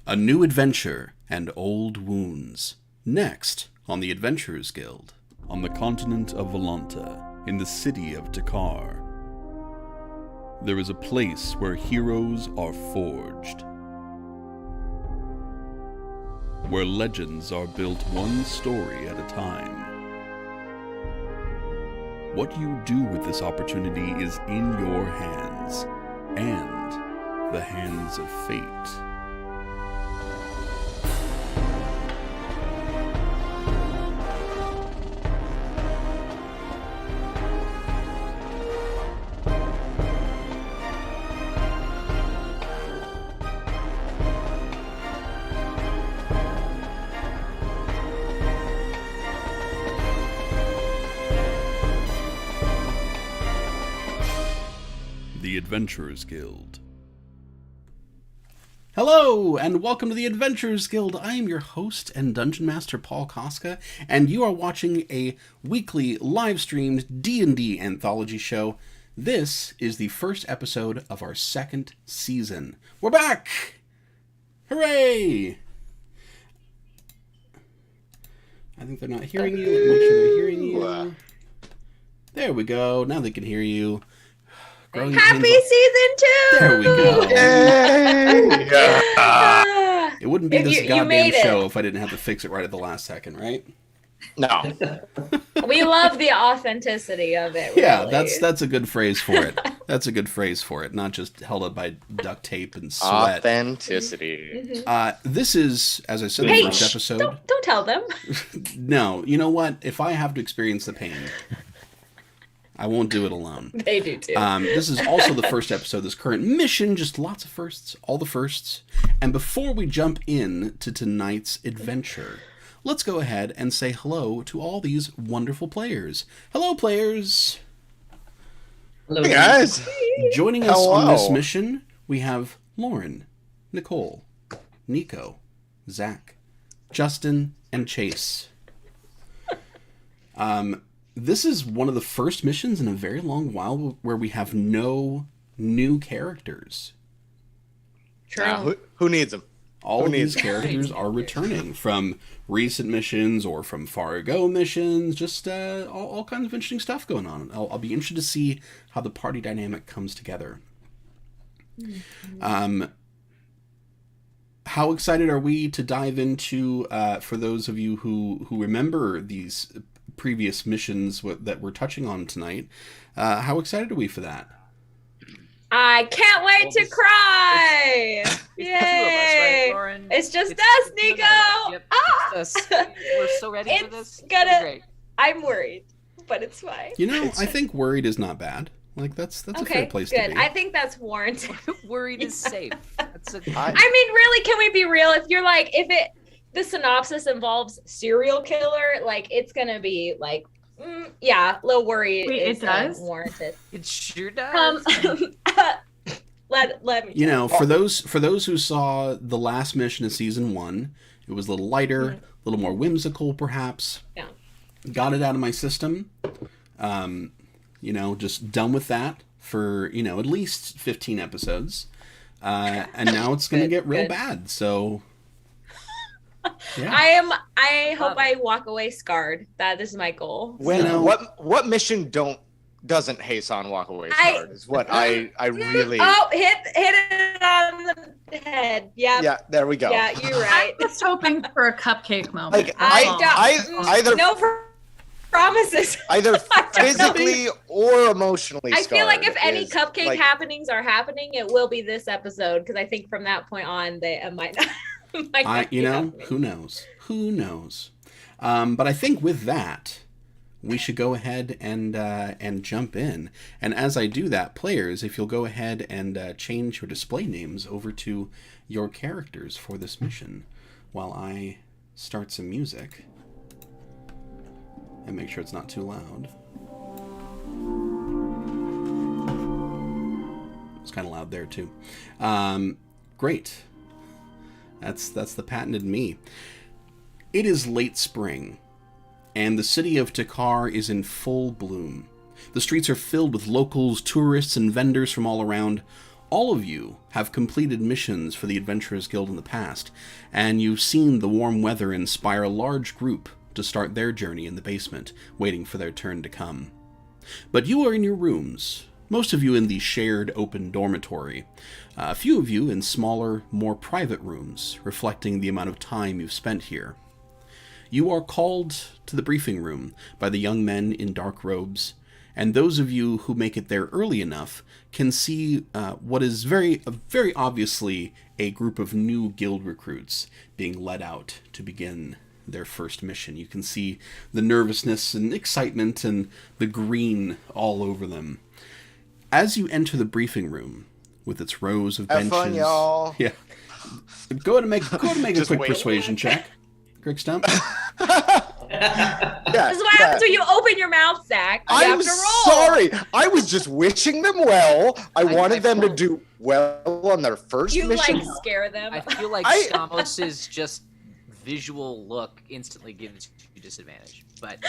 A new adventure and old wounds. Next on the Adventurers Guild. On the continent of Bolanthar, in the city of Takar, there is a place where heroes are forged. Where legends are built one story at a time. What you do with this opportunity is in your hands, and the hands of fate. The Adventurers Guild. Hello, and welcome to the Adventurers Guild. I am your host and Dungeon Master, Paul Cosca, and you are watching a weekly live-streamed D&D anthology show. This is the first episode of our second season. We're back! Hooray! I think they're not hearing you. Let me make sure they're hearing you. There we go. Now they can hear you. Happy season 2! There we go. Yay! Yeah. It wouldn't be this goddamn show if I didn't have to fix it right at the last second, right? No. We love the authenticity of it. Really. Yeah, that's a good phrase for it. That's a good phrase for it, not just held up by duct tape and sweat. Authenticity. This is, as I said in the first episode. Don't tell them. No, you know what? If I have to experience the pain, I won't do it alone. They do too. This is also the first episode of this current mission. Just lots of firsts, all the firsts. And before we jump in to tonight's adventure, let's go ahead and say hello to all these wonderful players. Hello, players. Hello, hey guys. Joining us on this mission, we have Lauren, Nicole, Nico, Zach, Justin, and Chase. This is one of the first missions in a very long while where we have no new characters. True. Who needs them? All of these characters are returning from recent missions or from far ago missions. Just all kinds of interesting stuff going on. I'll be interested to see how the party dynamic comes together. How excited are we to dive into, for those of you who remember these previous missions that we're touching on tonight, how excited are we for that? I can't wait to cry! Yay! Lauren? It's just us, Nico! Yep, it's us. We're so ready for this. Great. I'm worried, but it's fine. You know, I think worried is not bad. Like, that's a fair place to be. I think that's warranted. Worried is safe. I mean, really, can we be real? If you're like, the synopsis involves serial killer, like, it's gonna be like, a little worried. Wait, it does? Warranted. It sure does. Let me. You know, for those who saw the last mission of season 1, it was a little lighter, a little more whimsical, perhaps. Yeah. Got it out of my system. Just done with that for at least 15 episodes, and now it's gonna get real bad. So. Yeah. I hope I walk away scarred. That is my goal. What mission doesn't Hasan walk away scarred is what I really hit it on the head. Yeah, there we go. Yeah, you're right. I'm just hoping for a cupcake moment. Like either no promises. Either physically or emotionally I feel like if any is, cupcake happenings are happening, it will be this episode, because I think from that point on they might not. Who knows? But I think with that, we should go ahead and jump in. And as I do that, players, if you'll go ahead and change your display names over to your characters for this mission, while I start some music and make sure it's not too loud. It's kind of loud there too. Great. That's the patented me. It is late spring, and the city of Takar is in full bloom. The streets are filled with locals, tourists, and vendors from all around. all of you have completed missions for the Adventurers Guild in the past, and you've seen the warm weather inspire a large group to start their journey in the basement, waiting for their turn to come. But you are in your rooms, most of you in the shared open dormitory, a few of you in smaller, more private rooms, reflecting the amount of time you've spent here. You are called to the briefing room by the young men in dark robes, and those of you who make it there early enough can see what is very obviously a group of new guild recruits being led out to begin their first mission. You can see the nervousness and excitement and the green all over them. As you enter the briefing room with its rows of benches, have fun, y'all. Yeah, go ahead and make a quick persuasion check, Greg Stump. Yeah, This is what happens when you open your mouth, Zach. You have I'm to roll. sorry. I was just wishing them well. I wanted them to do well on their first You mission. like scare them. I feel like Skamos's just visual look instantly gives you disadvantage. But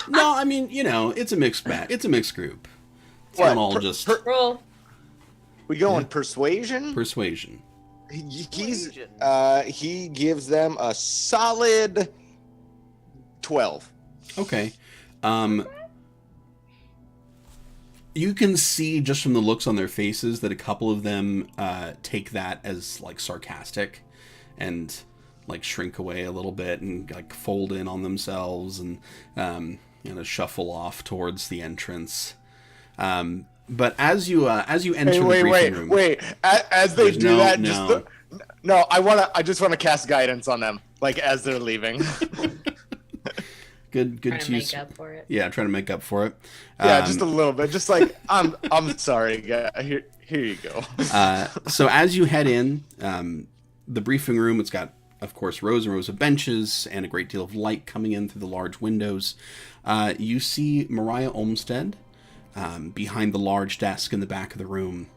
No, I mean, it's a mixed bag. It's a mixed group. It's What? not all just Roll. We going persuasion? persuasion. He gives them a solid 12. Okay. You can see just from the looks on their faces that a couple of them take that as like sarcastic and like shrink away a little bit and like fold in on themselves and shuffle off towards the entrance. But as you enter the briefing room, wait. As they do that, no. I just want to cast guidance on them, like as they're leaving. Good Trying to choose. make up for it. Yeah, trying to make up for it. Yeah, just a little bit. Just like I'm sorry. Here you go. So as you head in, the briefing room, it's got, of course, rows and rows of benches and a great deal of light coming in through the large windows. You see Mariah Olmsted behind the large desk in the back of the room.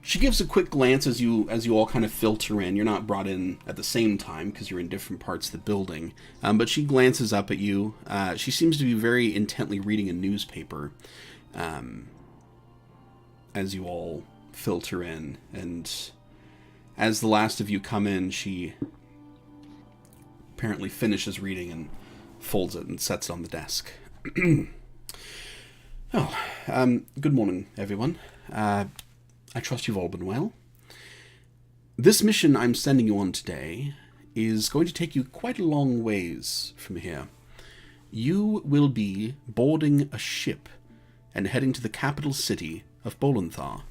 She gives a quick glance as you all kind of filter in. You're not brought in at the same time because you're in different parts of the building. But she glances up at you. She seems to be very intently reading a newspaper as you all filter in. And as the last of you come in, she apparently finishes reading and folds it and sets it on the desk. Good morning, everyone. I trust you've all been well. This mission I'm sending you on today is going to take you quite a long ways from here. You will be boarding a ship and heading to the capital city of Bolanthar.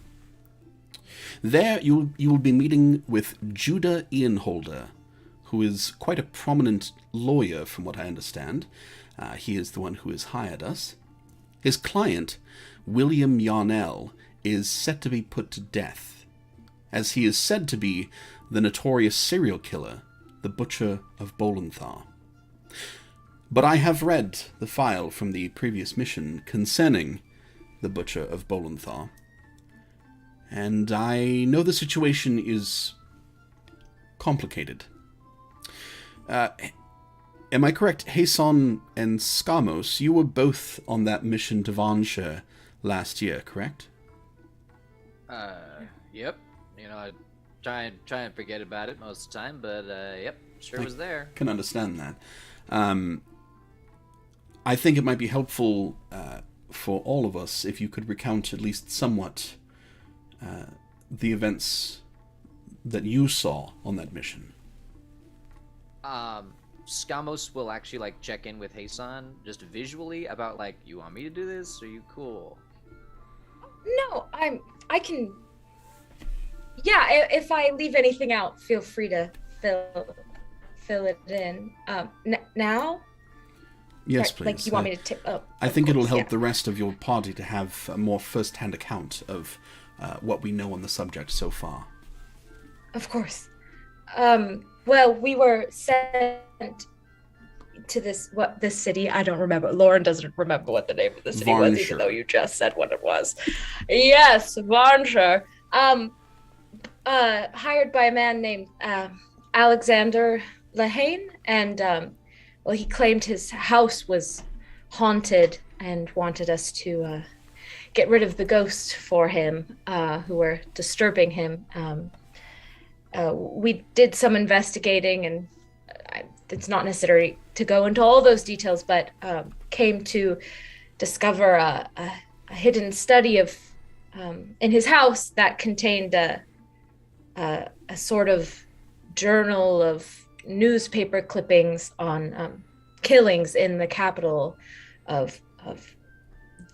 There you will be meeting with Judah Ianholder, who is quite a prominent lawyer from what I understand. He is the one who has hired us. His client, William Yarnell, is set to be put to death, as he is said to be the notorious serial killer, the Butcher of Bolanthar. But I have read the file from the previous mission concerning the Butcher of Bolanthar, and I know the situation is complicated. Am I correct? Hason and Skamos, you were both on that mission to Vansha last year, correct? Yep. I try and forget about it most of the time, but yep, sure was there. Can understand that. I think it might be helpful for all of us if you could recount at least somewhat the events that you saw on that mission. Skamos will actually check in with Hasan just visually about you want me to do this? Are you cool? No, I can. Yeah, if I leave anything out, feel free to fill it in. Now? Yes, please. Like you want me to tip up? I think it'll help the rest of your party to have a more first-hand account of what we know on the subject so far. Of course. Well, we were sent to this city. I don't remember. Lauren doesn't remember what the name of the city was, even though you just said what it was. Yes, Vansha. Hired by a man named Alexander Lehane, and he claimed his house was haunted and wanted us to get rid of the ghosts for him, who were disturbing him. We did some investigating, and it's not necessary to go into all those details, but came to discover a hidden study of in his house that contained a sort of journal of newspaper clippings on killings in the capital of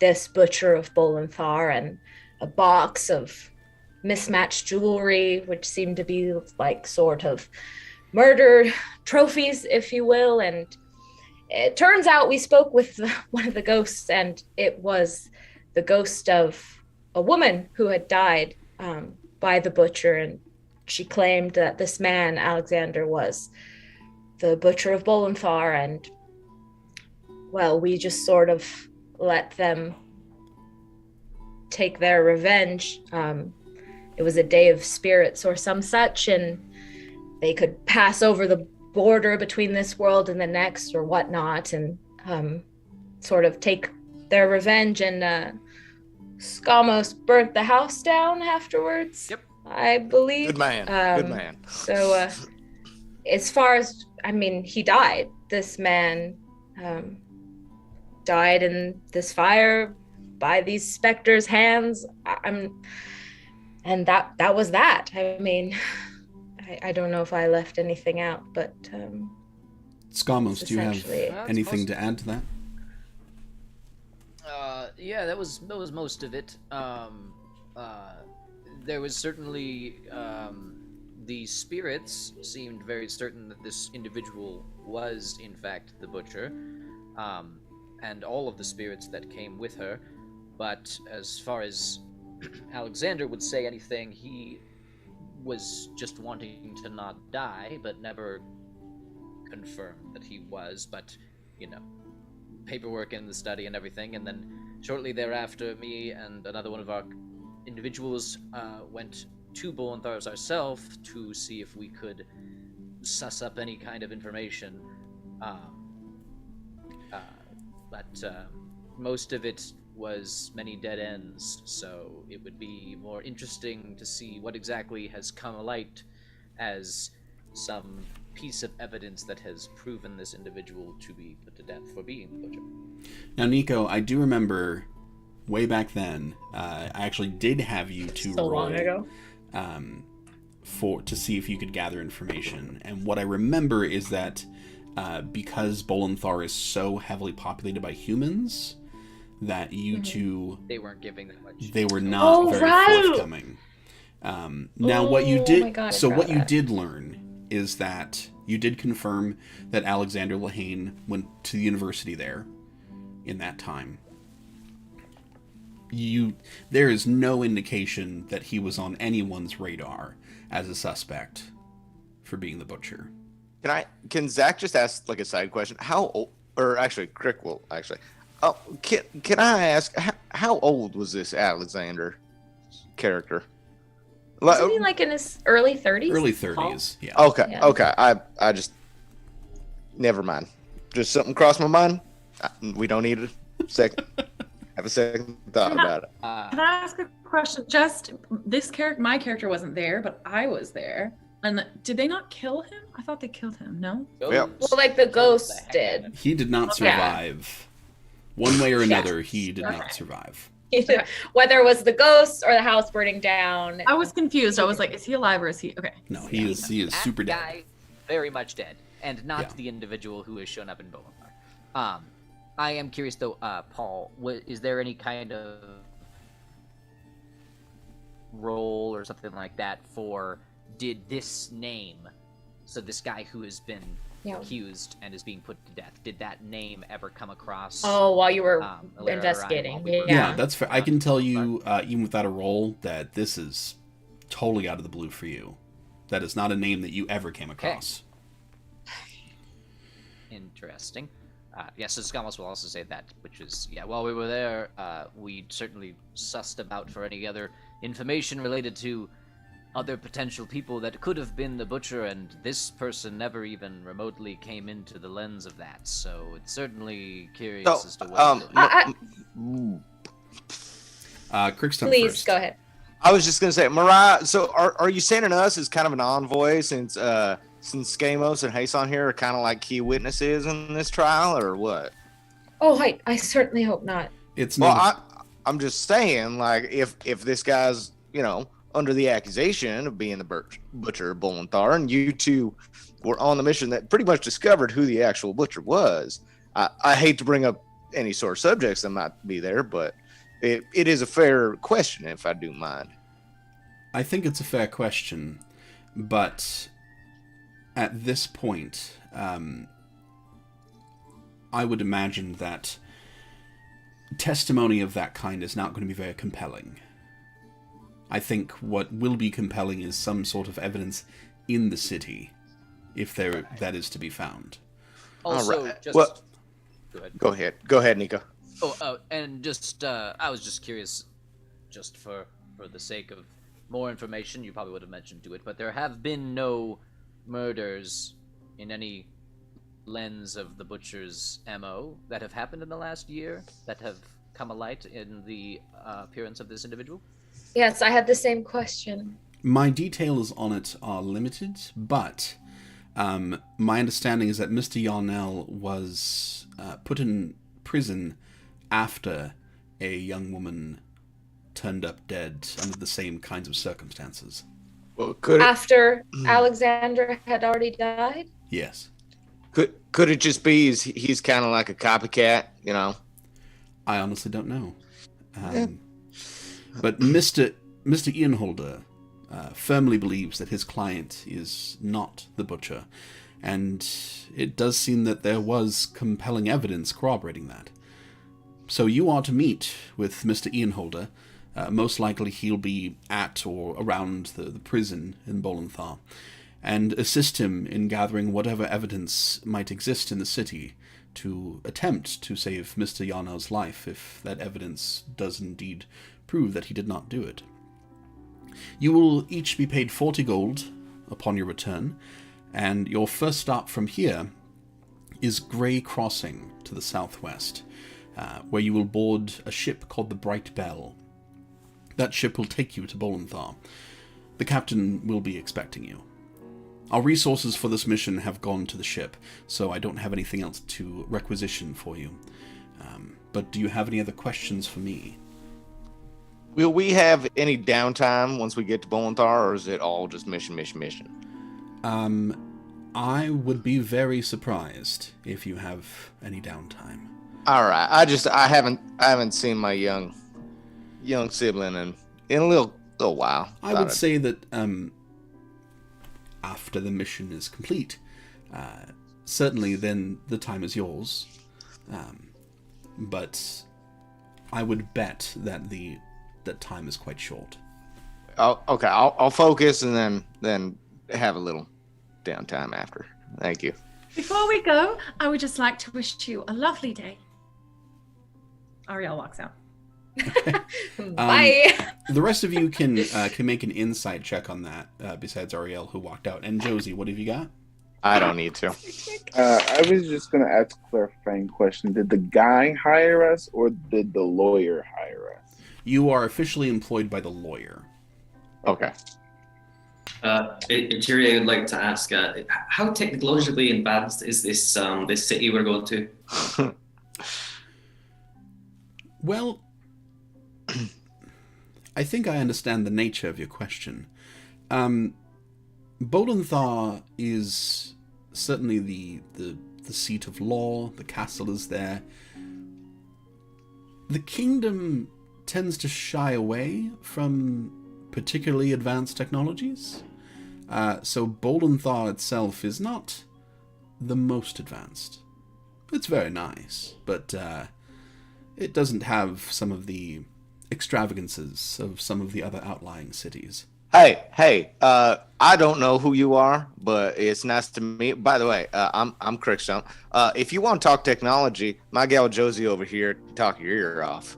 this Butcher of Bolanthar, and a box of mismatched jewelry, which seemed to be like sort of murder trophies, if you will. And it turns out we spoke with one of the ghosts, and it was the ghost of a woman who had died by the butcher, and she claimed that this man, Alexander, was the Butcher of Bolanthar, and, well, we just sort of let them take their revenge. It was a day of spirits or some such, and they could pass over the border between this world and the next or whatnot, and sort of take their revenge, and Skamos burnt the house down afterwards. Yep. I believe. Good man. Good man. So, as far as, I mean, he died. This man died in this fire by these specters' hands. And that was that. I mean, I don't know if I left anything out, but Skamos, do you have anything to add to that? Yeah, that was most of it. There was certainly the spirits seemed very certain that this individual was in fact the butcher, and all of the spirits that came with her. But as far as Alexander would say anything, he was just wanting to not die, but never confirmed that he was. But, you know, paperwork in the study and everything. And then shortly thereafter, me and another one of our individuals went to Bolanthar's ourselves to see if we could suss up any kind of information. But most of it was many dead ends, so it would be more interesting to see what exactly has come alight as some piece of evidence that has proven this individual to be put to death for being the butcher. Now, Nico, I do remember way back then, I actually did have you to so roll long ago. To see if you could gather information. And what I remember is that because Bolanthar is so heavily populated by humans, that you two, they weren't giving that much. They were not very forthcoming. Now, what you did, what you did learn is that you did confirm that Alexander Lehane went to the university there in that time. There is no indication that he was on anyone's radar as a suspect for being the butcher. Can Zach just ask like a side question? How old, or actually, Crick will actually. Oh, can I ask how old was this Alexander character? Wasn't he like in his early 30s? Early 30s, yeah. Okay, Yeah. okay. I just never mind. Just something crossed my mind. We don't need a second. Have a second thought about it. Can I ask a question? Just this character, my character wasn't there, but I was there. And did they not kill him? I thought they killed him. No. Yeah. Well, like the ghosts did. He did not survive. One way or another, he did not survive. Whether it was the ghosts or the house burning down. I was confused. I was like, is he alive or is he okay? No, he is super dead. That guy, very much dead, and not the individual who has shown up in Bolanthar. I am curious though, Paul, is there any kind of role or something like that for did this name, so this guy who has been accused and is being put to death, did that name ever come across? Oh, while you were investigating. Yeah, that's fair. I can tell you, even without a roll, that this is totally out of the blue for you. That is not a name that you ever came across. Interesting. So Skamos will also say that, which is, while we were there, we certainly sussed about for any other information related to other potential people that could have been the butcher, and this person never even remotely came into the lens of that, so it's certainly curious as to what Crickstump Please first. go ahead. I was just gonna say, Mariah. So, are you sending us as kind of an envoy since Skamos and Hason here are kind of like key witnesses in this trial, or what? Oh, I certainly hope not. It's Well, not. I'm just saying, like, if this guy's, under the accusation of being the Butcher of Bolanthar, and you two were on the mission that pretty much discovered who the actual Butcher was, I hate to bring up any sort of subjects that might be there, but it is a fair question, if I do mind. I think it's a fair question, but at this point, I would imagine that testimony of that kind is not going to be very compelling. I think what will be compelling is some sort of evidence in the city, if that is to be found. Also, All right. just Well, go ahead. Go ahead, Nico. And just I was just curious, just for the sake of more information, you probably would have mentioned to it, but there have been no murders in any lens of the Butcher's MO that have happened in the last year that have come alight in the appearance of this individual? Yes, I had the same question. My details on it are limited, but my understanding is that Mr. Yarnell was put in prison after a young woman turned up dead under the same kinds of circumstances. Well, After Alexander had already died? Yes. Could it just be he's kind of like a copycat, I honestly don't know. But Mr. Ianholder firmly believes that his client is not the Butcher, and it does seem that there was compelling evidence corroborating that. So you are to meet with Mr. Ianholder. Most likely he'll be at or around the prison in Bolanthar, and assist him in gathering whatever evidence might exist in the city to attempt to save Mr. Yarnell's life if that evidence does indeed prove that he did not do it. You will each be paid 40 gold upon your return, and your first stop from here is Grey Crossing to the southwest, where you will board a ship called the Bright Bell. That ship will take you to Bolanthar. The captain will be expecting you. Our resources for this mission have gone to the ship, so I don't have anything else to requisition for you. But do you have any other questions for me? Will we have any downtime once we get to Bolanthar, or is it all just mission? I would be very surprised if you have any downtime. All right. I haven't seen my young sibling in a little while. I would say that after the mission is complete, certainly then the time is yours. But I would bet that time is quite short. Okay. I'll focus and then have a little downtime after. Thank you. Before we go, I would just like to wish you a lovely day. Ariel walks out. Bye. The rest of you can make an insight check on that, besides Ariel, who walked out. And Josie, what have you got? I don't need to. I was just going to ask a clarifying question. Did the guy hire us, or did the lawyer hire us? You are officially employed by the lawyer. Okay. Interior, I'd like to ask, how technologically advanced is this city we're going to? Well, I think I understand the nature of your question. Bolanthar is certainly the seat of law. The castle is there. The kingdom tends to shy away from particularly advanced technologies. So Bolanthar itself is not the most advanced. It's very nice, but it doesn't have some of the extravagances of some of the other outlying cities. Hey, I don't know who you are, but it's nice to meet. By the way, I'm Crickstump. If you want to talk technology, my gal Josie over here can talk your ear off.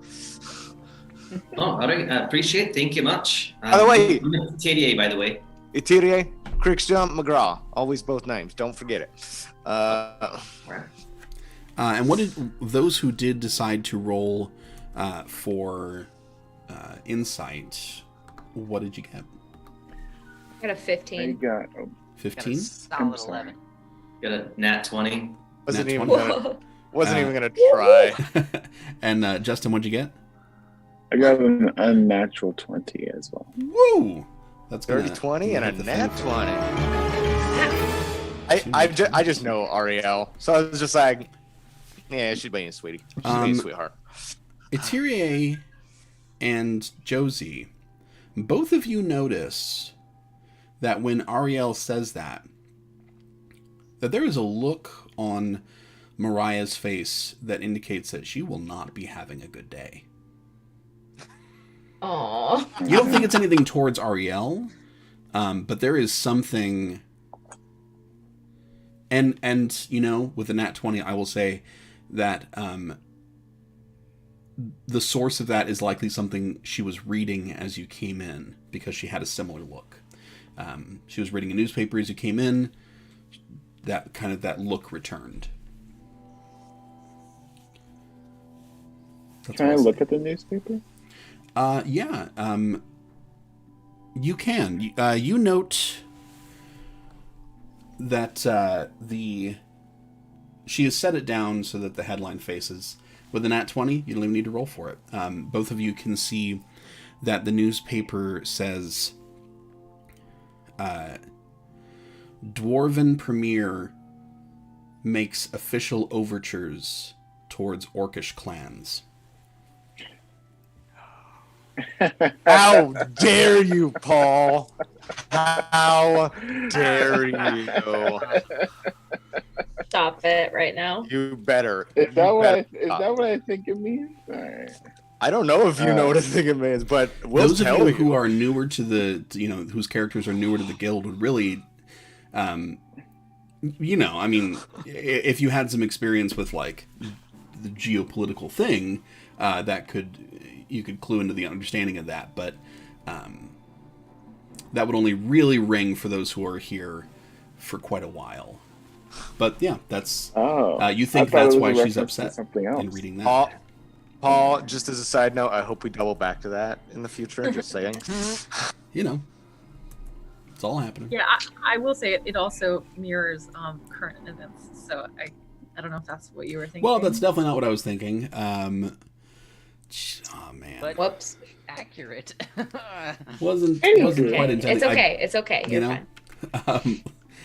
Oh, all right. I appreciate it. Thank you much. By the way, Thierry, by the way. Thierry, Crickstump, McGraw. Always both names. Don't forget it. And what did those who did decide to roll for insight. What did you get? I got a 15. I got 15? Solid 11. Got a nat 20. Wasn't Nat even 20. gonna, wasn't even gonna try. And Justin, what'd you get? I got an unnatural 20 as well. Woo! That's Dirty 20 and a nat 20. I just know Ariel, so I was just like, yeah, she's being a sweetie. She's being a sweetheart. Eterie and Josie, both of you notice that when Ariel says that there is a look on Mariah's face that indicates that she will not be having a good day. Aww. You don't think it's anything towards Ariel, but there is something. And you know, with the nat 20, I will say that the source of that is likely something she was reading as you came in, because she had a similar look. She was reading a newspaper as you came in. That look returned. Can I look at the newspaper? Yeah. You can. You note that she has set it down so that the headline faces. With the nat 20, you don't even need to roll for it. Both of you can see that the newspaper says, Dwarven Premier makes official overtures towards Orcish clans. How dare you, Paul? How dare you? Stop it right now. You better. Is that You what I think it means? All right. I don't know if you know what I think it means, but we'll Those tell of you. who are newer to whose characters are newer to the guild would really, I mean, if you had some experience with like the geopolitical thing, you could clue into the understanding of that, but that would only really ring for those who are here for quite a while. But yeah, that's you think that's why she's upset in reading that. Paul, just as a side note, I hope we double back to that in the future. Just saying. You know, it's all happening. Yeah, I will say it also mirrors current events. So I don't know if that's what you were thinking. Well, that's definitely not what I was thinking. Oh man. But Whoops. accurate. wasn't quite intended. It's okay. It's okay. You're fine.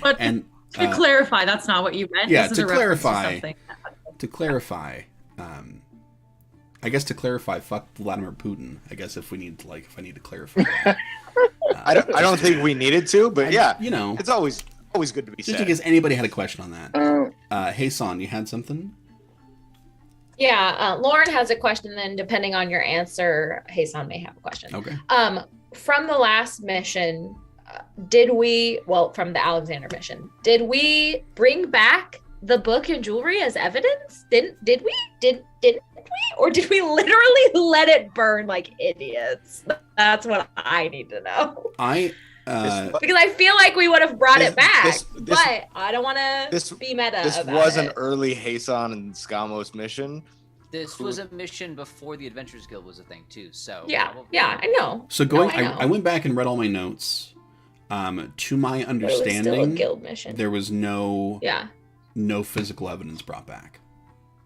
But to clarify, that's not what you meant. Yeah, This is to a reference clarify. To clarify, I guess to clarify, fuck Vladimir Putin. I guess if I need to clarify. I don't think we needed to, but yeah, it's always good to be just said. in case anybody had a question on that. Hey, Son, you had something? Yeah, Lauren has a question, then depending on your answer, Hasan may have a question. Okay. From the last mission, from the Alexander mission, did we bring back the book and jewelry as evidence? Didn't we? Or did we literally let it burn like idiots? That's what I need to know. Because I feel like we would have brought it back, but I don't want to be meta. This was an early Hasan and Skamos mission. This was a mission before the Adventurers Guild was a thing too. So yeah, I know. So I went back and read all my notes. To my understanding, it was still a guild mission. There was no physical evidence brought back.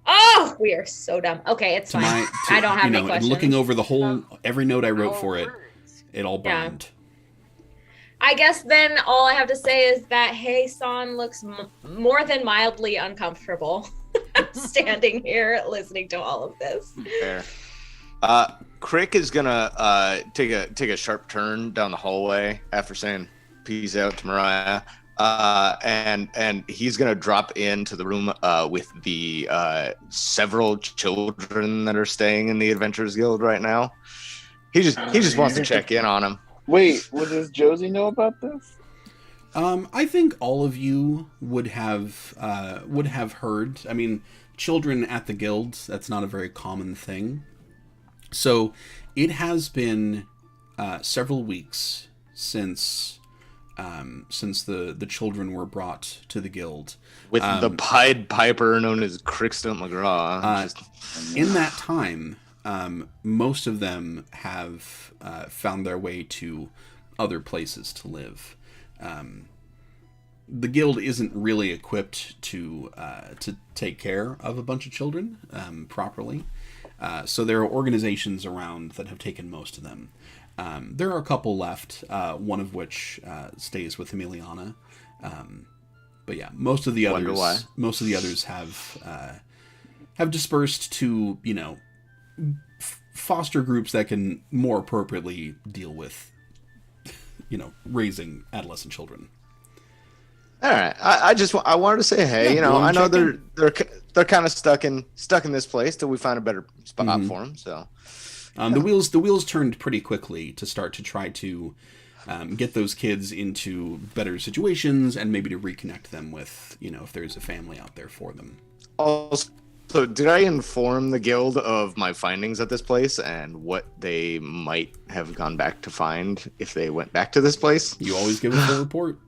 Oh, we are so dumb. Okay, it's fine. I don't have any questions. Looking over every note I wrote for it, it all burned. I guess then all I have to say is that Hasan looks more than mildly uncomfortable standing here listening to all of this. Fair. Crick is gonna take a sharp turn down the hallway after saying peace out to Mariah. And he's gonna drop into the room with the several children that are staying in the Adventurers Guild right now. He just wants to check in on them. Wait, does Josie know about this? I think all of you would have heard. I mean, children at the guild, that's not a very common thing. So it has been several weeks since the children were brought to the guild. With the Pied Piper known as Crickston McGraw. In that time, most of them have found their way to other places to live. The guild isn't really equipped to take care of a bunch of children properly. So there are organizations around that have taken most of them. There are a couple left, one of which stays with Emiliana. But yeah, most of the others have dispersed to, foster groups that can more appropriately deal with, raising adolescent children. All right, I wanted to say, hey, I know they're kind of stuck in this place till we find a better spot for them. So, the wheels turned pretty quickly to start to try to get those kids into better situations and maybe to reconnect them with, if there's a family out there for them. Also, did I inform the guild of my findings at this place and what they might have gone back to find if they went back to this place? You always give a full report.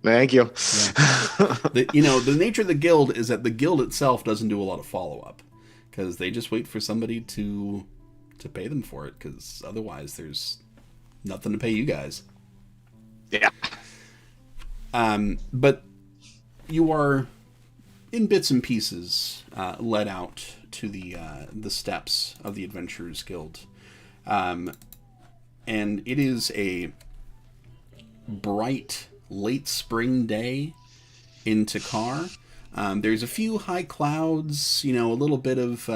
Thank you. Yeah. The nature of the guild is that the guild itself doesn't do a lot of follow-up because they just wait for somebody to pay them for it, because otherwise there's nothing to pay you guys. Yeah. But you are, in bits and pieces, led out to the steps of the Adventurers Guild. And it is a bright late spring day in Takar. There's a few high clouds, a little bit of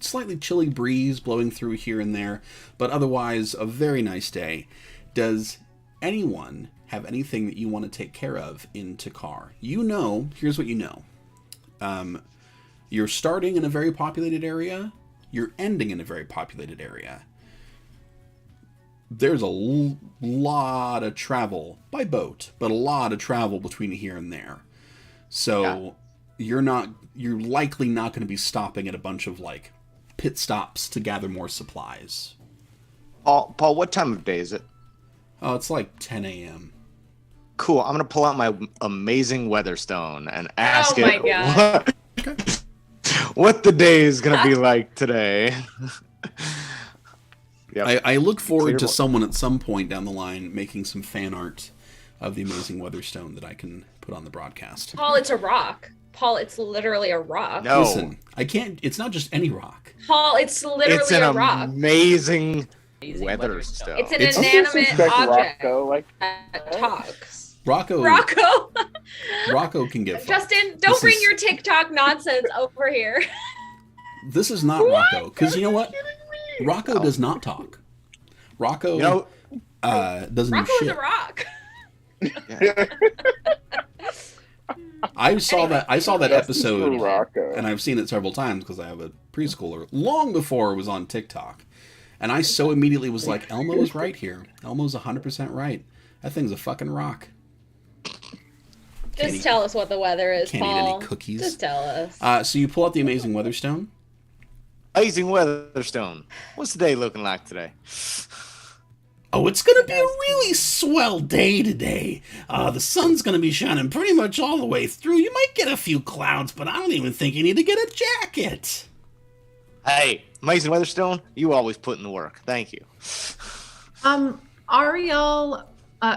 slightly chilly breeze blowing through here and there, but otherwise a very nice day. Does anyone have anything that you want to take care of in Takar? Here's what you know. You're starting in a very populated area. You're ending in a very populated area. There's a lot of travel by boat, but a lot of travel between here and there. So you're likely not going to be stopping at a bunch of pit stops to gather more supplies. Paul, what time of day is it? Oh, it's 10 a.m. Cool. I'm going to pull out my amazing Weatherstone and ask Oh my God. what the day is going to be like today. Yep. I look forward to someone at some point down the line making some fan art of the amazing Weatherstone that I can put on the broadcast. Paul, it's a rock. Paul, it's literally a rock. No. Listen, I can't. It's not just any rock. Paul, it's literally a rock. Amazing Weatherstone. It's an inanimate object Rocco, that talks. Rocco can get fucked. Justin, don't bring your TikTok nonsense over here. This is not Rocco, because you know what? Rocco does not talk. Rocco doesn't Rocco do shit. is a rock. I saw that episode, Rocco. and I've seen it several times because I have a preschooler, long before it was on TikTok. And I so immediately was like, Elmo's right here. Elmo's 100% right. That thing's a fucking rock. Just tell us what the weather is, can't Paul. eat any cookies. Just tell us. So you pull out the amazing Weatherstone. Amazing Weatherstone. What's the day looking like today? Oh, it's going to be a really swell day today. The sun's going to be shining pretty much all the way through. You might get a few clouds, but I don't even think you need to get a jacket. Hey, Amazing Weatherstone, you always put in the work. Thank you. Ariel,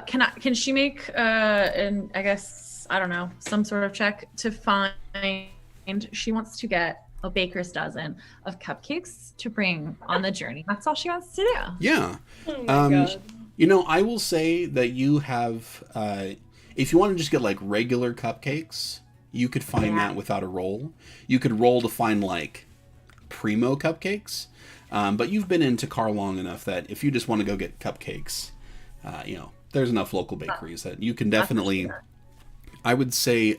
can she make an, I guess, I don't know, some sort of check to find, she wants to get a baker's dozen of cupcakes to bring on the journey. That's all she wants to do. Yeah. Oh my God. I will say that you have, if you want to just get regular cupcakes, you could find that without a roll. You could roll to find primo cupcakes. But you've been in Takar long enough that if you just want to go get cupcakes, there's enough local bakeries that you can definitely, I would say,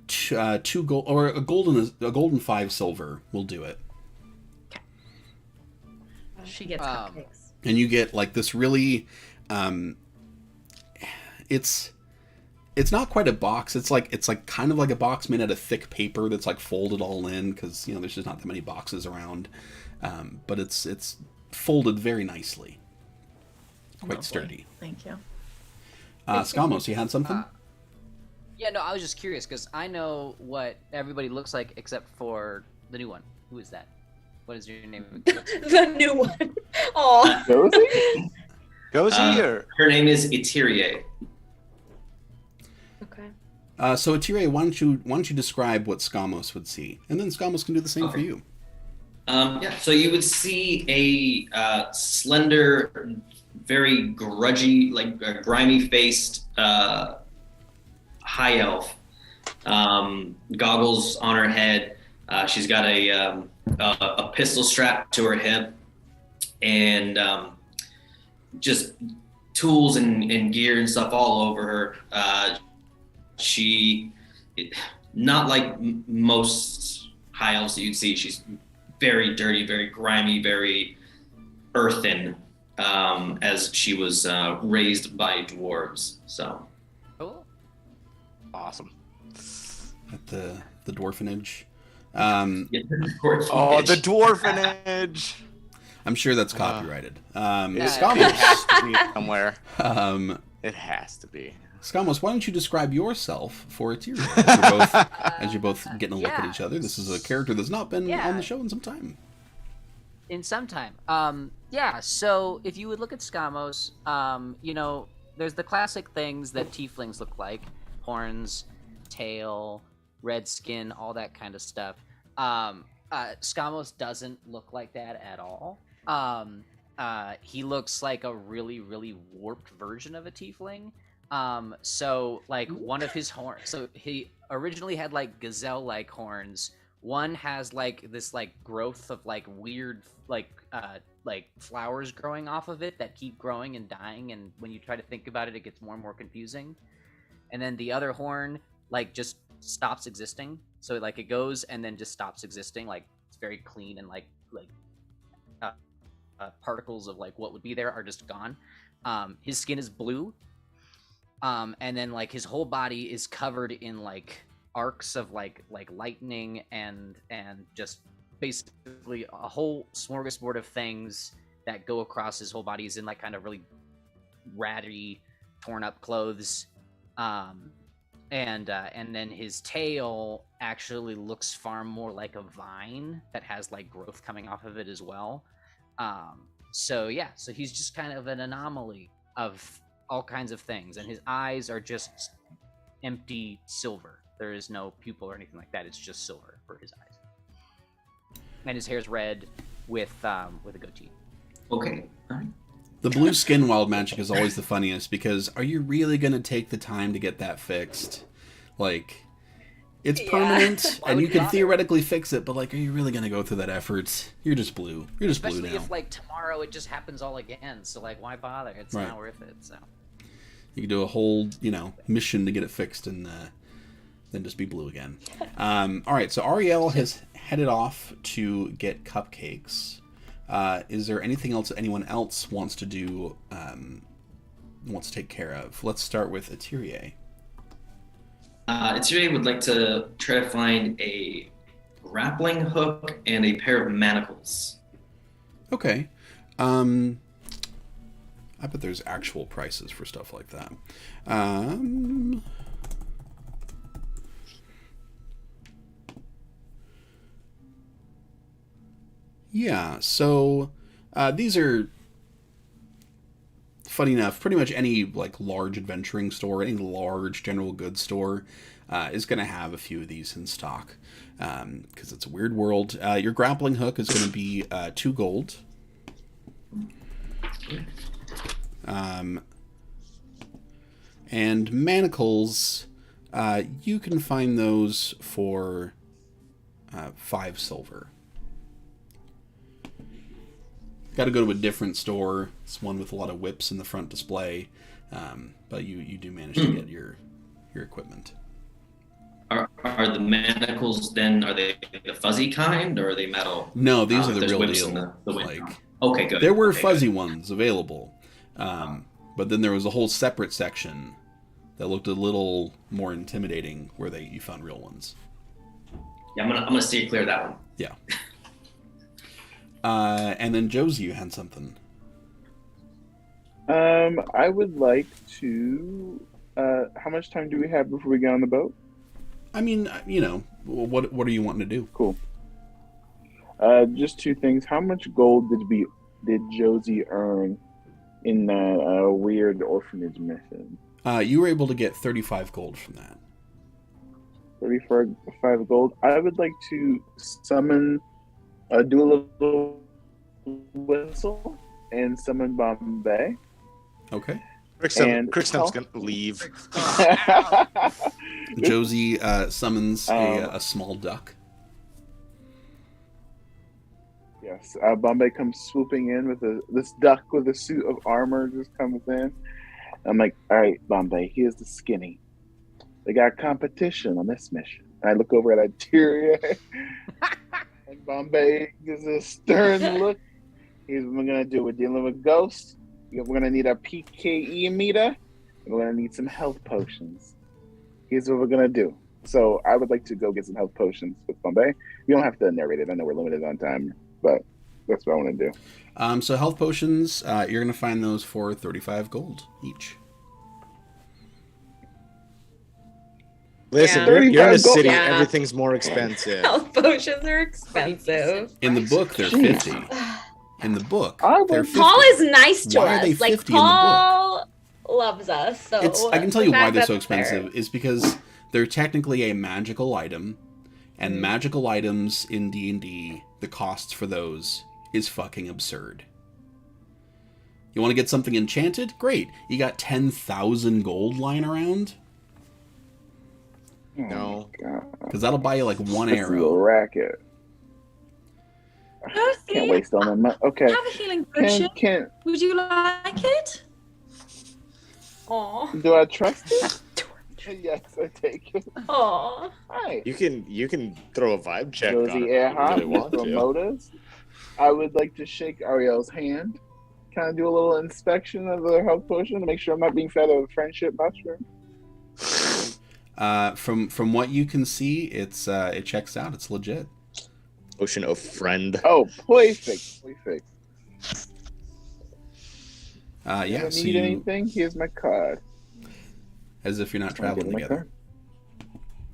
two gold or a golden 5 silver will do it. She gets cupcakes. And you get this really, it's not quite a box. It's kind of like a box made out of thick paper that's folded all in because there's just not that many boxes around. But it's folded very nicely, quite sturdy. Thank you. Skamos, you had something? Yeah, no, I was just curious because I know what everybody looks like except for the new one. Who is that? What is your name? The new one. Oh. Josie? Goes here. Her name is Eterie. Okay. So Atire, why don't you describe what Skamos would see, and then Skamos can do the same for you. Yeah, so you would see a slender, very grudgy, like grimy-faced high elf, goggles on her head. She's got a pistol strapped to her hip, and just tools and gear and stuff all over her. Not like most high elves that you'd see. She's very dirty, very grimy, very earthen, as she was raised by dwarves. So, Cool. Awesome. At the dwarfenage. yeah, Oh, the dwarfenage. I'm sure that's copyrighted. It Skamos, has to be somewhere. It has to be. Skamos, why don't you describe yourself for Atire as you're both getting a look at each other? This is a character that's not been on the show in some time. In some time. Yeah, so if you would look at Skamos, there's the classic things that tieflings look like. Horns, tail, red skin, all that kind of stuff. Skamos doesn't look like that at all. He looks like a really, really warped version of a tiefling. So like one of his horns, so he originally had like gazelle-like horns. One has like this like growth of like weird like flowers growing off of it that keep growing and dying, and when you try to think about it, it gets more and more confusing. And then the other horn like just stops existing. So like it goes and then just stops existing. Like it's very clean, and like particles of like what would be there are just gone. His skin is blue. And then like his whole body is covered in like arcs of like lightning and just basically a whole smorgasbord of things that go across his whole body. He's in like kind of really ratty, torn up clothes. And then his tail actually looks far more like a vine that has like growth coming off of it as well. So he's just kind of an anomaly of all kinds of things, and his eyes are just empty silver. There is no pupil or anything like that. It's just silver for his eyes, and his hair's red with a goatee. Okay. All right. The blue skin wild magic is always the funniest, because are you really going to take the time to get that fixed? Like, it's permanent, and you can theoretically fix it, but like, are you really going to go through that effort? You're just blue. You're just Especially blue now. if like tomorrow it just happens all again. So like, why bother? It's not worth it. So you can do a whole mission to get it fixed, and then just be blue again. All right, so Ariel has headed off to get cupcakes. Is there anything else that anyone else wants to do? Wants to take care of? Let's start with Atire. Atire would like to try to find a grappling hook and a pair of manacles. Okay. I bet there's actual prices for stuff like that. Yeah, so these are, funny enough, pretty much any like large adventuring store, any large general goods store is going to have a few of these in stock, because it's a weird world. Your grappling hook is going to be 2 gold. And manacles, you can find those for 5 silver. Got to go to a different store. It's one with a lot of whips in the front display, but you do manage to get your equipment. Are the manacles then, are they the fuzzy kind, or are they metal? No, these are the there's real whips deal. in the Like, okay, good. there were Okay, fuzzy good. ones available, but then there was a whole separate section that looked a little more intimidating, where you found real ones. Yeah, I'm gonna steer clear of that one. Yeah. And then Josie, you had something. I would like to How much time do we have before we get on the boat? I mean, what are you wanting to do? Cool. Just two things. How much gold did Josie earn in that weird orphanage mission? You were able to get 35 gold from that. 35 gold. I would like to summon, do a little whistle and summon Bombay. Okay. Crookstum's gonna leave. Josie summons a small duck. Yes, Bombay comes swooping in with this duck with a suit of armor just comes in. I'm like, all right, Bombay, here's the skinny. They got competition on this mission. And I look over at Tyria, and Bombay gives a stern look. Here's what we're gonna do. We're dealing with ghosts. We're gonna need a PKE meter. And we're gonna need some health potions. Here's what we're gonna do. So I would like to go get some health potions with Bombay. You don't have to narrate it. I know we're limited on time, but that's what I want to do. So health potions, you're going to find those for 35 gold each. Listen, Yeah. you're in a city. Yeah. Everything's more expensive. Health potions are expensive. In the book, they're 50. In the book, they're 50. Paul is nice to Why are they us. Like 50 in the book? Paul loves us. So I can tell you the why fact they're that so expensive is because they're technically a magical item, and magical items in D&D, the costs for those is fucking absurd. You want to get something enchanted? Great. You got 10,000 gold lying around? No. Because that'll buy you like one This is a arrow. racket. Josie, Can't waste all my money. Okay. I have a healing potion. Can Would you like it? Aw. do I trust it? Yes, I take it. Aw. Hi. You can throw a vibe check on it Josie if Earhart, you really want Mr. to. Modas. I would like to shake Ariel's hand. Kind of do a little inspection of the health potion to make sure I'm not being fed a friendship mushroom. From what you can see, it checks out. It's legit. Potion of friend. Oh, perfect. Perfect. Yeah. If So I need you, anything, here's my card. as if you're not traveling My together.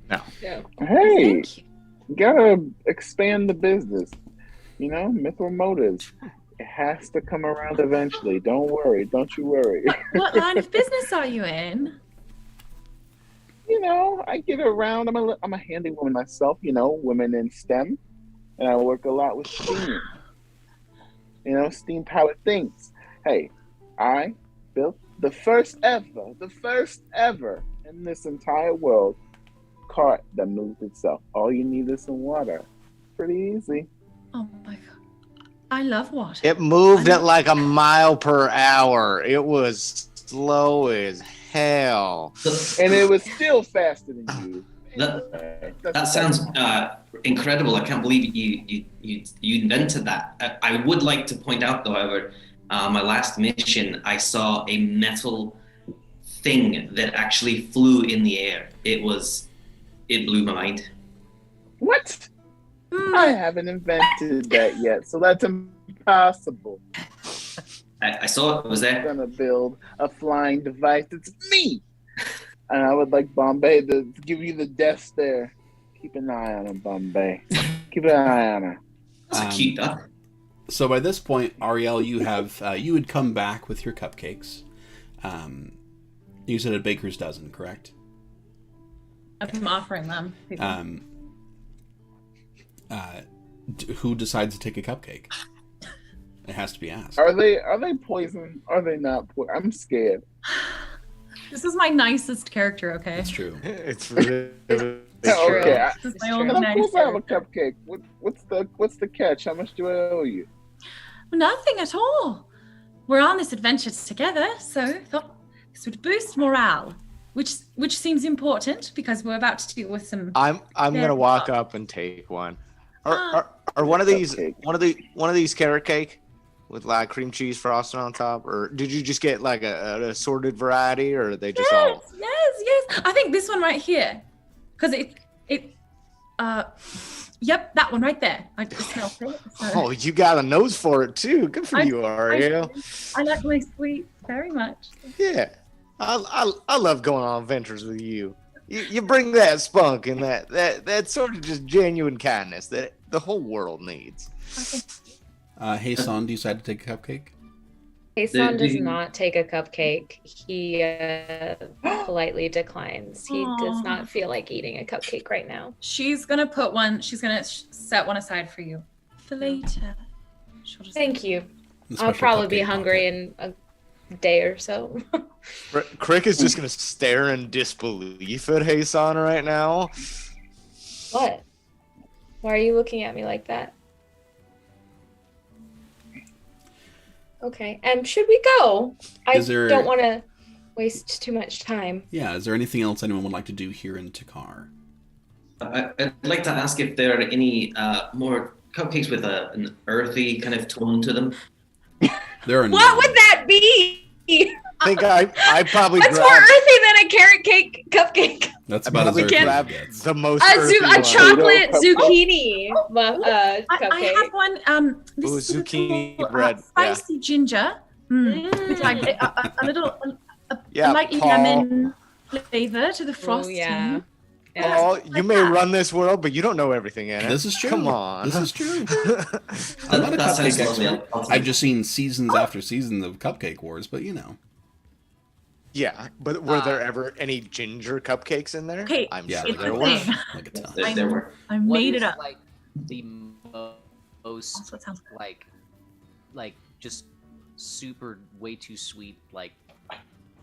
card. Yeah. Hey, Thank you. gotta expand the business. You know, Mithril Motors. It has to come around eventually. Don't worry. Don't you worry. What line of business are you in? You know, I get around. I'm a handy woman myself. You know, women in STEM, and I work a lot with steam. You know, steam powered things. Hey, I built the first ever in this entire world cart that moves itself. All you need is some water. Pretty easy. Oh my god. I love water. It moved at like a mile per hour. It was slow as hell. And it was still faster than you. That sounds incredible. I can't believe you invented that. I would like to point out, though, however, my last mission, I saw a metal thing that actually flew in the air. It blew my mind. What? I haven't invented that yet, so that's impossible. I saw it was I'm there. gonna build a flying device. It's me. And I would like Bombay to give you the death stare. Keep an eye on him, Bombay. Keep an eye on her. That's a cute duck. So by this point, Ariel, you had come back with your cupcakes. You said a baker's dozen, correct? I'm offering them. Who decides to take a cupcake? It has to be asked. Are they poison? Are they not poison? I'm scared. This is my nicest character, okay? That's true. It's really Okay. This is my It's only And of nice course I have a character. cupcake. What's the catch? How much do I owe you? Nothing at all. We're on this adventure together, so I thought this would boost morale, which seems important because we're about to deal with some. I'm gonna walk up and take one. Are one of these Cupcake. one of these carrot cake with like cream cheese frosting on top, or did you just get like an assorted variety, or are they just all? Yes. I think this one right here, because yep, that one right there. I just smelled it. So. Oh, you got a nose for it too. Good for you, Ariel. I like my sweet very much. Yeah. I love going on adventures with you. You bring that spunk and that sort of just genuine kindness that the whole world needs. Hey, Son, do you decide to take a cupcake? Hasan does not take a cupcake. He politely declines. He does not feel like eating a cupcake right now. She's gonna set one aside for you for later. Thank you. I'll probably be hungry in a day or so. Crick is just gonna stare in disbelief at Hasan right now. What? Why are you looking at me like that? Okay. Should we go? I don't want to waste too much time. Yeah. Is there anything else anyone would like to do here in Takar? I'd like to ask if there are any more cupcakes with an earthy kind of tone to them. There are. What would that be? I think I probably What's more earthy than a carrot cake cupcake? That's about as earthy as it gets. The most a chocolate zucchini I cupcake. have one. This is zucchini little, bread. spicy ginger. With like a little, Yeah, like lemon flavor to the frosting. Yeah. Oh, you may run this world, but you don't know everything in it. This is true. Come on. This is true. I'm not a That sounds cupcake lovely. expert. I've just seen seasons after seasons of Cupcake Wars, but you know. Yeah, but were there ever any ginger cupcakes in there? Okay, I'm Yeah, sure like there a were. ton. Like a ton. There were. I What made is, it up. Like the most That's what it sounds like. like just super way too sweet, like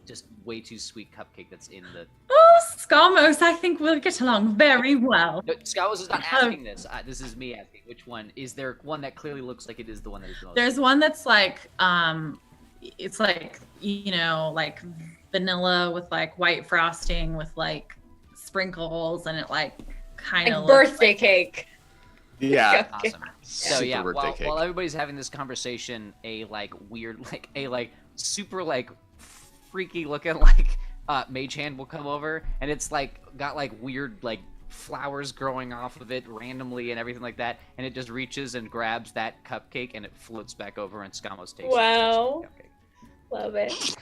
just way too sweet cupcake that's in the. Oh, Skamos, I think we'll get along very well. No, Scott was not asking this. This is me asking. Which one is there? One that clearly looks like it is the one that is the most. There's one that's like, it's like, like vanilla with like white frosting with like sprinkles, and it like kind of Like birthday cake. Yeah. Awesome. So Super yeah, birthday cake. while everybody's having this conversation, a like weird, like a like super like freaky looking like mage hand will come over, and it's like got like weird like flowers growing off of it randomly and everything like that, and it just reaches and grabs that cupcake and it floats back over, and Skamos takes Wow. the cupcake. Love it.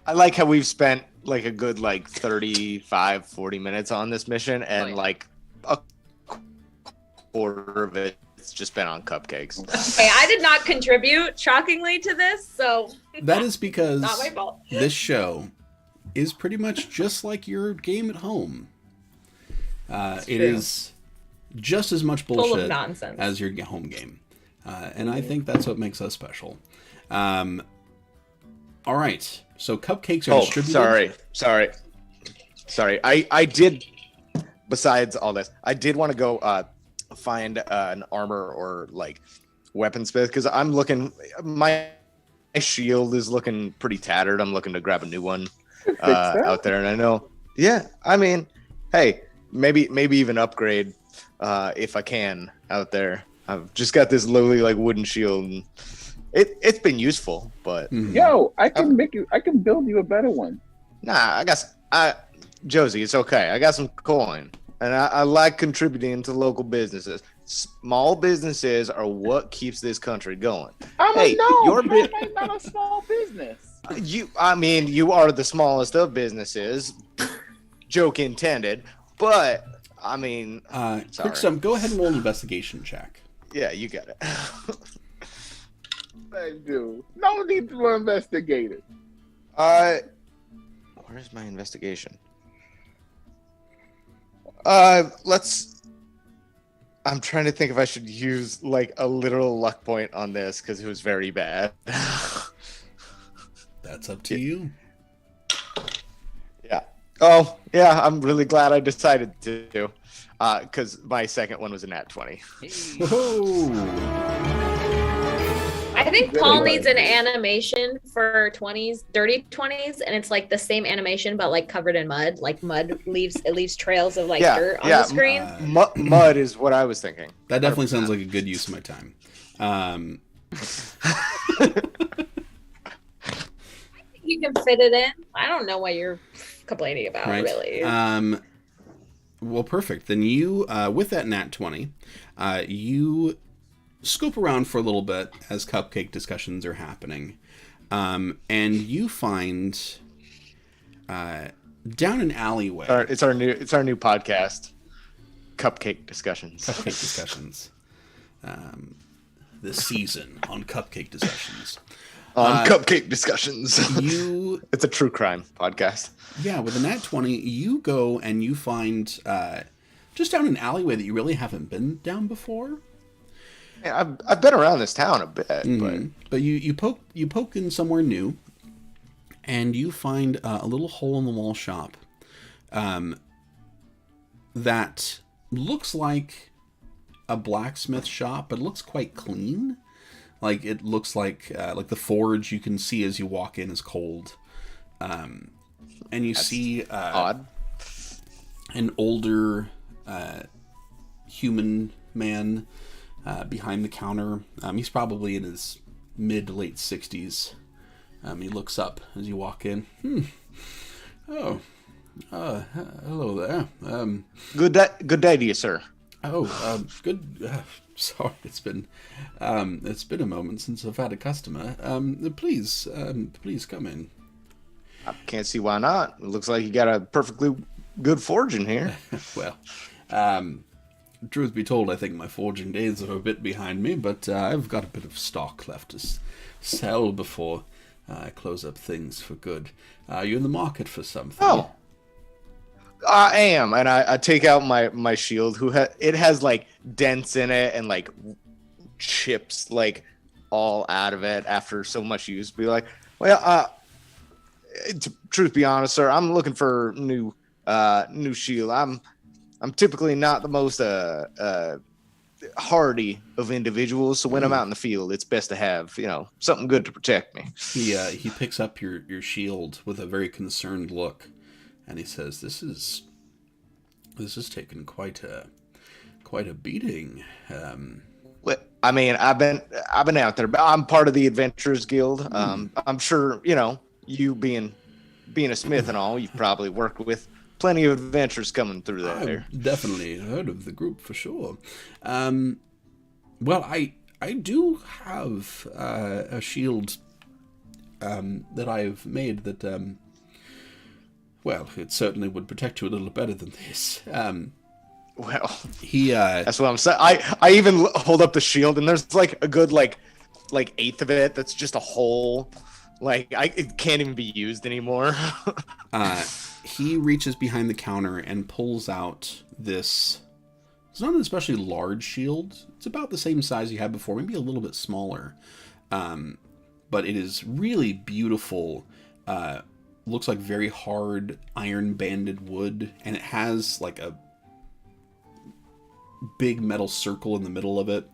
I like how we've spent like a good 40 minutes on this mission, and yeah. like a quarter of it's just been on cupcakes. Okay, I did not contribute, shockingly, to this, so That is because not my fault. this show is pretty much just like your game at home. It true. is just as much Full of bullshit nonsense. as your home game. And I think that's what makes us special. All right. So cupcakes are distributed. Sorry. I did, besides all this, I did want to go find an armor or weaponsmith, because I'm looking, my shield is looking pretty tattered. I'm looking to grab a new one out there. And I know, yeah, I mean, hey, maybe even upgrade if I can out there. I've just got this lowly wooden shield, and it's been useful, but Yo, I can build you a better one. nah, Josie, it's okay. I got some coin, and I like contributing to local businesses. Small businesses are what keeps this country going. I'm not a small business. You are the smallest of businesses. Joke intended, but I mean, sorry. Quick, go ahead and roll an investigation check. Yeah, you got it. I do. No need to investigate it. Where's my investigation? I'm trying to think if I should use a literal luck point on this, because it was very bad. That's up to you. Yeah. Oh, yeah. I'm really glad I decided to, because my second one was a nat 20. Whoa. I think Paul needs an animation for 20s, dirty 20s, and it's the same animation but covered in mud. Mud leaves trails of dirt on the screen. Mud is what I was thinking. That definitely sounds like a good use of my time. You can fit it in. I don't know what you're complaining about, Right. really. Well, perfect. Then you, with that nat 20, you scope around for a little bit as cupcake discussions are happening. And you find down an alleyway. It's our new podcast, Cupcake Discussions. Cupcake Discussions. This season on Cupcake Discussions. Cupcake Discussions. It's a true crime podcast. Yeah, with a nat 20, you go and you find just down an alleyway that you really haven't been down before. Yeah, I've been around this town a bit, but you poke in somewhere new, and you find a little hole in the wall shop that looks like a blacksmith shop, but it looks quite clean. Like it looks like the forge you can see as you walk in is cold, and you see odd. An older human man behind the counter. He's probably in his mid to late 60s. He looks up as you walk in. Oh, hello there. Good day to you, sir. Good. Sorry, it's been a moment since I've had a customer. Please come in. I can't see why not. It looks like you got a perfectly good forge in here. Well, truth be told, I think my forging days are a bit behind me, but I've got a bit of stock left to sell before I close up things for good. Are you in the market for something? Oh, I am, and I take out my shield. It has like dents in it and like chips like all out of it after so much use. Be like, well, truth be honest, sir, I'm looking for new shield. I'm typically not the most hardy of individuals, so when I'm out in the field, it's best to have something good to protect me. He picks up your shield with a very concerned look, and he says, "This is taken quite a beating." Well, I mean, I've been out there. I'm part of the Adventurers Guild. I'm sure you being a smith and all, you've probably worked with plenty of adventures coming through there. I've definitely heard of the group for sure. Well, I do have a shield that I've made that, well, it certainly would protect you a little better than this. Well, he that's what I'm saying. I even hold up the shield, and there's like a good like eighth of it that's just a hole. Like it can't even be used anymore. He reaches behind the counter and pulls out this. It's not an especially large shield. It's about the same size you had before, maybe a little bit smaller. But it is really beautiful. Looks like very hard iron banded wood, and it has like a big metal circle in the middle of it.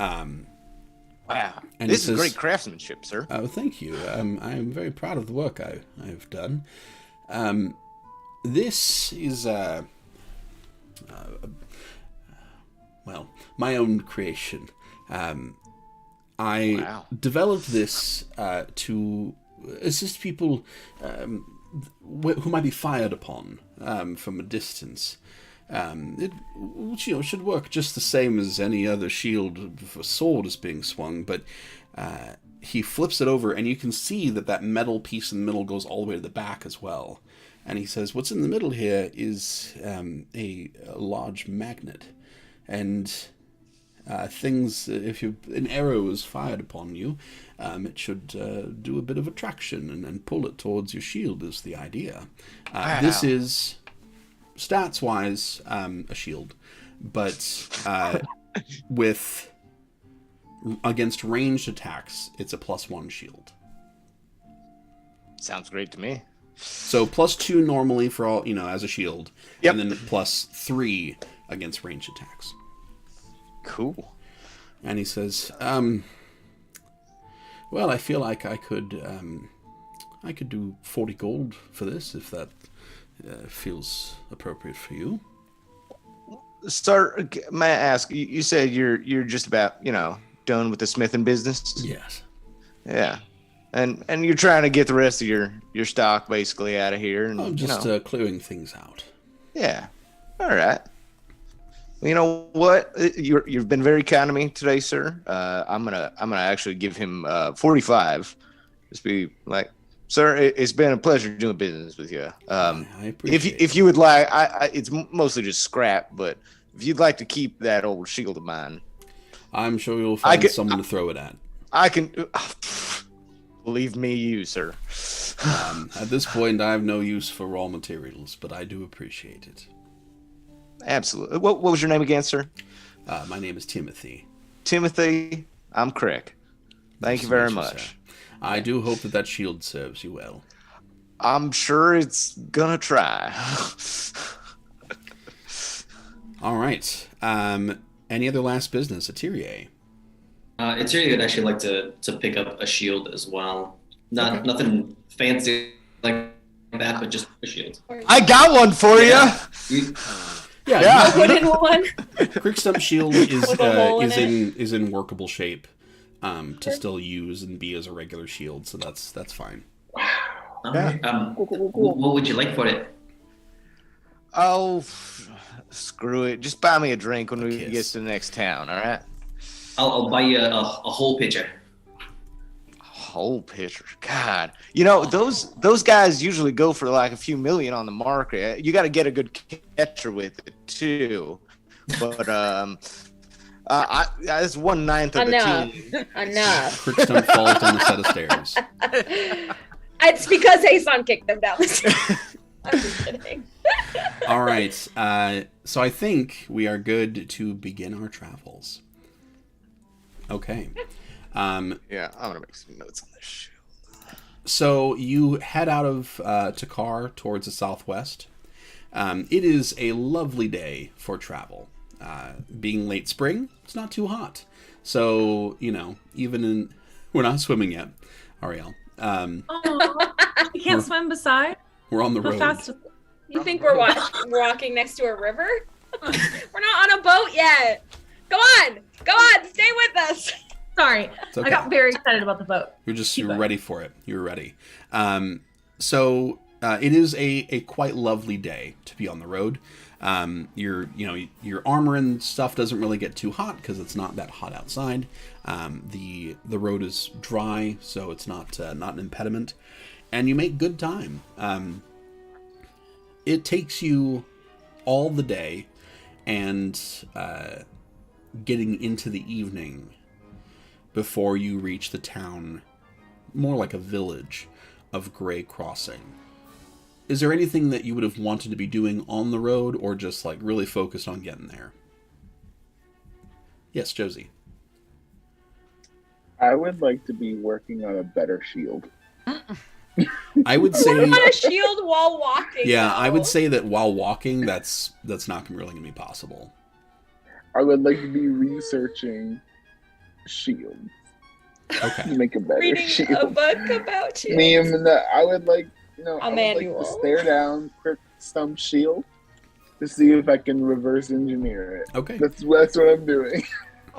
Wow, and this is great craftsmanship, sir. Oh, thank you. I'm very proud of the work I've done. This is well, my own creation. I developed this to assist people who might be fired upon from a distance. Which should work just the same as any other shield if a sword is being swung, but he flips it over, and you can see that metal piece in the middle goes all the way to the back as well. And he says, what's in the middle here is a large magnet, and things, if an arrow is fired upon you, it should do a bit of attraction and pull it towards your shield is the idea. Wow. This is, stats-wise, a shield, but with against ranged attacks, it's a +1 shield. Sounds great to me. So +2 normally for all, as a shield, yep. And then +3 against ranged attacks. Cool. And he says, well, I feel like I could do 40 gold for this if that feels appropriate for you. Sir, may I ask? You said you're just about done with the smithing business. Yes. Yeah, and you're trying to get the rest of your stock basically out of here. And I'm just clearing things out. Yeah. All right. You know what? You've been very kind to me today, sir. I'm gonna actually give him 45 Just be like, sir, it's been a pleasure doing business with you. I appreciate If you would like, it's mostly just scrap, but if you'd like to keep that old shield of mine, I'm sure you'll find someone to throw it at. I can. Believe me, you, sir. At this point, I have no use for raw materials, but I do appreciate it. Absolutely. What was your name again, sir? My name is Timothy. Timothy, I'm Crick. Thank you very much. I do hope that shield serves you well. I'm sure it's gonna try. All right. Any other last business, Atelier? Atelier would actually like to pick up a shield as well. Nothing fancy like that, but just a shield. I got one for you. Yeah. Wooden one. Crickstump shield is in workable shape to still use and be as a regular shield, so that's fine. What would you like for it? Oh, screw it. Just buy me a drink when we get to the next town, all right? I'll buy you a whole pitcher. Whole pitcher. God. You know, those guys usually go for like a few million on the market. You got to get a good catcher with it too. But that's 1/9 of the team. Enough. Crickstump falls down a set of stairs. It's because Hasan kicked them down the stairs. I'm just kidding. All right. So I think we are good to begin our travels. Okay. Yeah, I'm gonna make some notes on this shield. So you head out of Takar towards the southwest. It is a lovely day for travel. Being late spring, it's not too hot. So, we're not swimming yet, Ariel. You can't swim beside? We're on the How road. fast? You think we're walking next to a river? We're not on a boat yet. Go on, stay with us. Sorry, It's okay. I got very excited about the boat. You're ready for it. You're ready. So it is a quite lovely day to be on the road. Your armor and stuff doesn't really get too hot because it's not that hot outside. The road is dry, so it's not an impediment, and you make good time. It takes you all the day, and getting into the evening before you reach the town, more like a village, of Grey Crossing. Is there anything that you would have wanted to be doing on the road, or just like really focused on getting there? Yes, Josie. I would like to be working on a better shield. I would say What a shield while walking. yeah, though. I would say that while walking, that's not really going to be possible. I would like to be researching shields. Okay. To make a better reading shield. a book about you. I would like, I would like manual. to stare down Crickstump shield to see if I can reverse engineer it. Okay. That's what I'm doing.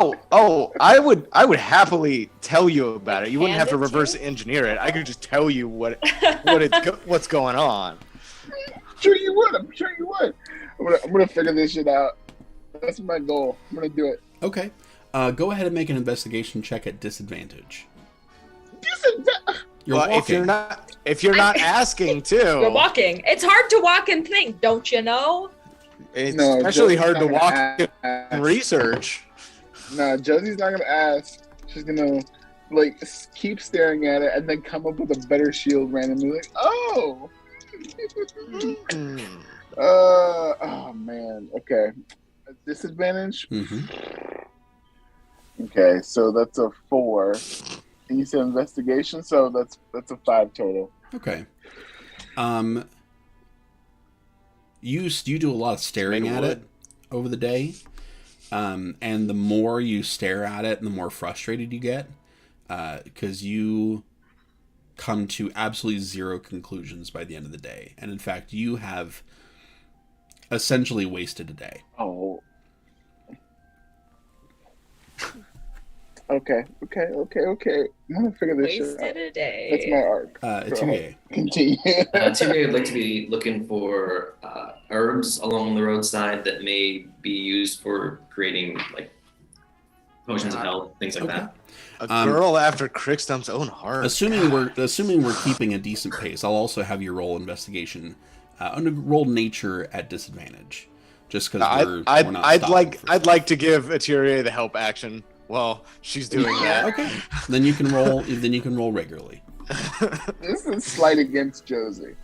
Oh, I would happily tell you about it. You wouldn't have to Hand it to reverse you? engineer it. I could just tell you what's going on. I'm sure you would. I'm gonna figure this shit out. That's my goal. I'm gonna do it. Okay. Go ahead and make an investigation check at disadvantage. You're Well, walking. if you're not asking to, We're walking. It's hard to walk and think, don't you know? it's No, especially Josie's hard to not walk gonna and ask. research. No, Josie's not gonna ask. She's gonna keep staring at it and then come up with a better shield randomly. Like, oh. Mm. Oh man. Okay. A disadvantage. Okay, so that's a 4. And you said investigation, so that's a 5 total. Okay. You do a lot of staring Made of at wood. it over the day, and the more you stare at it, the more frustrated you get, because you come to absolutely zero conclusions by the end of the day, and in fact, you have essentially wasted a day. Oh. Okay. I'm gonna figure this shit out. Wasted a day. That's my arc. Atelier. Continue. Typically, I'd like to be looking for herbs along the roadside that may be used for creating like potions of health, things like that. A girl after Crickstump's own heart. Assuming we're keeping a decent pace, I'll also have you roll investigation, roll nature at disadvantage, just because we're not. I'd like to give Atiria the help action while she's doing that. Okay. Then you can roll. Then you can roll regularly. This is slight against Josie.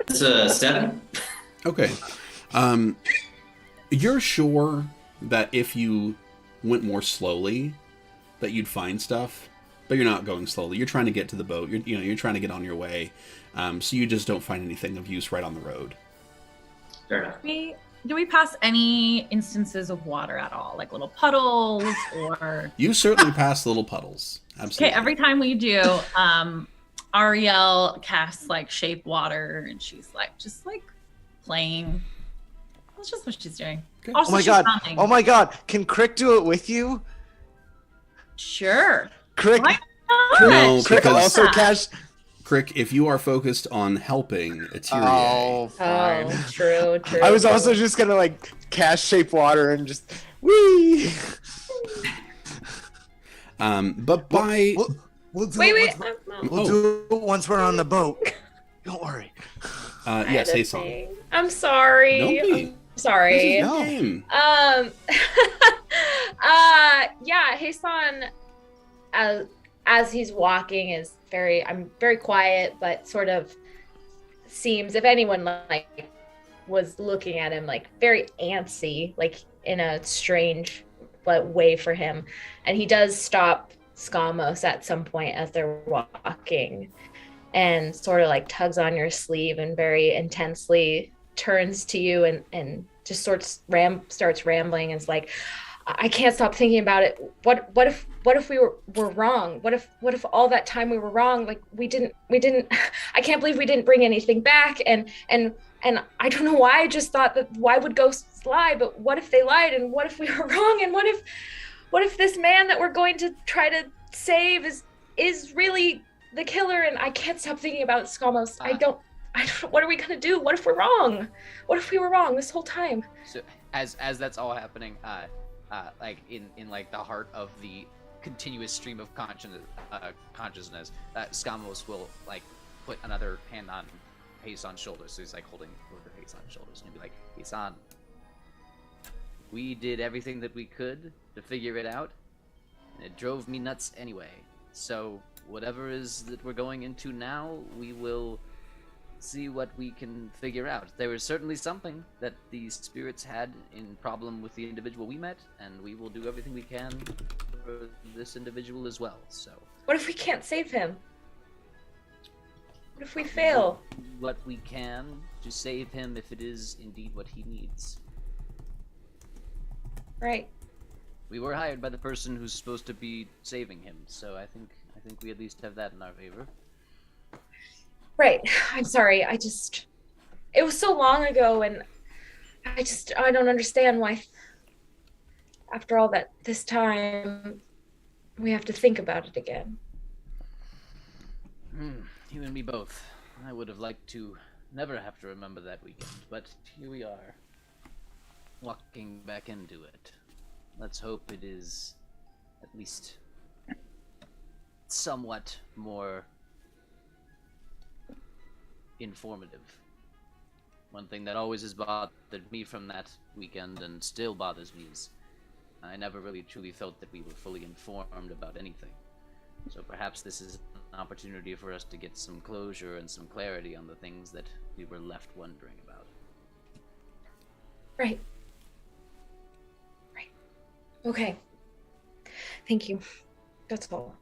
It's a 7. Okay. You're sure that if you went more slowly, that you'd find stuff, but you're not going slowly. You're trying to get to the boat. You're trying to get on your way, so you just don't find anything of use right on the road. Fair enough. Do we pass any instances of water at all, like little puddles or? You certainly pass little puddles. Absolutely. Okay, every time we do, Ariel casts like shape water, and she's like just like playing. That's just what she's doing. Okay. Also, Oh my she's god! humming. Oh my god! Can Crick do it with you? Sure. Crick. Why not? No, Crick because- also cast. Crick, if you are focused on helping Atiria, Oh, fine. Oh, true. I was also just gonna like cast shape water and just wee. but by We'll do Wait. it We'll do it once we're on the boat. Don't worry. yes, hey song. I'm sorry. Don't be. I'm sorry. This is the game. Yeah, Hasan, as he's walking, is I'm very quiet, but sort of seems, if anyone like was looking at him, like very antsy, like in a strange way for him. And he does stop Skamos at some point as they're walking, and sort of like tugs on your sleeve and very intensely turns to you and just starts rambling, and it's like, I can't stop thinking about it. What if we were wrong? What if all that time we were wrong? Like we didn't I can't believe we didn't bring anything back, and I don't know why I just thought that, why would ghosts lie? But what if they lied, and what if we were wrong, and what if this man that we're going to try to save is really the killer? And I can't stop thinking about Skamos. I don't what are we gonna do? What if we're wrong? What if we were wrong this whole time? So as that's all happening, like in like the heart of the continuous stream of consciousness, Skamos will like put another hand on Hasan's shoulders. So he's like holding over Hasan's shoulders, and he'll be like, Hasan, we did everything that we could to figure it out, and it drove me nuts anyway. So whatever is that we're going into now, we will see what we can figure out. There is certainly something that these spirits had in problem with the individual we met, and we will do everything we can for this individual as well. So What if we can't save him? What if we fail? what we can to save him if it is indeed what he needs. Right. We were hired by the person who's supposed to be saving him, so I think we at least have that in our favor. Right. I'm sorry. It was so long ago, and I don't understand why after all this time we have to think about it again. You and me both. I would have liked to never have to remember that weekend, but here we are, walking back into it. Let's hope it is at least somewhat more informative. One thing that always has bothered me from that weekend, and still bothers me, is I never really truly felt that we were fully informed about anything. So perhaps this is an opportunity for us to get some closure and some clarity on the things that we were left wondering about. Right. Okay. Thank you. That's all.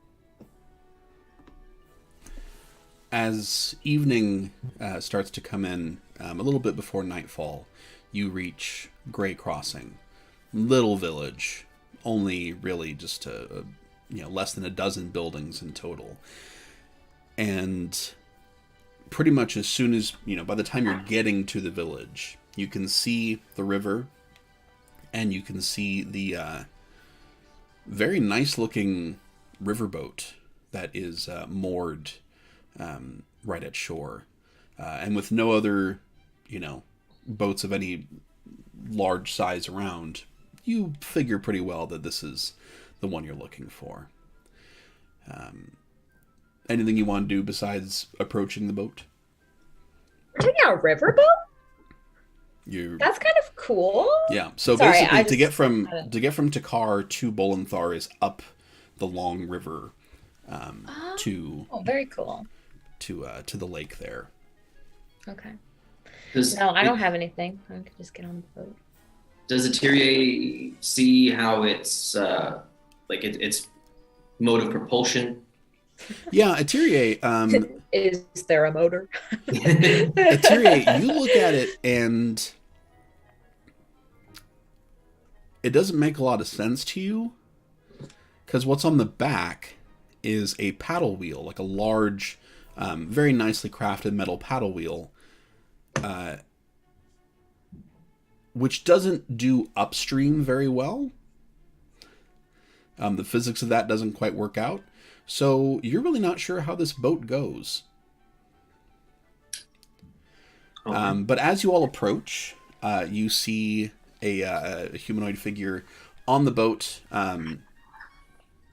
As evening starts to come in, a little bit before nightfall, you reach Grey Crossing. Little village, only really just less than a dozen buildings in total. And pretty much as soon as, by the time you're getting to the village, you can see the river, and you can see the very nice looking riverboat that is moored right at shore, and with no other boats of any large size around. you figure pretty well that this is the one you're looking for. Anything you want to do besides approaching the boat? We're taking a riverboat? That's kind of cool. Yeah. So Sorry, basically, I to get just- from Takar to Bolanthar is up the long river to Oh, very cool. to the lake there. Okay. Does, No, I don't have anything. I could just get on the boat. Does Eteria see how it's its mode of propulsion? Yeah, Eteria. Is there a motor? Eteria, you look at it and it doesn't make a lot of sense to you, because what's on the back is a paddle wheel, like a large, very nicely crafted metal paddle wheel, which doesn't do upstream very well. The physics of that doesn't quite work out. So you're really not sure how this boat goes. Okay. But as you all approach, you see a humanoid figure on the boat.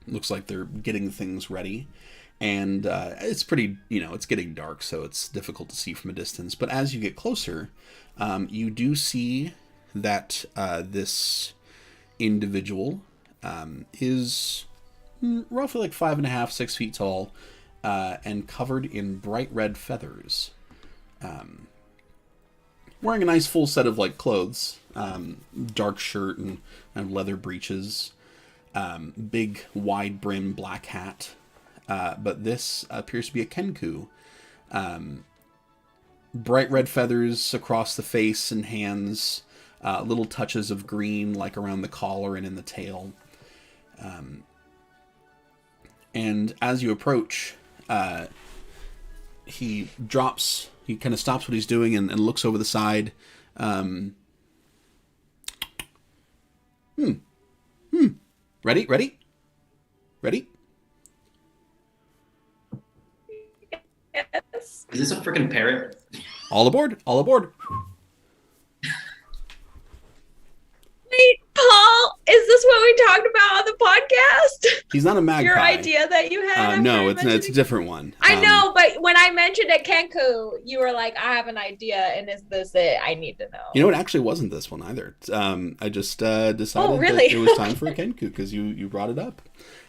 Looks like they're getting things ready. And it's pretty, it's getting dark, so it's difficult to see from a distance. But as you get closer, you do see that this individual is roughly like 5.5, 6 feet tall, and covered in bright red feathers. Wearing a nice full set of like clothes, dark shirt and leather breeches, big wide brim black hat. But this appears to be a Kenku. Bright red feathers across the face and hands, little touches of green like around the collar and in the tail. And as you approach, he kind of stops what he's doing and looks over the side. Ready? Yes. Is this a freaking parrot? All aboard! Wait, Paul, is this what we talked about on the podcast? He's not a magpie. Your idea that you had? after No, I it's a mentioned different one. I know, but when I mentioned it, Kenku, you were like, I have an idea, and is this it? I need to know. You know, it actually wasn't this one either. I just decided really? that it was time for a Kenku because you brought it up.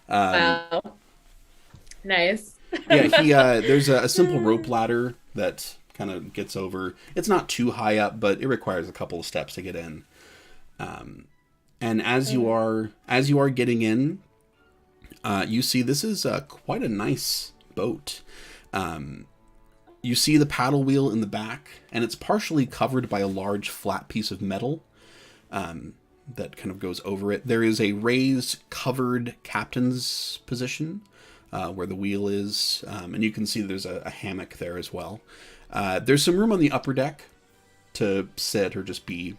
Wow. Nice. Yeah, there's a simple rope ladder that kind of gets over. It's not too high up, but it requires a couple of steps to get in. And as you are getting in, you see this is quite a nice boat. You see the paddle wheel in the back, and it's partially covered by a large flat piece of metal that kind of goes over it. There is a raised covered captain's position where the wheel is, and you can see there's a hammock there as well. There's some room on the upper deck to sit or just be.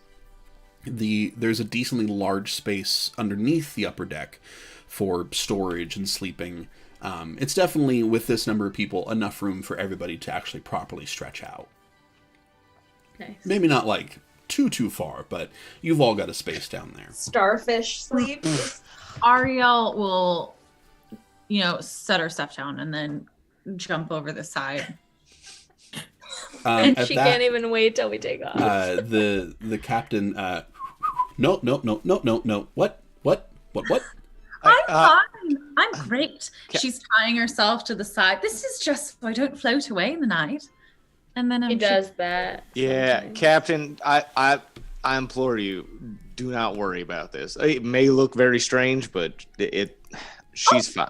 There's a decently large space underneath the upper deck for storage and sleeping. It's definitely, with this number of people, enough room for everybody to actually properly stretch out. Nice. Maybe not like too far, but you've all got a space down there. Starfish sleep. Ariel will, set her stuff down and then jump over the side. And At she that, can't even wait till we take off. the captain. No. What? I'm fine. I'm great. She's tying herself to the side. This is just so I don't float away in the night. And then He does that. Yeah, sometimes. Captain, I implore you, do not worry about this. It may look very strange, but she's fine.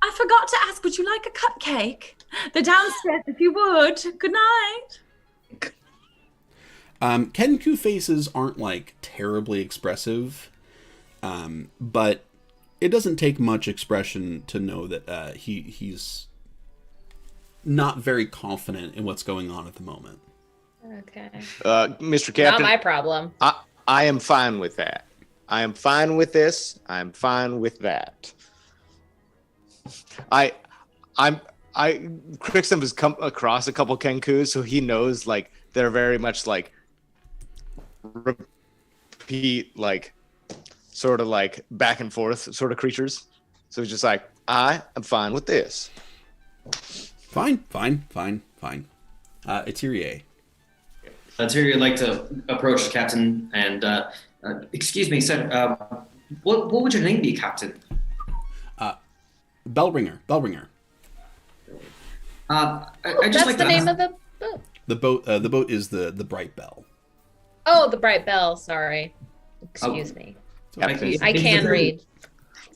I forgot to ask, would you like a cupcake? The downstairs, if you would. Good night. Kenku faces aren't like terribly expressive, but it doesn't take much expression to know that he's not very confident in what's going on at the moment. Okay. Mr. Captain, Not my problem. I am fine with that. I am fine with this. I'm fine with that. Crixum has come across a couple Kenkus, so he knows like they're very much like repeat like sort of like back and forth sort of creatures. So he's just like, I am fine with this. Fine. Eteria. Tyrion would like to approach the captain and, excuse me, sir, what would your name be, Captain? Bellringer. I just That's like the to name ask- of the boat. The boat is the Bright Bell. Oh, the Bright Bell. Sorry. Excuse me. I can read.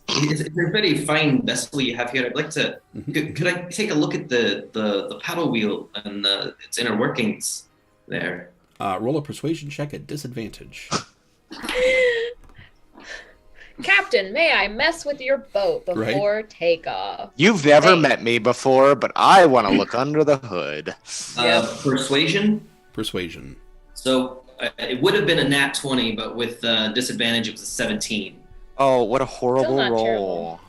It's a very fine vessel you have here. I'd like to. Could I take a look at the paddle wheel and its inner workings there? Roll a persuasion check at disadvantage. Captain, may I mess with your boat before takeoff? You've never met me before, but I want to look under the hood. Persuasion. So it would have been a nat 20, but with disadvantage, it was a 17. Oh, what a horrible roll.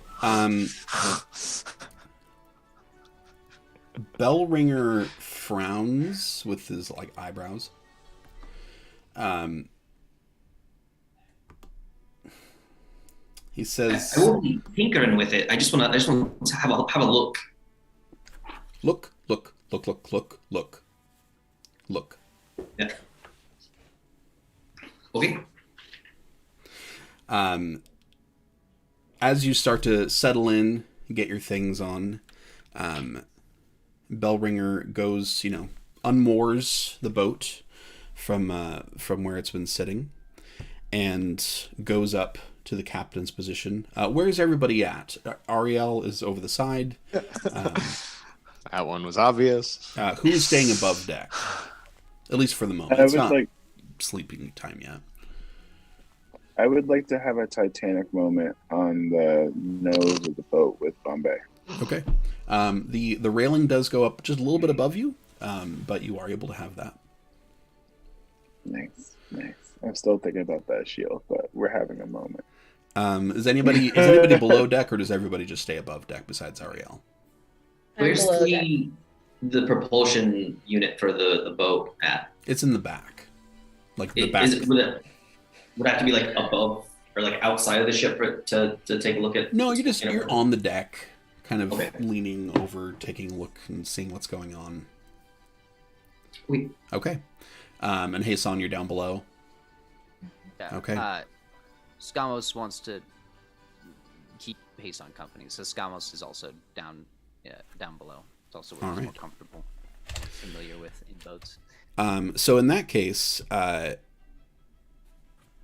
Bellringer frowns with his like eyebrows. He says, I won't be tinkering with it. I just want to have a look. Look. Yeah. Okay. As you start to settle in, get your things on, Bellringer goes, unmoors the boat from where it's been sitting, and goes up to the captain's position. Where's everybody at? Ariel is over the side. That one was obvious. Who is staying above deck? At least for the moment. It's not sleeping time yet. I would like to have a Titanic moment on the nose of the boat with Bombay. Okay. The railing does go up just a little bit above you, but you are able to have that. Nice. I'm still thinking about that shield, but we're having a moment. Is anybody below deck, or does everybody just stay above deck besides Ariel? Where's the propulsion unit for the boat at? It's in the back. Like the back. Would it have to be like above or like outside of the ship to take a look at? No, you're on the deck, kind of Okay. leaning over, taking a look and seeing what's going on. Okay. And Hasan, you're down below. Yeah. Okay. Skamos wants to keep Hasan company, so Skamos is also down below. It's also where he's more comfortable, familiar with in boats. So in that case,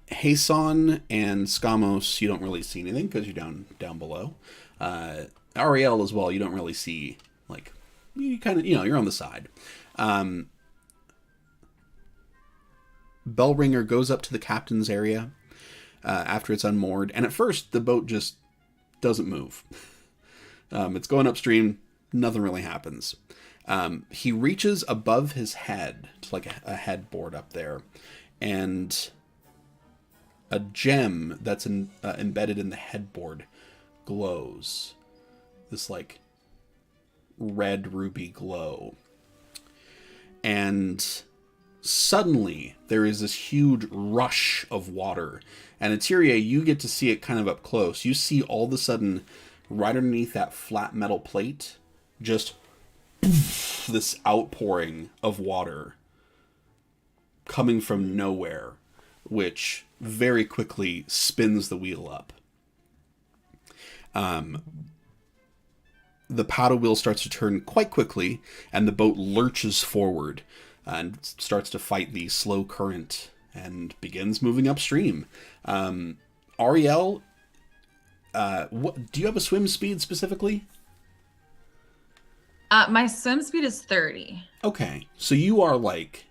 Hasan and Skamos, you don't really see anything because you're down below. Ariel as well, you don't really see, like, you kind of, you're on the side. Bellringer goes up to the captain's area after it's unmoored, and at first the boat just doesn't move. It's going upstream, nothing really happens. He reaches above his head to like a headboard up there, and a gem that's embedded in the headboard glows. This like red ruby glow. And suddenly there is this huge rush of water. And Eteria, you get to see it kind of up close. You see all of a sudden, right underneath that flat metal plate, just this outpouring of water coming from nowhere, which very quickly spins the wheel up. The paddle wheel starts to turn quite quickly, and the boat lurches forward and starts to fight the slow current and begins moving upstream. Ariel, what do you have a swim speed specifically? My swim speed is 30. Okay, so you are like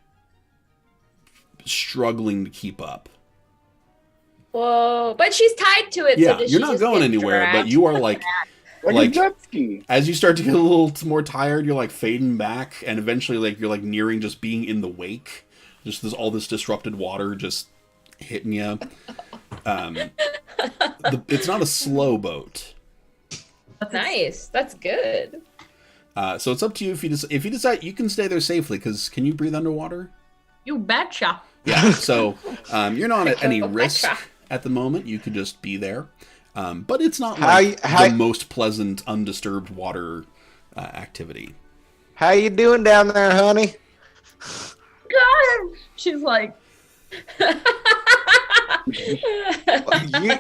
struggling to keep up. Whoa, but she's tied to it. Yeah, so you're not going anywhere, dragged? but you are like Like a jet ski. As you start to get a little more tired, you're like fading back, and eventually like you're like nearing just being in the wake. Just there's all this disrupted water just hitting you. It's not a slow boat. Nice. That's good. So it's up to you if you decide you can stay there safely. Because can you breathe underwater? You betcha. Yeah. So you're not at any risk at the moment. You could just be there. But it's not like the most pleasant, undisturbed water activity. How you doing down there, honey? God, she's like,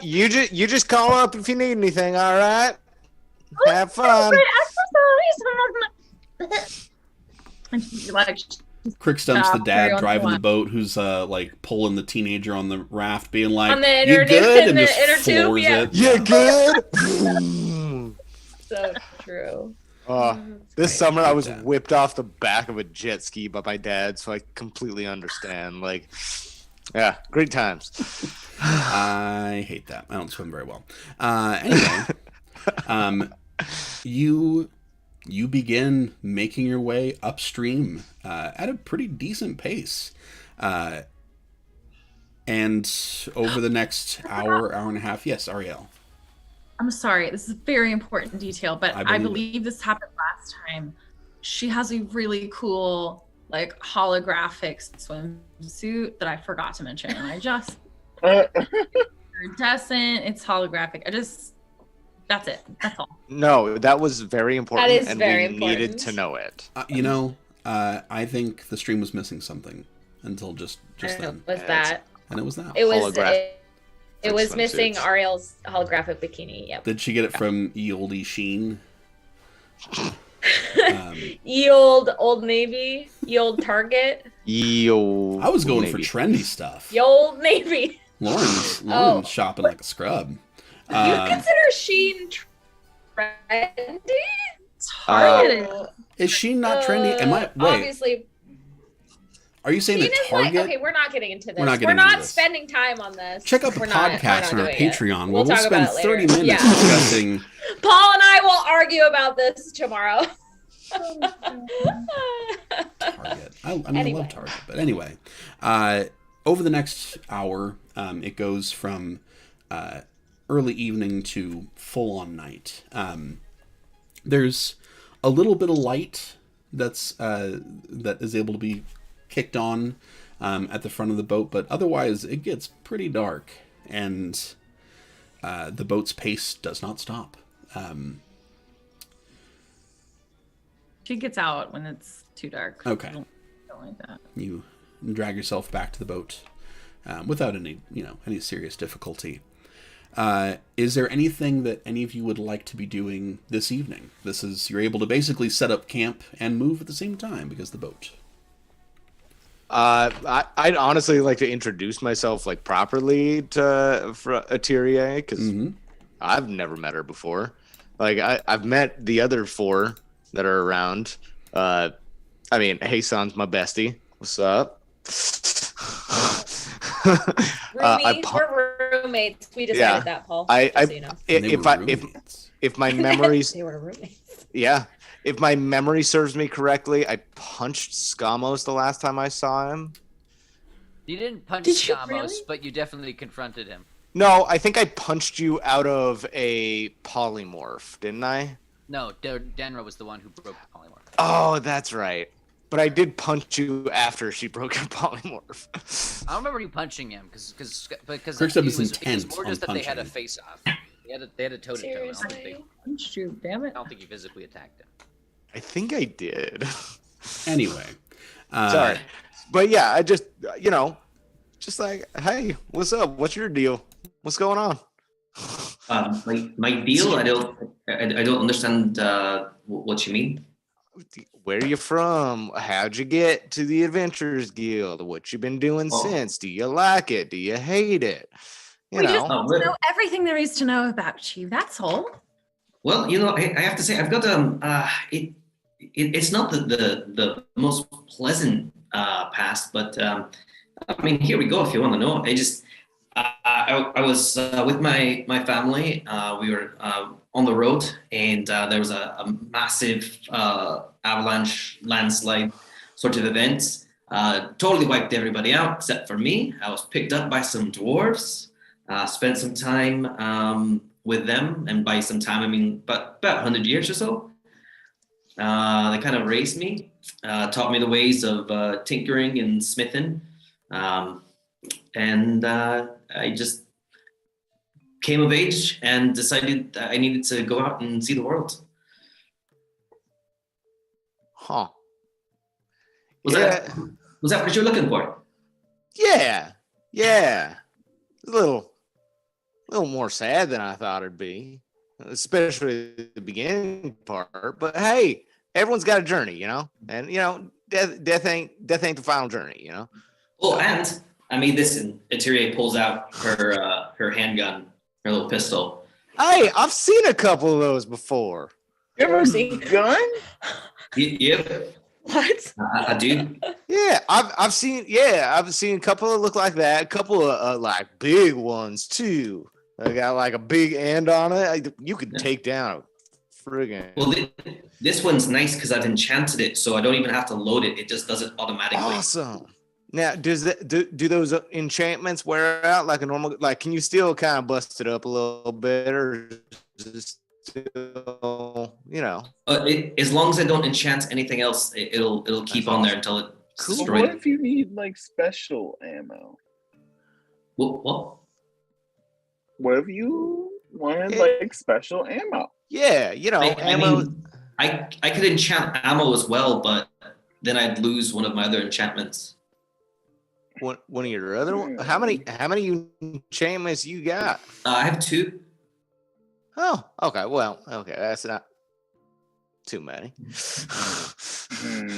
you just call up if you need anything. All right. Have fun. And she's like, Crickstump's the dad driving the boat, who's like pulling the teenager on the raft, being like, On the "You good?" and the just inner tube, floors yeah. it. You good? So true. This summer I was that. whipped off the back of a jet ski by my dad, so I completely understand. Like, yeah, great times. I hate that. I don't swim very well. Anyway, you begin making your way upstream at a pretty decent pace. And over the next hour and a half, yes, Ariel. I'm sorry, this is a very important detail, but I believe believe this happened last time. She has a really cool, like, holographic swimsuit that I forgot to mention, and I just iridescent. It's holographic. That's it. That's all. No, that was very important, That is and very we needed important. to know it. I think the stream was missing something until just then. Was that? And it was that. It was. Holographic It was missing swimsuits. Ariel's holographic bikini. Yep. Did she get it from Ye Olde Sheen? Ye old Old Navy. Ye old Target. Yo, I was going maybe. for trendy stuff. Ye old Navy. Lauren's Oh. shopping like a scrub. You consider Sheen trendy? Targeted. Is Sheen not trendy? Am I? Wait. Obviously, Are you saying Sheen that is like, Target? okay, we're not getting into this. We're not We're getting not into this. spending time on this. Check out the We're not- we're podcast not on our doing it. Patreon. We'll We'll talk spend about it 30 later. minutes Yeah. discussing. Paul and I will argue about this tomorrow. Target. I mean, Anyway. I love Target. But anyway, over the next hour, it goes from early evening to full-on night. There's a little bit of light that is able to be kicked on at the front of the boat, but otherwise it gets pretty dark, and the boat's pace does not stop. She gets out when it's too dark. Okay. I don't like that. You drag yourself back to the boat without any serious difficulty. Is there anything that any of you would like to be doing this evening? You're able to basically set up camp and move at the same time because of the boat. I'd honestly like to introduce myself like properly to Ateria, because I've never met her before. Like I've met the other four that are around. I mean, Hason's my bestie. What's up? We're roommates. We decided that, Paul. Just so you know. If my memories, They were roommates. yeah, if my memory serves me correctly, I punched Skamos the last time I saw him. You didn't punch Did you Skamos, really? but you definitely confronted him. No, I think I punched you out of a polymorph, didn't I? No, Denra was the one who broke the polymorph. Oh, that's right. But I did punch you after she broke your polymorph. I don't remember you punching him because Crickstump is it intent was more on just that they had a punching. face off. They had a toe to toe. I Seriously? Punched you, damn it. don't think you physically attacked him. I think I did. Anyway. Sorry. But yeah, I just, just like, hey, what's up? What's your deal? What's going on? My deal. I don't understand what you mean. Where are you from? How'd you get to the Adventurers Guild? What you been doing Oh. since? Do you like it? Do you hate it? You We just know. want to know everything there is to know about you. That's all. Well, I have to say I've got it's not the most pleasant past, but I mean, here we go. If you want to know, I was with my family. We were on the road, and there was a massive avalanche, landslide sort of event. Totally wiped everybody out except for me. I was picked up by some dwarves. Spent some time with them, and by some time I mean about 100 years or so. They kind of raised me, taught me the ways of tinkering and smithing, and I just came of age and decided that I needed to go out and see the world. Huh. Was that what you were looking for? Yeah. A little more sad than I thought it'd be, especially the beginning part. But hey, everyone's got a journey, you know, and you know, death ain't the final journey, you know. Oh, and I mean, listen, Eteria pulls out her handgun, her little pistol. Hey, I've seen a couple of those before. You ever seen a gun? Yep. What? I do. Yeah, I've seen a couple that look like that, a couple of like big ones too. They got like a big end on it. You could take down a friggin'. Well, this one's nice because I've enchanted it, so I don't even have to load it. It just does it automatically. Awesome. Now, do those enchantments wear out like a normal? Like, can you still kind of bust it up a little bit, or is it still, you know? As long as I don't enchant anything else, it'll keep on there until it's Cool. destroyed. What if you need like special ammo? What? What if you wanted like special ammo? Yeah, you know, ammo. I could enchant ammo as well, but then I'd lose one of my other enchantments. One of your other one? How many enchantments you got? I have 2. Oh, okay. Well, okay, that's not too many.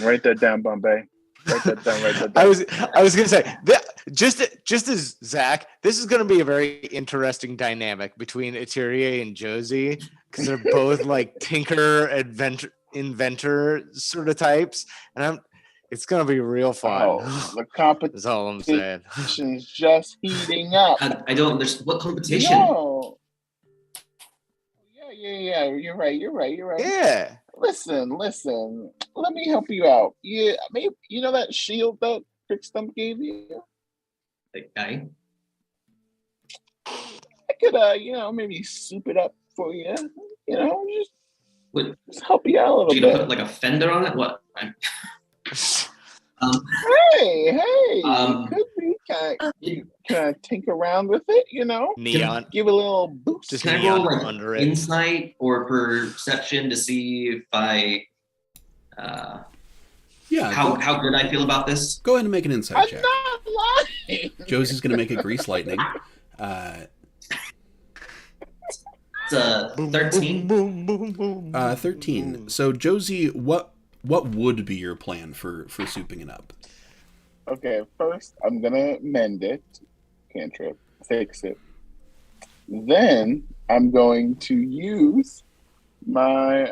Write that down, Bombay. Write that down. I was gonna say that just as Zach, this is gonna be a very interesting dynamic between Eteria and Josie because they're both like tinker inventor sort of types, and it's gonna be real fun. Oh, the competition. That's all I'm saying. is just heating up. I don't understand what competition. No. Yeah. You're right. Yeah. Listen. Let me help you out. Yeah, maybe you know that shield that Crickstump gave you. Okay. I could, maybe soup it up for you. You know, just help you out a little Do you bit. put like a fender on it? What? Hey, could be kind of tinker around with it, you know. Neon. Give a little boost. Just Can I neon roll like under it. insight or perception to see if I Yeah. how good I feel about this? Go ahead and make an insight I'm check. not lying. Josie's going to make a grease lightning. It's 13. Boom. 13. So Josie, what would be your plan for souping it up? Okay, first I'm gonna mend it, cantrip, fix it. Then I'm going to use my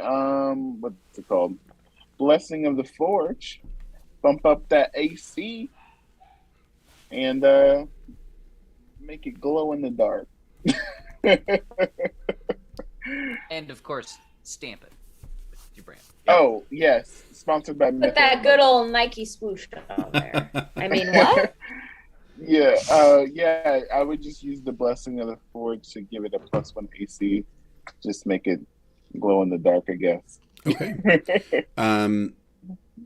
what's it called? Blessing of the Forge. Bump up that AC and make it glow in the dark. And of course, stamp it with your brand. Oh yes, sponsored by. Put that good old Nike swoosh on there. I mean, what? Yeah, I would just use the Blessing of the Forge to give it a +1 AC. Just make it glow in the dark, I guess. Okay.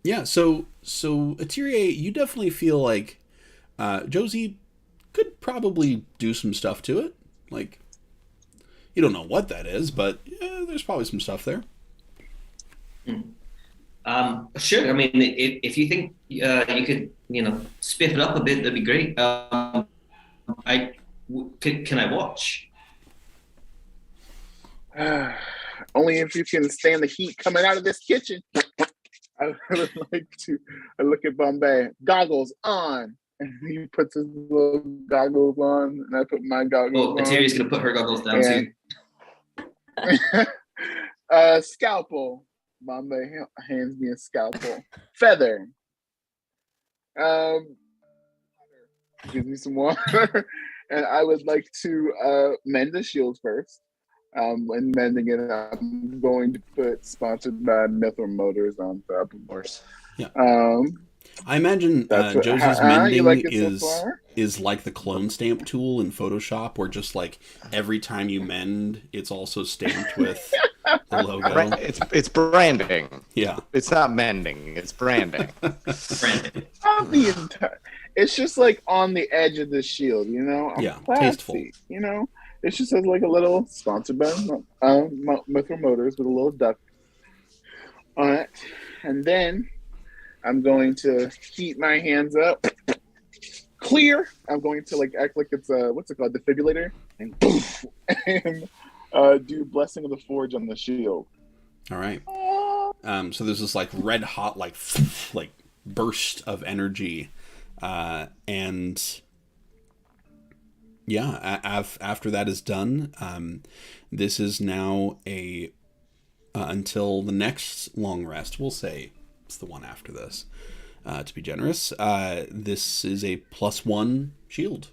Yeah, so Eteria, you definitely feel like Josie could probably do some stuff to it. Like, you don't know what that is, but yeah, there's probably some stuff there. Sure. I mean, if you think you could, spiff it up a bit, that'd be great. Can I watch? Only if you can stand the heat coming out of this kitchen. I would like to. I look at Bombay. Goggles on. And he puts his little goggles on, and I put my goggles on. Eteria's gonna put her goggles down too. Scalpel. Bombay hands me a scalpel. Feather. Gives me some water. And I would like to mend the shield first. When mending it, I'm going to put sponsored by Mithril Motors on top, of course. Yeah. I imagine Josie's mending is like the clone stamp tool in Photoshop, where just like every time you mend, it's also stamped with the logo. It's branding. Yeah. It's not mending. It's branding. Branding. it's just like on the edge of the shield, you know. I'm classy, tasteful. you know. It just has like a little sponsored by Mithril Motors with a little duck on it, and then I'm going to keep my hands up, clear. I'm going to like act like it's a what's it called, defibrillator, and poof, and do Blessing of the Forge on the shield. All right. So there's this like red hot like burst of energy, and yeah, after that is done, this is now a until the next long rest. We'll say it's the one after this, to be generous. This is a +1 shield.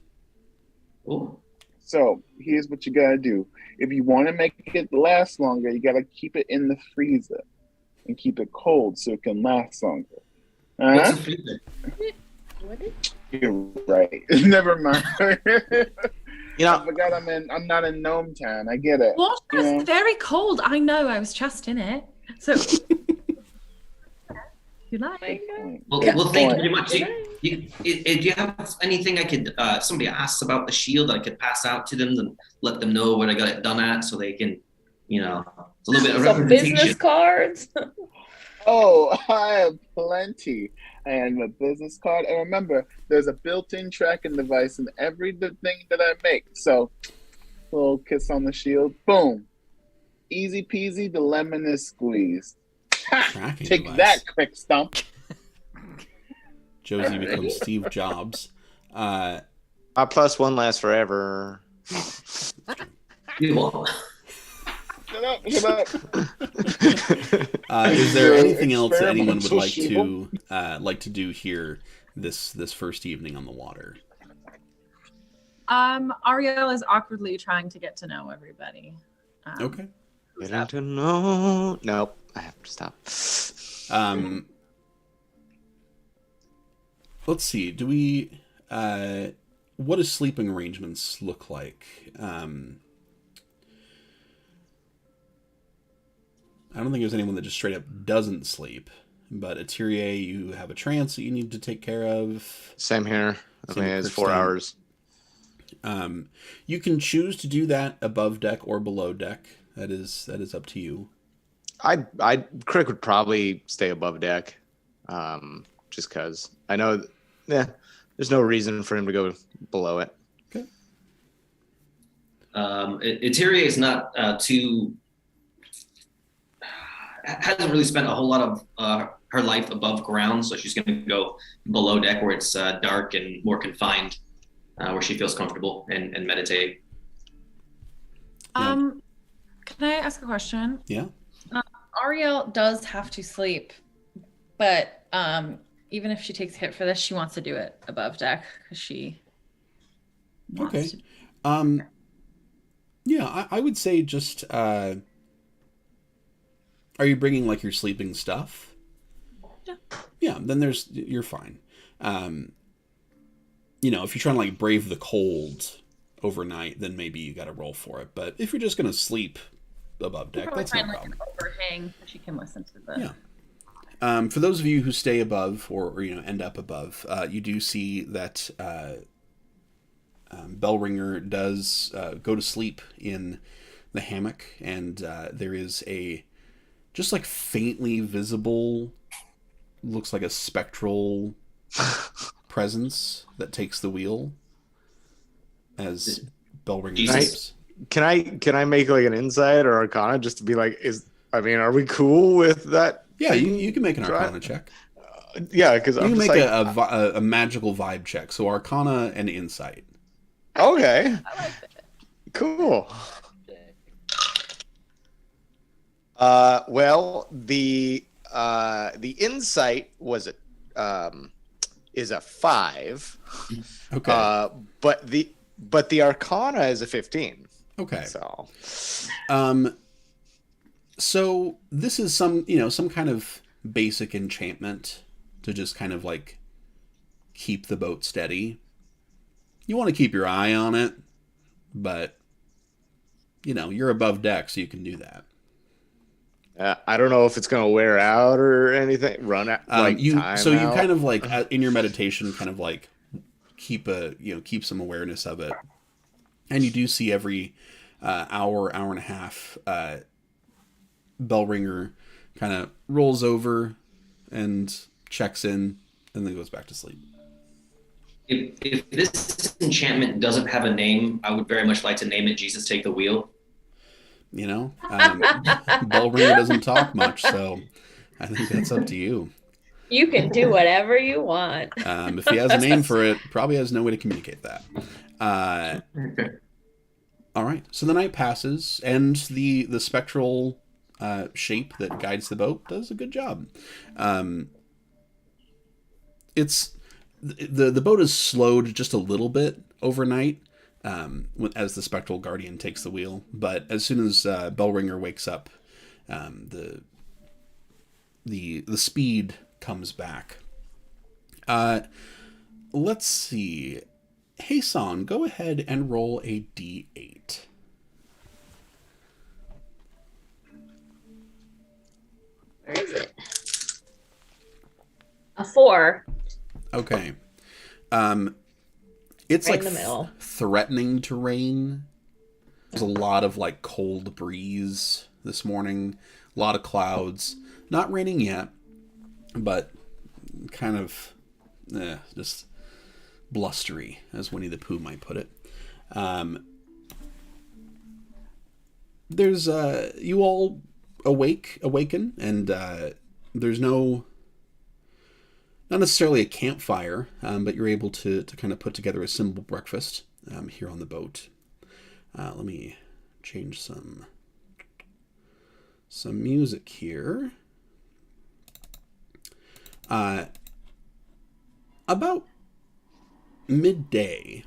Oh. So here's what you gotta do. If you want to make it last longer, you gotta keep it in the freezer and keep it cold so it can last longer. What's a freezer? You're right. Never mind. You know, I forgot I'm not in Gnome Town. I get it. Water's very cold. I know. I was just in it. So you like? Well, thank you very much. Do you have anything I could? Somebody asks about the shield, I could pass out to them and let them know where I got it done at, so they can, it's a little bit of Some representation. business cards. Oh, I have plenty. And a business card. And remember, there's a built-in tracking device in every thing that I make. So, little kiss on the shield. Boom. Easy peasy, the lemon is squeezed. Ha! Take device. that, quick stump. Josie becomes Steve Jobs. my +1 lasts forever. You won't. Shut up. Is there anything else that anyone would Experimental like to do here this first evening on the water? Ariel is awkwardly trying to get to know everybody. Okay. Getting to know. Nope, I have to stop. Let's see. Do we? What does sleeping arrangements look like? I don't think there's anyone that just straight up doesn't sleep. But Eteria, you have a trance that you need to take care of. Same here. Same with It's 4 Kristen. hours. You can choose to do that above deck or below deck. That is up to you. Crick would probably stay above deck, just because I know. There's no reason for him to go below it. Okay. Eteria is not hasn't really spent a whole lot of her life above ground, so she's going to go below deck where it's dark and more confined, where she feels comfortable and meditate. Can I ask a question? Yeah. Ariel does have to sleep, but even if she takes a hit for this, she wants to do it above deck because she wants Okay. to. Yeah, I would say just. Are you bringing like your sleeping stuff? Yeah. Yeah, then you're fine. If you're trying to like brave the cold overnight, then maybe you got to roll for it. But if you're just gonna sleep above deck, that's no problem. Like an overhang so she can listen to the. Yeah. For those of you who stay above or end up above, you do see that Bellringer does go to sleep in the hammock, and there is a just like faintly visible, looks like a spectral presence that takes the wheel as Bellringer sleeps. Can I make like an insight or arcana just to be like, are we cool with that? Yeah, you can make an arcana check. Yeah, because You I'm can just make like, a magical vibe check. So arcana and insight. okay, I like that. cool. Well, the insight was is a 5. Okay. But the arcana is a 15. Okay. So, So this is some kind of basic enchantment to just kind of like keep the boat steady. You want to keep your eye on it, but you're above deck, so you can do that. I don't know if it's gonna wear out or anything. Run out like you time so you out. kind of like in your meditation kind of like keep some awareness of it. And you do see every hour and a half, Bellringer kind of rolls over and checks in, and then goes back to sleep. If this enchantment doesn't have a name, I would very much like to name it Jesus Take the Wheel. Bellringer doesn't talk much, so I think that's up to you. You can do whatever you want. If he has a name for it, probably has no way to communicate that. Okay. All right. So the night passes, and the spectral shape that guides the boat does a good job. It's the boat is slowed just a little bit overnight as the spectral guardian takes the wheel, but as soon as Bellringer wakes up, the speed comes back. Let's see. Hey, Son, go ahead and roll a d8. Where is it? A 4. Okay. It's Right like in the middle. threatening to rain. There's a lot of like cold breeze this morning. A lot of clouds. Not raining yet, but kind of just blustery, as Winnie the Pooh might put it. There's you all awaken, and there's not necessarily a campfire, but you're able to kind of put together a simple breakfast here on the boat. Let me change some music here. About midday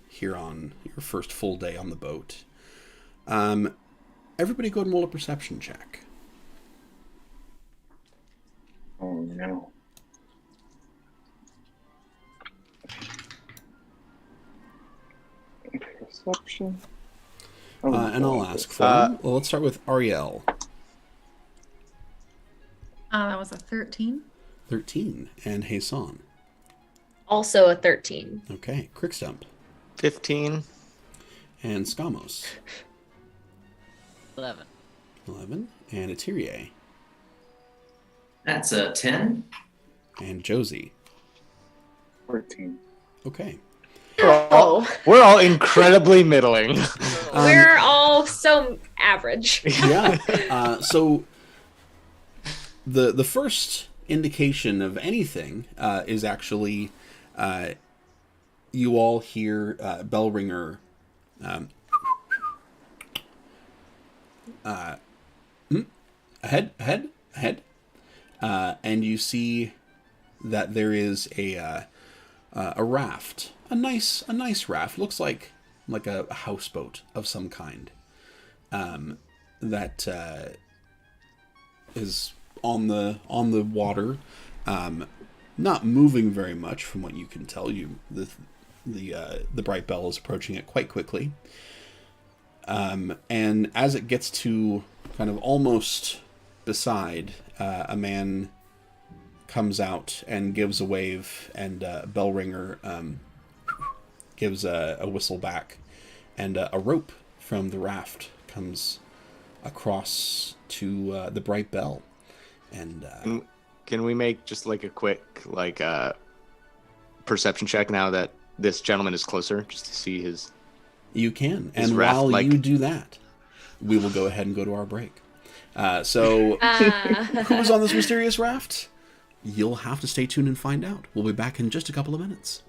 here on your first full day on the boat. Everybody go and roll a perception check. Oh no. Perception. And I'll ask for them. Well, let's start with Ariel. That was a 13. 13. And Hasan. Also a 13. Okay. Crickstump. 15. And Skamos. 11. 11. And Eterie. That's a 10. And Josie. 14. Okay. We're all incredibly middling. We're all so average. Yeah. So the first indication of anything is actually you all hear Bellringer ahead, and you see that there is a raft, a nice raft. Looks like a houseboat of some kind that is on the water, not moving very much from what you can tell. The bright bell is approaching it quite quickly, and as it gets to kind of almost beside, a man comes out and gives a wave, and Bellringer gives a whistle back, and a rope from the raft comes across to the bright bell. And can we make just like a quick perception check now that this gentleman is closer, just to see his? You can, his and raft, while you do that, we will go ahead and go to our break. So, who's on this mysterious raft? You'll have to stay tuned and find out. We'll be back in just a couple of minutes.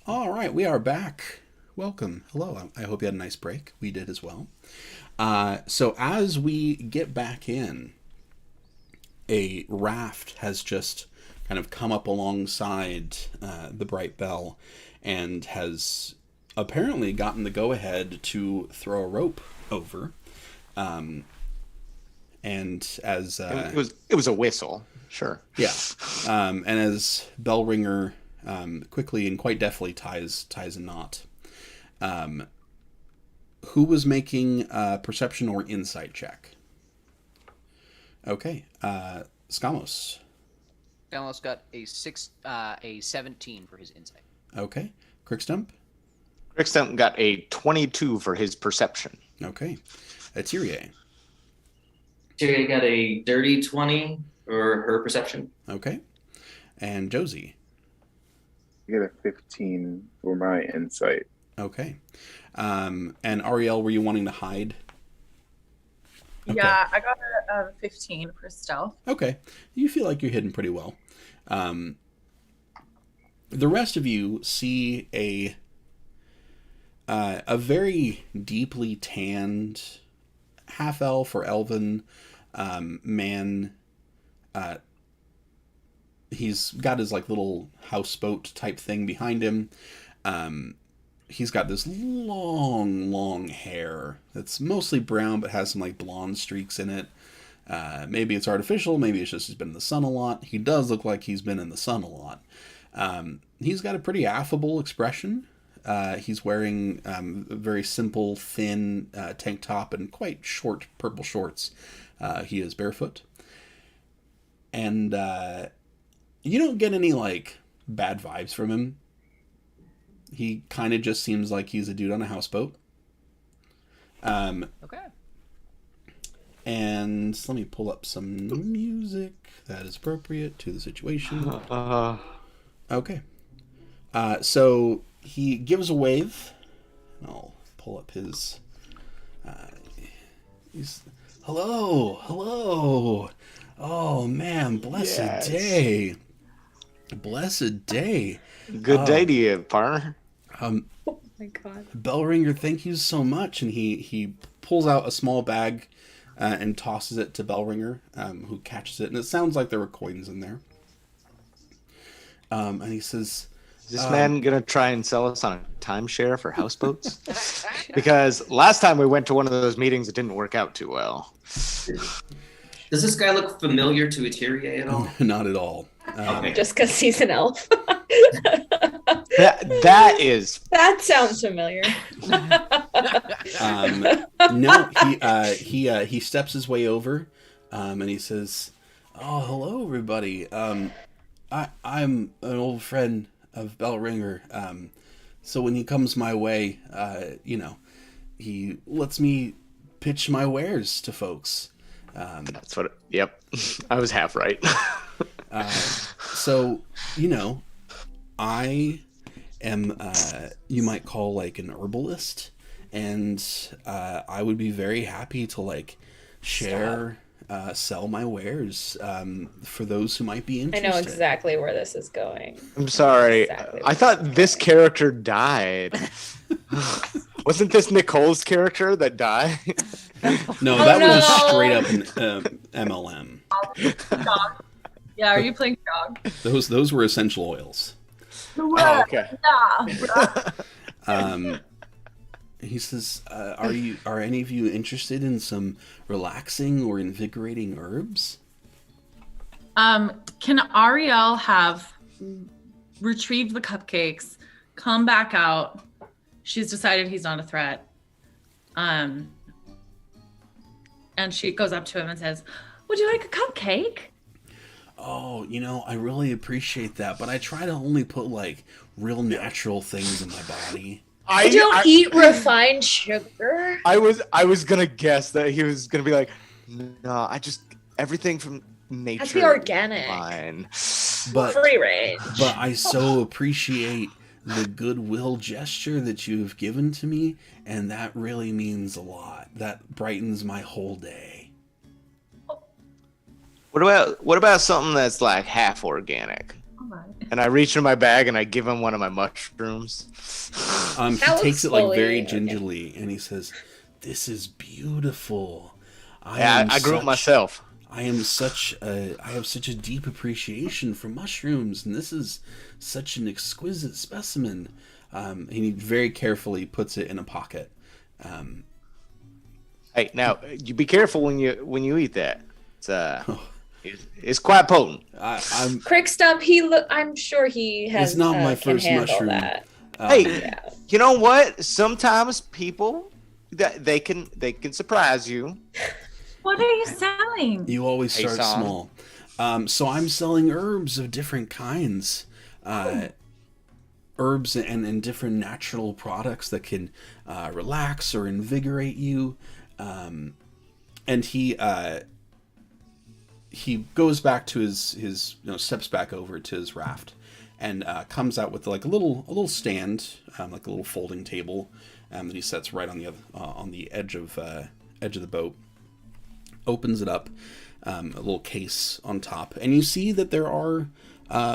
All right, we are back. Welcome. Hello. I hope you had a nice break. We did as well. So as we get back in, a raft has just kind of come up alongside the Bright Bell and has apparently gotten the go-ahead to throw a rope over. And as it was a whistle, sure. Yeah. And as Bellringer quickly and quite deftly ties a knot. Who was making a perception or insight check? Okay. Skamos. Skamos got a 17 for his insight. Okay. Crickstump. Crickstump got a 22 for his perception. Okay. Tyrier. Tyrier got a dirty 20 for her perception. Okay. And Josie. I get a 15 for my insight. Okay. And Ariel, were you wanting to hide? Okay. Yeah, I got a 15 for stealth. Okay. You feel like you're hidden pretty well. The rest of you see a very deeply tanned half-elf or elven man. He's got his like little houseboat type thing behind him. He's got this long hair that's mostly brown but has some like blonde streaks in it. Maybe it's artificial, maybe it's just he's been in the sun a lot. He does look like he's been in the sun a lot. He's got a pretty affable expression. He's wearing a very simple, thin tank top and quite short purple shorts. He is barefoot. And you don't get any like bad vibes from him. He kind of just seems like he's a dude on a houseboat. Okay. And let me pull up some music that is appropriate to the situation. Okay. So he gives a wave. I'll pull up his... he's... Hello. Oh, man. Blessed day. Blessed day. Good day to you, partner. Oh my god. Bellringer, thank you so much. And he pulls out a small bag and tosses it to Bellringer, who catches it. And it sounds like there were coins in there. And he says... Is this man going to try and sell us on a timeshare for houseboats? Because last time we went to one of those meetings, it didn't work out too well. Does this guy look familiar to Tyrier at all? Not at all. Okay. Just because he's an elf. That sounds familiar. No, he steps his way over, and he says, "Oh, hello, everybody. I'm an old friend of Bellringer. So when he comes my way, he lets me pitch my wares to folks." That's what. Yep, I was half right. So, I am, you might call like an herbalist, and I would be very happy to like share, sell my wares for those who might be interested. I know exactly where this is going. I'm sorry. Exactly I thought this character died. Wasn't this Nicole's character that died? No, that was straight up an MLM. Dog. Yeah, are you playing dog? Those were essential oils. Oh, okay. Yeah. He says, "Are any of you interested in some relaxing or invigorating herbs?" Can Ariel have retrieved the cupcakes, come back out? She's decided he's not a threat. And she goes up to him and says, "Would you like a cupcake?" Oh, I really appreciate that, but I try to only put like real natural things in my body. I don't eat refined sugar. I was gonna guess that he was gonna be like, no, everything from nature. That's the organic. Fine. But free range. But I so appreciate the goodwill gesture that you have given to me, and that really means a lot. That brightens my whole day. What about something that's like half organic? right. And I reach in my bag and I give him one of my mushrooms. He That takes looks it like slowly- very okay. gingerly, and he says, "This is beautiful. Yeah, I grew it myself. I have such a deep appreciation for mushrooms, and this is such an exquisite specimen." And he very carefully puts it in a pocket. Hey, now you be careful when you eat that. It's quite potent. I'm Crickstump, I'm sure he has. It's not my can first handle mushroom. That. Hey, Yeah. you know what? Sometimes people that they can surprise you. What are you selling? You always Hey, start Sam. small. So I'm selling herbs of different kinds. Herbs and different natural products that can relax or invigorate you. And he goes back to his steps back over to his raft and comes out with like a little stand, like a little folding table that he sets right on the edge of the boat. Opens it up, a little case on top, and you see that there are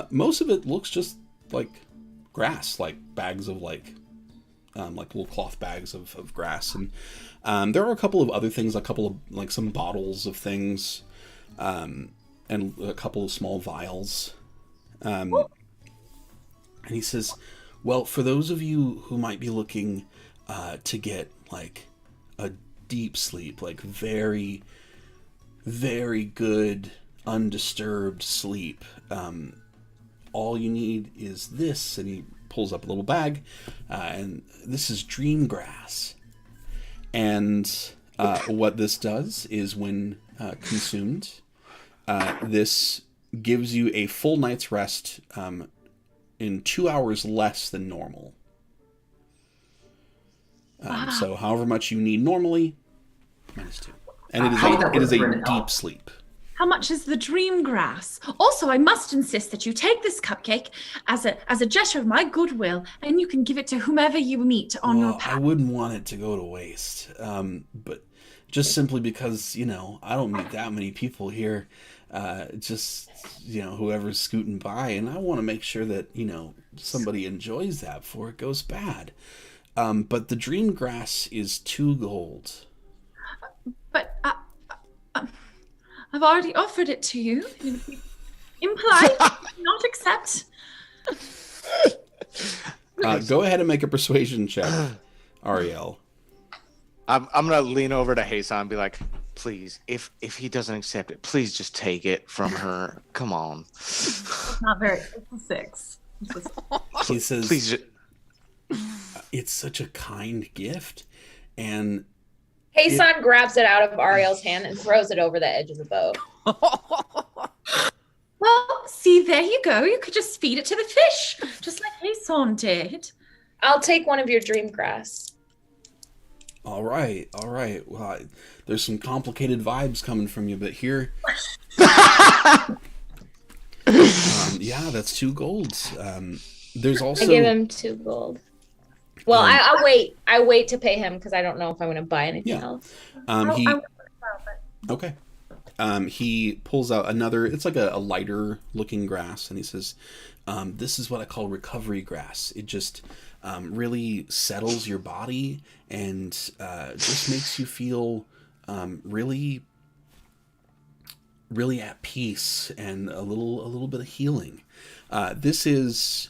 most of it looks just like grass, like bags of like little cloth bags of grass, and there are a couple of other things, a couple of like some bottles of things, and a couple of small vials, and he says, "Well, for those of you who might be looking to get like a deep sleep, like very, very good, undisturbed sleep, all you need is this," and he pulls up a little bag, and this is dream grass. And what this does is when consumed, this gives you a full night's rest in 2 hours less than normal. So however much you need normally, -2. And it is a deep sleep. How much is the dream grass? Also, I must insist that you take this cupcake as a gesture of my goodwill, and you can give it to whomever you meet on your I path. wouldn't want it to go to waste, but just simply because I don't meet that many people here. Just whoever's scooting by, and I want to make sure that somebody enjoys that before it goes bad. But the dream grass is 2 gold. But I've already offered it to you. Impolite, not accept. Go ahead and make a persuasion check, Ariel. I'm gonna lean over to Hasan and be like, "Please, if he doesn't accept it, please just take it from her. Come on." It's not very. It's a 6. He says, "Please." It's such a kind gift, and Hasan grabs it out of Ariel's hand and throws it over the edge of the boat. Well, see, there you go. You could just feed it to the fish, just like Hasan did. I'll take one of your dream grass. All right. Well, there's some complicated vibes coming from you, but here, yeah, that's 2 golds. There's also I give him 2 gold. Well, I'll wait. I wait to pay him because I don't know if I'm going to buy anything else. Okay. He pulls out another. It's like a lighter looking grass, and he says, "This is what I call recovery grass. It just really settles your body and just makes you feel really, really at peace and a little bit of healing. This is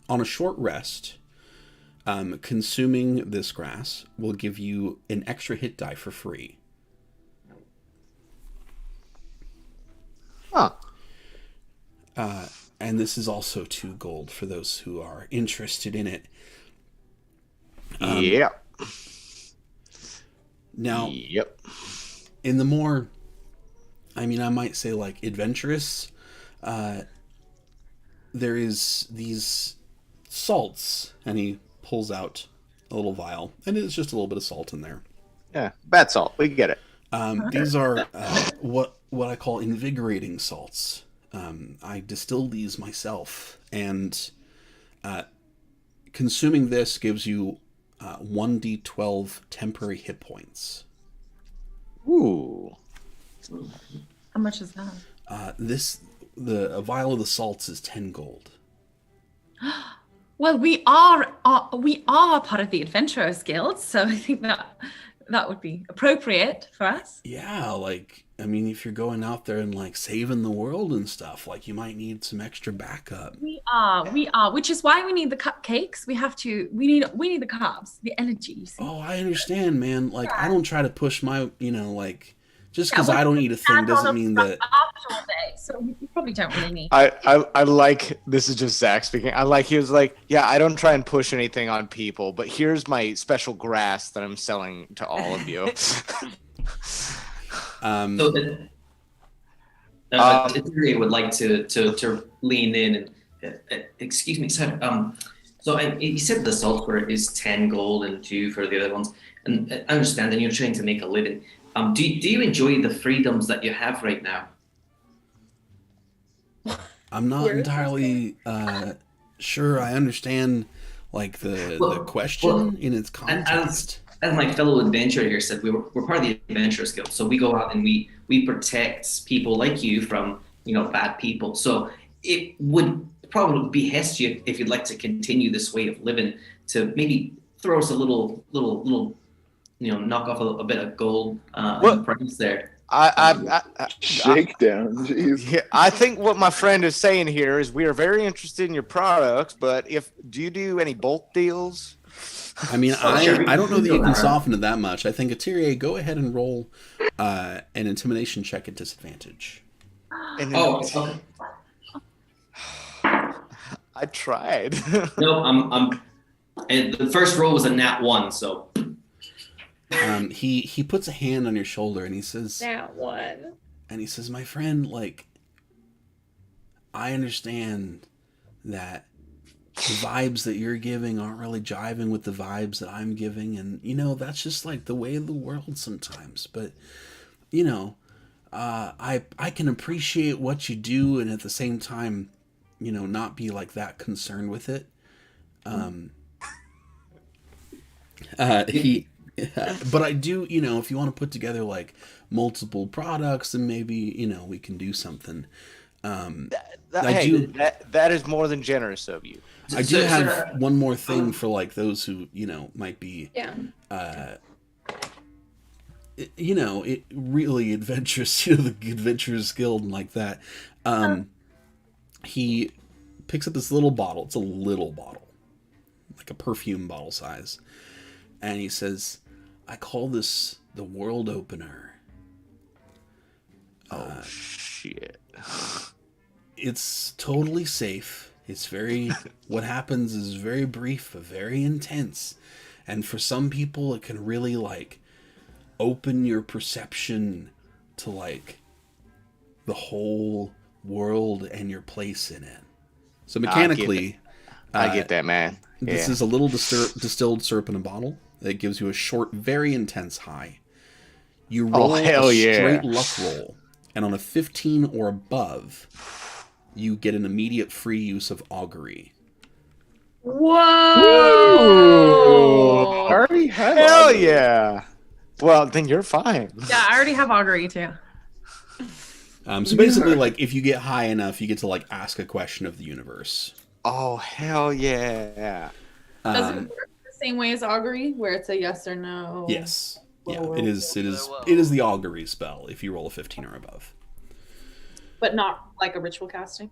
on a short rest." Consuming this grass will give you an extra hit die for free. Huh. And this is also 2 gold for those who are interested in it. Yep. Now, Yep. in the more, I might say like adventurous, there is these salts, and he pulls out a little vial, and it's just a little bit of salt in there. Yeah, bath salt. We get it. These are what I call invigorating salts. I distill these myself, and consuming this gives you 1d12 temporary hit points. Ooh. How much is that? This a vial of the salts is 10 gold. Well, we are part of the Adventurers Guild, so I think that would be appropriate for us. Yeah, like, I mean, if you're going out there and like saving the world and stuff, like you might need some extra backup. We are, which is why we need the cupcakes. We need the carbs, the energy. You see? Oh, I understand, man. Like, I don't try to push my, like, just because I don't eat a thing doesn't mean that. After all day, so you probably don't really need. I like, this is just Zach speaking. I like, he was like, yeah, I don't try and push anything on people, but here's my special grass that I'm selling to all of you. Etheria would like to lean in and excuse me, sir. So you said the salt for it is 10 gold and 2 for the other ones, and I understand that you're trying to make a living. Do you enjoy the freedoms that you have right now? I'm not entirely sure I understand like the question in its context. As my fellow adventurer here said, we're part of the Adventurers Guild, so we go out and we protect people like you from bad people. So it would probably behest you if you'd like to continue this way of living to maybe throw us a little knock off a bit of gold in the price there. Shakedown. Jeez. Yeah, I think what my friend is saying here is we are very interested in your products, but do you do any bulk deals? I mean, I don't know that you can soften it that much. I think Etheria, go ahead and roll an intimidation check at disadvantage. Okay. I tried. No, and the first roll was a nat 1, so. He puts a hand on your shoulder and he says, That one. And he says, my friend, like, I understand that the vibes that you're giving aren't really jiving with the vibes that I'm giving. And, that's just like the way of the world sometimes. But, I can appreciate what you do and at the same time, not be like that concerned with it. But I do, if you want to put together like multiple products, then maybe, we can do something. That is more than generous of you. I do have one more thing for like those who, might be, it really adventurous, the Adventurers Guild and like that. He picks up this little bottle. It's a little bottle, like a perfume bottle size. And he says, I call this the world opener. Oh, shit. It's totally safe. It's what happens is very brief, but very intense. And for some people, it can really, like, open your perception to, like, the whole world and your place in it. So mechanically... I get that, man. This is a little distilled syrup in a bottle. That gives you a short, very intense high. You roll a straight luck roll, and on a 15 or above, you get an immediate free use of augury. Whoa! I already have Hell augury. Yeah! Well, then you're fine. Yeah, I already have augury too. So basically, like, if you get high enough, you get to, like, ask a question of the universe. Oh, hell yeah. Does it work the same way as augury, where it's a yes or no? Yes. Yeah, it is the augury spell if you roll a 15 or above. But not like a ritual casting?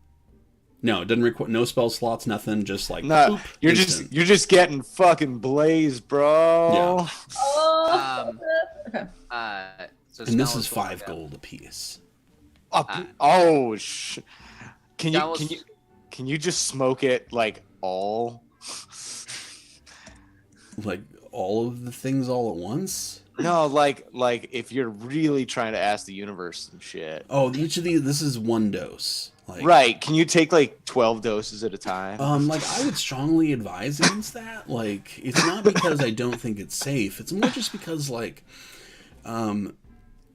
No, it doesn't require no spell slots, nothing, just like no, boop, you're instant. just getting fucking blazed, bro. Yeah. Oh. Okay. So And this spell is 5 4, gold apiece. Can you just smoke it like all? Like all of the things all at once? No, like if you're really trying to ask the universe some shit. Oh, each of these, this is 1 dose. Like, right. Can you take like 12 doses at a time? Like I would strongly advise against that. Like, it's not because I don't think it's safe. It's more just because like,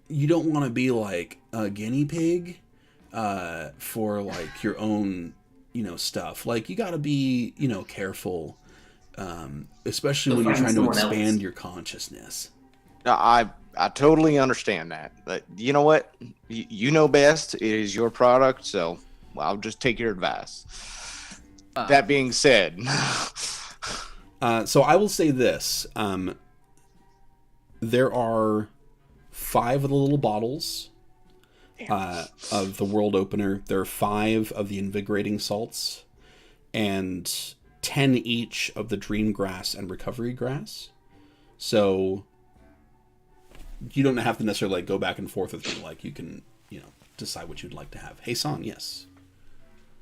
you don't want to be like a guinea pig, for like your own, stuff. Like you got to be, careful, especially when you're trying to expand your consciousness. I totally understand that, but you know what? You know best. It is your product, so well, I'll just take your advice. That being said, so I will say this: there are 5 of the little bottles of the world opener. There are 5 of the invigorating salts, and 10 each of the dream grass and recovery grass. So you don't have to necessarily like go back and forth with me. Like you can, decide what you'd like to have. Hey, San, yes.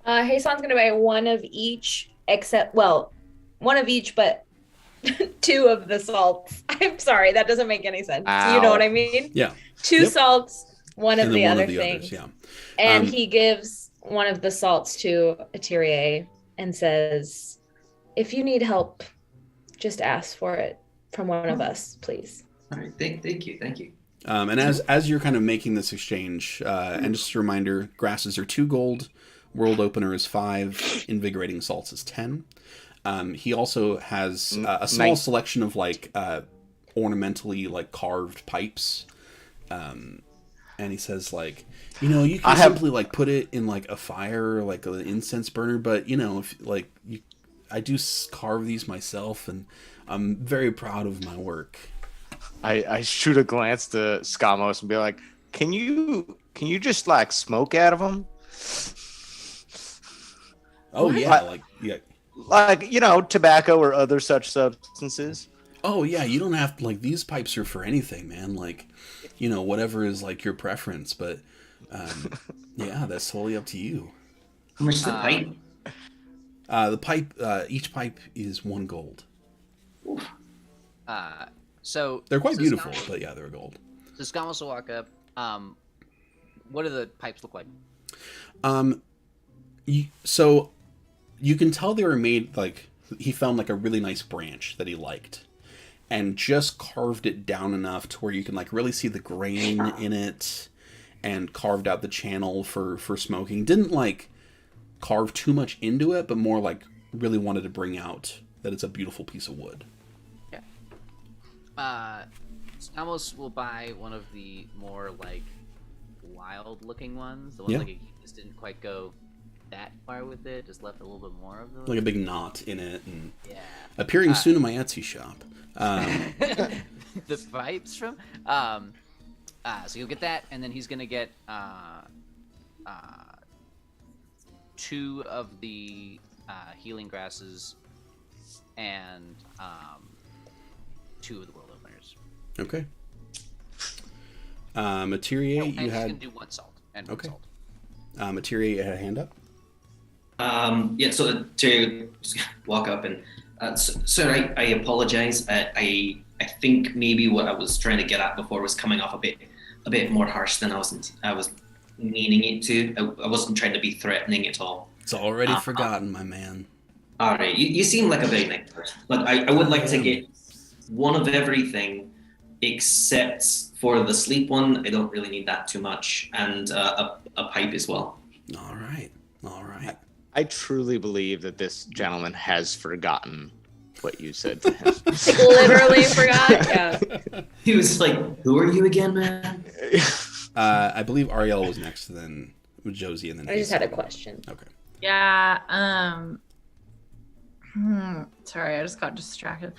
Hason's gonna buy one of each, one of each, but 2 of the salts. I'm sorry, that doesn't make any sense. Ow. You know what I mean? Yeah. 2 salts, one of And the then other one of the things. others, yeah. And he gives one of the salts to Atirier and says, if you need help, just ask for it from one of us, please. All right, thank you. And as you're kind of making this exchange, and just a reminder, grasses are 2 gold, world opener is 5, invigorating salts is 10. He also has a small selection of like ornamentally like carved pipes, and he says like, you can simply like put it in like a fire, like an incense burner, but if like I do carve these myself, and I'm very proud of my work. I shoot a glance to Skamos and be like, can you just like smoke out of them? Oh What? yeah, like tobacco or other such substances. Oh yeah, you don't have to, like, these pipes are for anything, man. Like, whatever is like your preference, but yeah, that's totally up to you. How much is the pipe? The pipe, each pipe is 1 gold. So They're quite beautiful, but yeah, they're gold. So Skamos will walk up. What do the pipes look like? So you can tell they were made, like, he found like a really nice branch that he liked and just carved it down enough to where you can like really see the grain in it, and carved out the channel for smoking. Didn't like carve too much into it, but more like really wanted to bring out that it's a beautiful piece of wood. Skamos will buy one of the more like wild looking ones. The ones like he just didn't quite go that far with it, just left a little bit more of those. Like a big knot in it, and appearing soon in my Etsy shop. The pipes from so you'll get that, and then he's gonna get 2 of the healing grasses and 2 of the world openers. Okay. Materia, you had. You can do 1 salt and 1 salt. Materia, you had a hand up. So Terry just walk up and sir, I apologize. I think maybe what I was trying to get at before was coming off a bit more harsh than I was meaning it to. I wasn't trying to be threatening at all. It's already forgotten, my man. All right, you seem like a very nice person, but I would like to get 1 of everything except for the sleep one. I don't really need that too much, and a pipe as well. All right. I truly believe that this gentleman has forgotten what you said to him. Literally forgot. Yeah. He was like, "Who are you again, man?" I believe Ariel was next, then Josie, and then I just had a question. Okay. Yeah. Sorry, I just got distracted.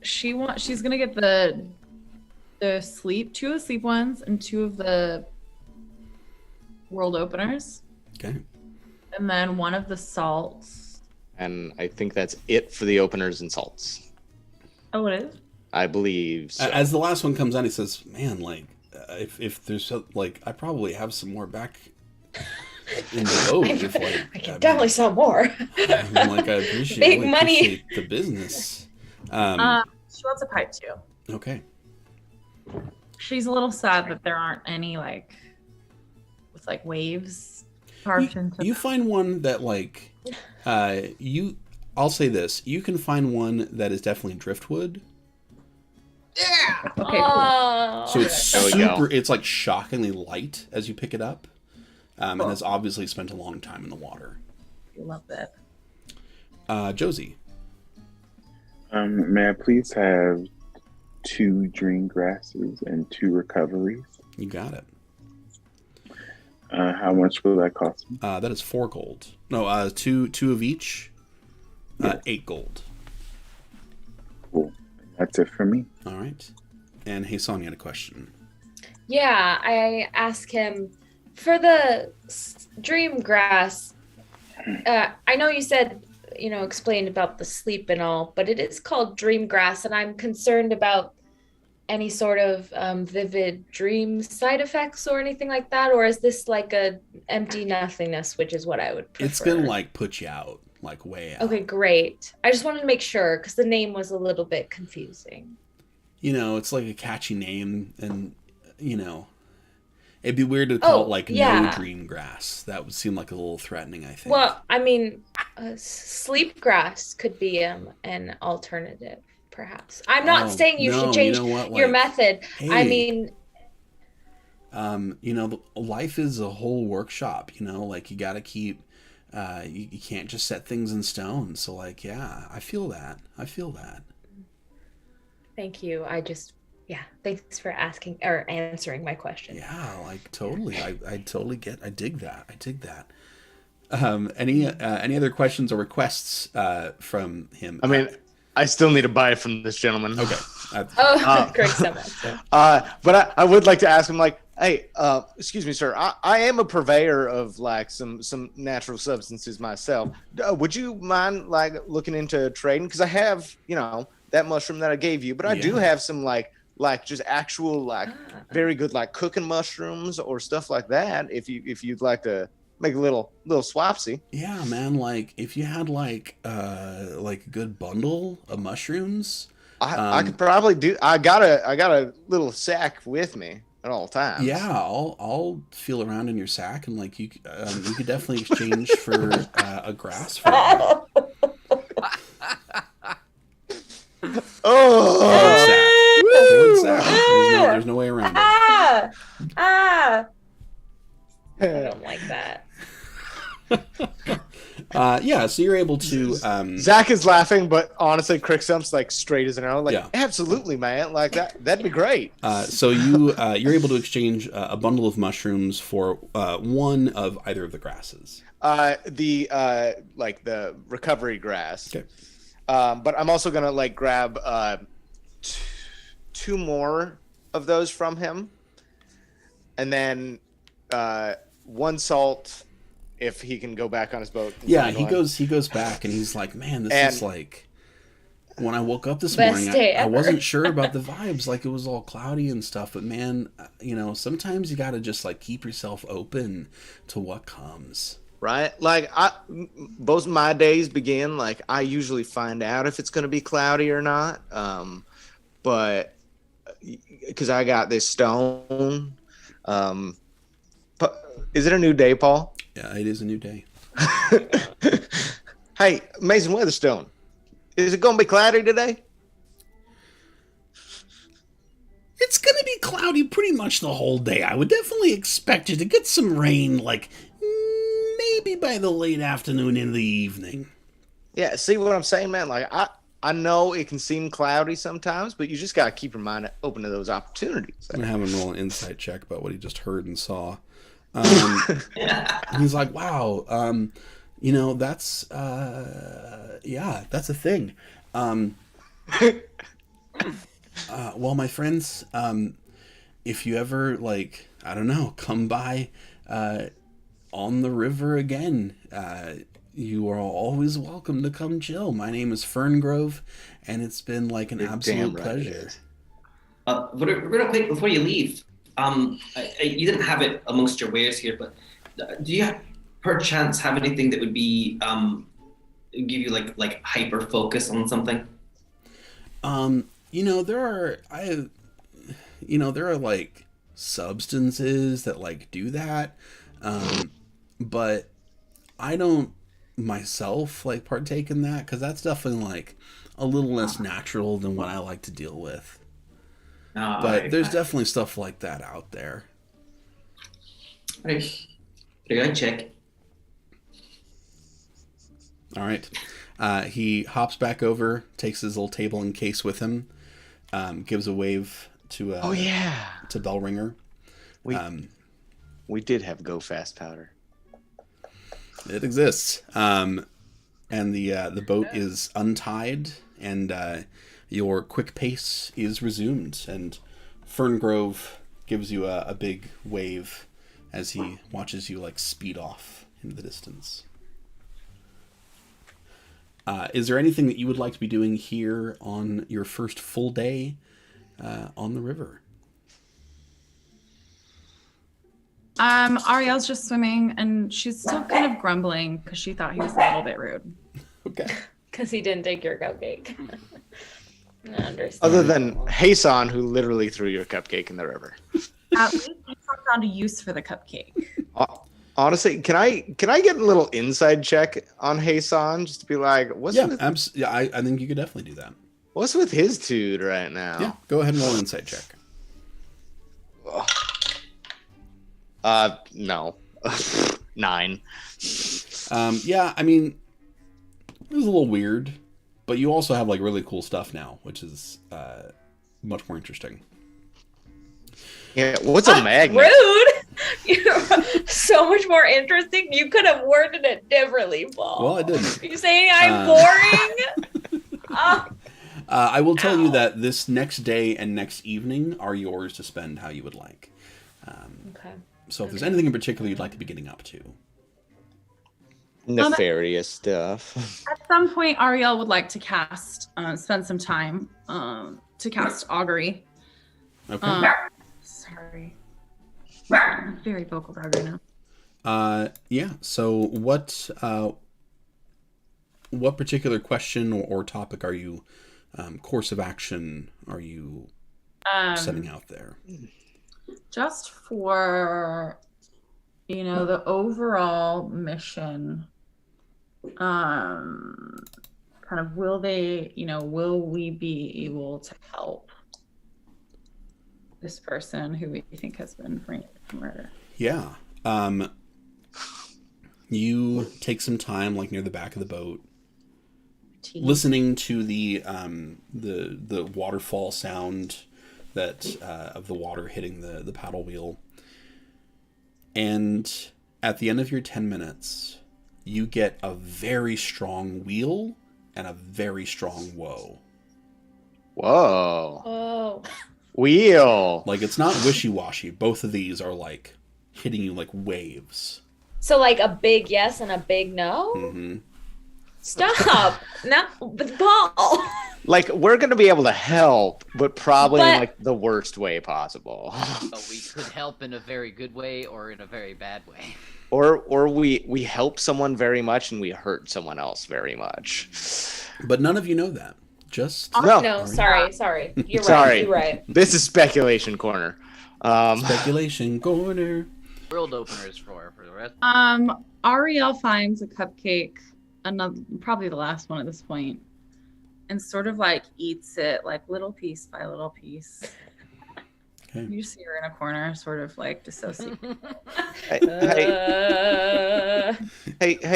She's gonna get the 2 of the sleep ones and 2 of the world openers. Okay. And then 1 of the salts. And I think that's it for the openers and salts. Oh, it is? I believe so. As the last one comes on, he says, man, like, if there's, like, I probably have some more back in the boat. I can definitely sell more. I appreciate the business. She wants a pipe, too. Okay. She's a little sad that there aren't any, like, with, like, waves carved into You find one that, like, I'll say this. You can find one that is definitely driftwood. Yeah. Okay. Cool. So it's it's like shockingly light as you pick it up, and has obviously spent a long time in the water. I love that. Josie. May I please have 2 dream grasses and 2 recoveries? You got it. How much will that cost me? That is 4 gold. No, two of each. 8 gold. Cool. That's it for me. All right. And Hasan, you had a question. Yeah, I asked him for the dream grass. I know you said, explained about the sleep and all, but it is called dream grass, and I'm concerned about any sort of vivid dream side effects or anything like that, or is this like a empty nothingness, which is what I would prefer? It's gonna like put you out, like way out. Okay, great. I just wanted to make sure because the name was a little bit confusing. It's like a catchy name, and it'd be weird to call it like no dream grass. That would seem like a little threatening, I think. Well, I mean, sleep grass could be an alternative. Perhaps. I'm not saying you should change your method. Hey, I mean, life is a whole workshop, like you got to keep, you can't just set things in stone. So like, yeah, I feel that. Thank you. Thanks for asking or answering my question. Yeah, like totally. I dig that. Any other questions or requests from him? I mean, I still need to buy from this gentleman. Okay. Great so much. But I would like to ask him, like, hey, excuse me, sir. I am a purveyor of like some natural substances myself. Would you mind like looking into trading? Because I have, that mushroom that I gave you, but I do have some like just actual like very good like cooking mushrooms or stuff like that. If you'd like to make a little swapsy. Yeah, man. Like if you had like a good bundle of mushrooms, I could probably do. I got a little sack with me at all times. Yeah, I'll feel around in your sack, and like you could definitely exchange for a grass for that. Oh, sack. There's no way around it. I don't like that. So you're able to. Zach is laughing, but honestly, Cricksump's like straight as an arrow. Like, absolutely, man. Like that'd be great. So you're able to exchange a bundle of mushrooms for one of either of the grasses. The recovery grass. Okay. But I'm also gonna like grab 2 more of those from him, and then 1 salt. If he can go back on his boat. Yeah, he goes back, and he's like, man, this is like when I woke up this morning, I wasn't sure about the vibes. Like it was all cloudy and stuff, but man, sometimes you got to just like keep yourself open to what comes. Right? Like both my days begin, like I usually find out if it's going to be cloudy or not. But because I got this stone, is it a new day, Paul? Yeah, it is a new day. Hey, Mason Weatherstone, is it going to be cloudy today? It's going to be cloudy pretty much the whole day. I would definitely expect you to get some rain, like maybe by the late afternoon into the evening. Yeah, see what I'm saying, man? Like I know it can seem cloudy sometimes, but you just got to keep your mind open to those opportunities. I'm going to have him roll an insight check about what he just heard and saw. He's like, wow, that's that's a thing. Well, my friends, if you ever like, I don't know, come by on the river again, you are always welcome to come chill. My name is Ferngrove, and it's been like an absolute pleasure. Real quick before you leave. You didn't have it amongst your wares here, but do you perchance have anything that would be give you like hyper focus on something? There are like substances that like do that, but I don't myself like partake in that because that's definitely like a little less natural than what I like to deal with. But there's definitely stuff like that out there. Right. I check. All right. He hops back over, takes his little table and case with him, gives a wave to to Bellringer. We did have go fast powder. It exists. And the boat is untied, and your quick pace is resumed. And Ferngrove gives you a big wave as he watches you like speed off into the distance. Is there anything that you would like to be doing here on your first full day on the river? Ariel's just swimming, and she's still kind of grumbling because she thought he was a little bit rude. Okay. Because he didn't take your cupcake. I understand. Other than Hasan, who literally threw your cupcake in the river. At least I found a use for the cupcake. Honestly, can I get a little inside check on Hasan just to be like, I think you could definitely do that. What's with his dude right now? Yeah, go ahead and roll an insight check. No. 9. Yeah, I mean, it was a little weird, but you also have like really cool stuff now, which is much more interesting. Yeah, what's a magnet? Rude! You're so much more interesting. You could have worded it differently, Paul. Well, I didn't. Are you saying I'm boring? I will tell you that this next day and next evening are yours to spend how you would like. Okay. So if there's anything in particular you'd like to be getting up to. Nefarious stuff. At some point, Ariel would like to spend some time to cast augury. Okay. Sorry. I'm very vocal dog right now. Yeah. So what particular question or topic are you, course of action are you setting out there? Just for, the overall mission, kind of will we be able to help this person who we think has been framed for murder? Yeah. You take some time, like near the back of the boat, listening to the waterfall sound that of the water hitting the paddle wheel. And at the end of your 10 minutes, you get a very strong wheel and a very strong woe. Whoa. Oh. Wheel. Like, it's not wishy-washy. Both of these are like hitting you like waves. So like a big yes and a big no? Mm-hmm. Stop. No, but Paul. Like, we're going to be able to help, but probably in like the worst way possible. But we could help in a very good way or in a very bad way. Or we help someone very much and we hurt someone else very much. But none of you know that. Just No, sorry. You're right. You're right. This is speculation corner. Speculation corner. World openers for the rest. Ariel finds a cupcake, probably the last one at this point, and sort of like eats it like little piece by little piece. Okay. You see her in a corner, sort of like dissociate. Hey,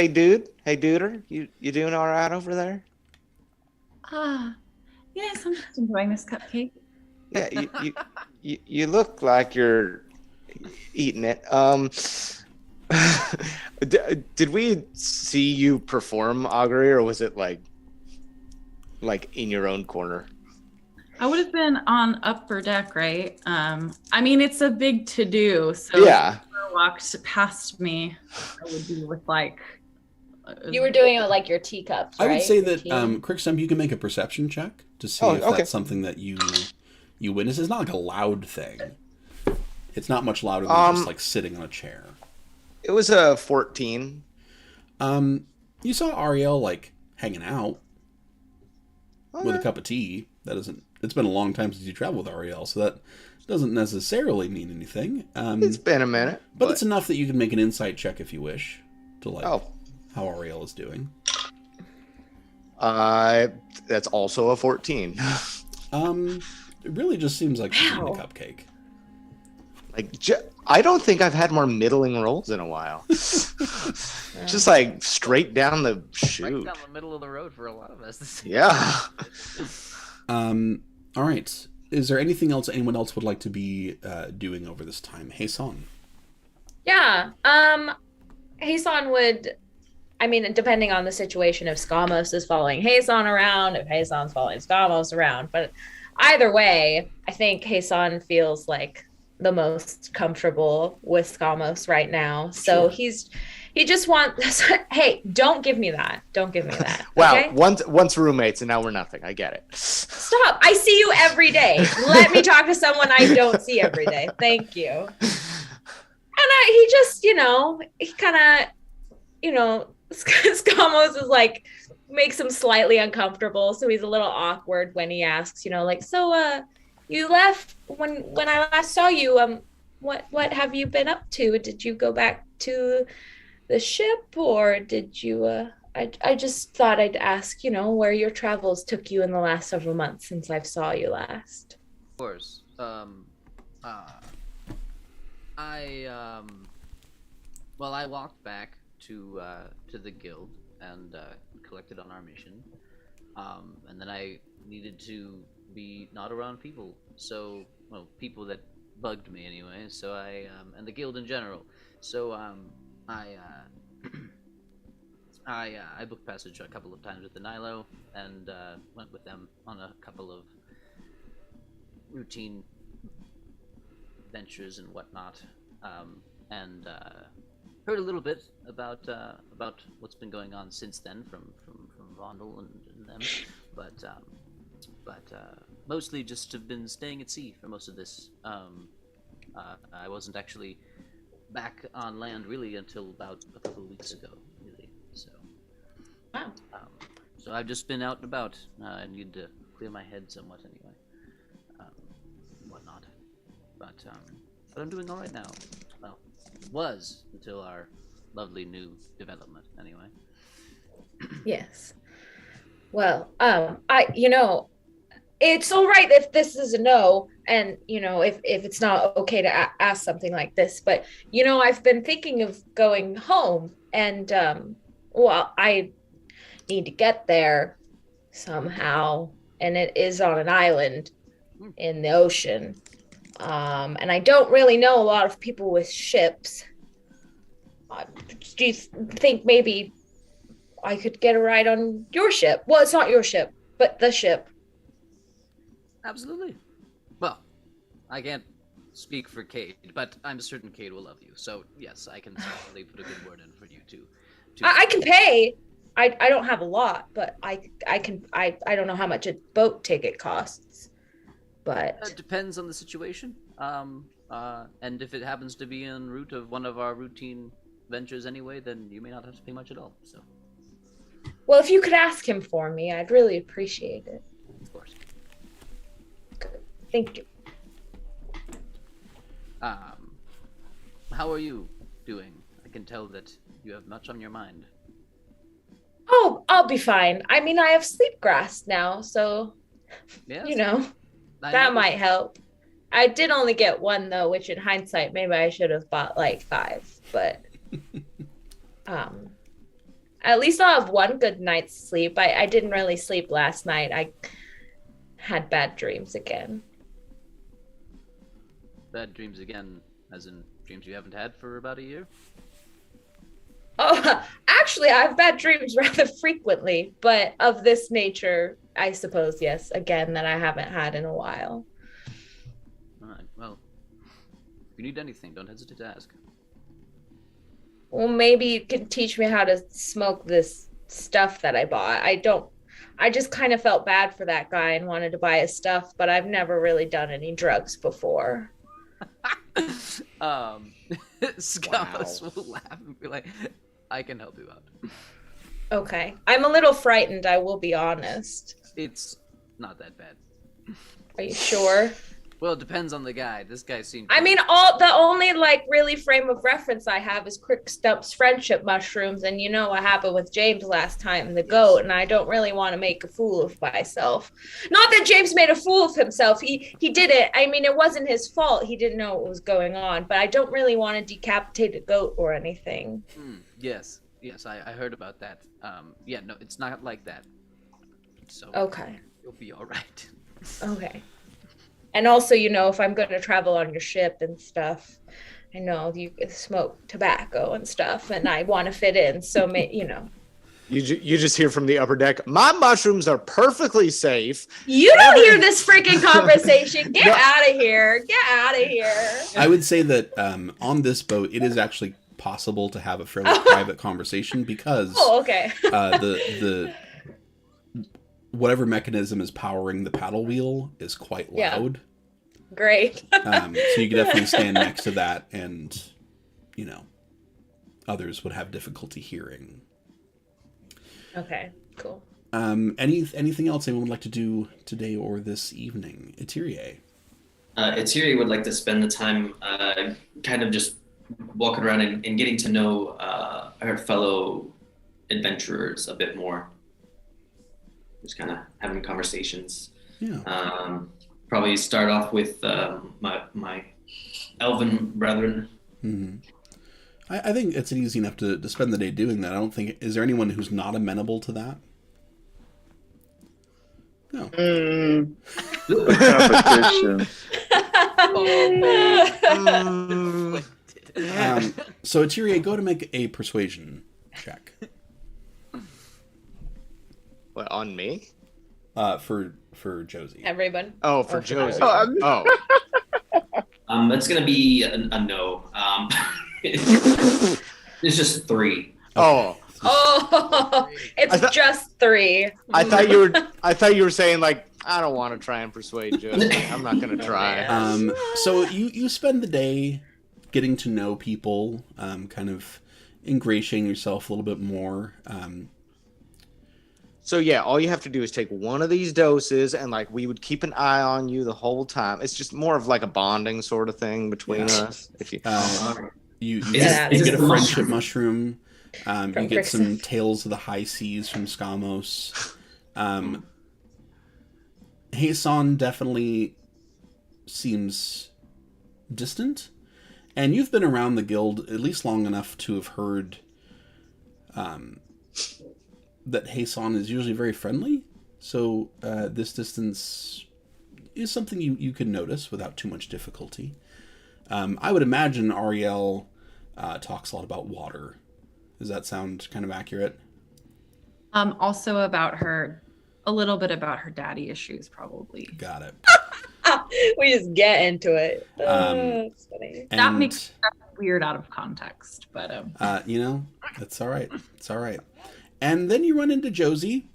dude. Hey, duder. You doing all right over there? Yes, I'm just enjoying this cupcake. Yeah, you look like you're eating it. Did we see you perform augury, or was it like in your own corner? I would have been on upper deck, right? I mean, it's a big to-do, so yeah. if you walked past me, I would be with like... You were doing it with like your teacups, right? I would say that, Crickstump, you can make a perception check to see if that's something that you witness. It's not like a loud thing. It's not much louder than just like sitting on a chair. It was a 14. You saw Ariel like hanging out with a cup of tea. It's been a long time since you traveled with Ariel, so that doesn't necessarily mean anything. It's been a minute. But it's enough that you can make an insight check if you wish to how Ariel is doing. That's also a 14. It really just seems like she's eating a cupcake. Like, I don't think I've had more middling rolls in a while. Just like straight down the chute. Right down the middle of the road for a lot of us. Yeah. All right. Is there anything else anyone else would like to be doing over this time? Hasan. Yeah. Hasan would, I mean, depending on the situation, if Skamos is following Hasan around, if Hasan's following Skamos around, but either way, I think Hasan feels like the most comfortable with Skamos right now. So Sure. he just wants, hey, don't give me that. Don't give me that. Wow, Okay? once roommates and now we're nothing. I get it. Stop. I see you every day. Let me talk to someone I don't see every day. Thank you. And he just, he kind of, Skamos is like, makes him slightly uncomfortable. So he's a little awkward when he asks, like, so, you left when I last saw you. What have you been up to? Did you go back to the ship, or did you, I just thought I'd ask, where your travels took you in the last several months since I saw you last. Of course. I walked back to the guild and collected on our mission, and then I needed to be not around people. So, people that bugged me anyway. So and the guild in general. So I booked passage a couple of times with the Nilo and went with them on a couple of routine ventures and whatnot, and heard a little bit about what's been going on since then from Vondel and them, but mostly just have been staying at sea for most of this. I wasn't actually back on land really until about a couple of weeks ago, really. So, wow. So I've just been out and about. I need to clear my head somewhat anyway, whatnot. But I'm doing all right now. Well, was until our lovely new development, anyway. Yes. Well, it's all right if this is a no, and if it's not okay to ask something like this, but I've been thinking of going home, and I need to get there somehow, and it is on an island in the ocean, and I don't really know a lot of people with ships. Do you think maybe I could get a ride on your ship? Well, it's not your ship, but the ship. Absolutely. Well, I can't speak for Cade, but I'm certain Cade will love you. So yes, I can certainly put a good word in for you too. I can pay. I don't have a lot, but I don't know how much a boat ticket costs. But it depends on the situation. And if it happens to be en route of one of our routine ventures anyway, then you may not have to pay much at all. So. Well, if you could ask him for me, I'd really appreciate it. Of course. Good. Thank you. How are you doing? I can tell that you have much on your mind. Oh, I'll be fine. I mean, I have sleepgrass now, so Yes. that might help. I did only get one though, which in hindsight, maybe I should have bought like 5, but at least I'll have one good night's sleep. I didn't really sleep last night. I had bad dreams again. Bad dreams again, as in dreams you haven't had for about a year? Oh, actually, I have bad dreams rather frequently, but of this nature, I suppose, yes, again, that I haven't had in a while. All right, well, if you need anything, don't hesitate to ask. Well, maybe you can teach me how to smoke this stuff that I bought. I just kind of felt bad for that guy and wanted to buy his stuff, but I've never really done any drugs before. Scholars will laugh and be like, I can help you out. Okay. I'm a little frightened, I will be honest. It's not that bad. Are you sure? Well, it depends on the guy. This guy seemed... I mean, the only really frame of reference I have is Crick Stump's friendship mushrooms, and you know what happened with James last time, the goat, and I don't really want to make a fool of myself. Not that James made a fool of himself. He did it. I mean, it wasn't his fault. He didn't know what was going on, but I don't really want to decapitate a goat or anything. Yes, I heard about that. Yeah, no, it's not like that. So okay. You'll be all right. Okay. And also, if I'm going to travel on your ship and stuff, I know you smoke tobacco and stuff, and I want to fit in. So, You just hear from the upper deck, my mushrooms are perfectly safe. You don't hear this freaking conversation. Get out of here. Get out of here. I would say that on this boat, it is actually possible to have a fairly private conversation because okay. the whatever mechanism is powering the paddle wheel is quite loud. Yeah. Great. So you could definitely stand next to that and, others would have difficulty hearing. Okay, cool. Anything else anyone would like to do today or this evening? Eterie. Eterie would like to spend the time kind of just walking around and getting to know her fellow adventurers a bit more. Just kind of having conversations. Yeah. Probably start off with my elven brethren. Mm-hmm. I think it's easy enough to spend the day doing that. I don't think... Is there anyone who's not amenable to that? No. Competition. So, Eterie, go to make a persuasion check. What, on me? For Josie. Everyone. Oh, for Josie. Oh. That's gonna be a no. It's just 3. Oh. Oh, it's just 3. I thought you were saying like, I don't want to try and persuade Josie. I'm not gonna try. So you spend the day getting to know people, kind of ingratiating yourself a little bit more. So yeah, all you have to do is take one of these doses, and like we would keep an eye on you the whole time. It's just more of like a bonding sort of thing between us. If you you Yeah, get a the friendship mushroom. You get Grixis. some Tales of the High Seas from Skamos. Heisan definitely seems distant. And you've been around the guild at least long enough to have heard that Heisan is usually very friendly. So this distance is something you can notice without too much difficulty. I would imagine Ariel talks a lot about water. Does that sound kind of accurate? Also about a little bit about her daddy issues, probably. Got it. We just get into it. That's funny. That makes stuff weird out of context, but that's all right. It's all right. And then you run into Josie,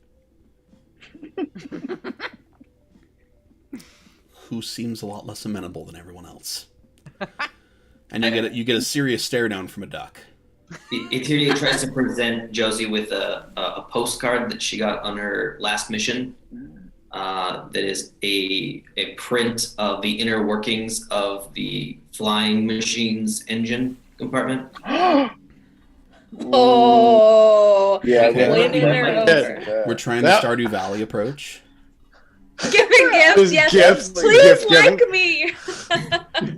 who seems a lot less amenable than everyone else. And you get a serious stare down from a duck. Eterie tries to present Josie with a postcard that she got on her last mission. That is a print of the inner workings of the flying machine's engine compartment. Oh, Yeah, Okay. winning her over. We're trying the Stardew Valley approach. Giving gifts, Those yes. gifts, Please gift like giving. me.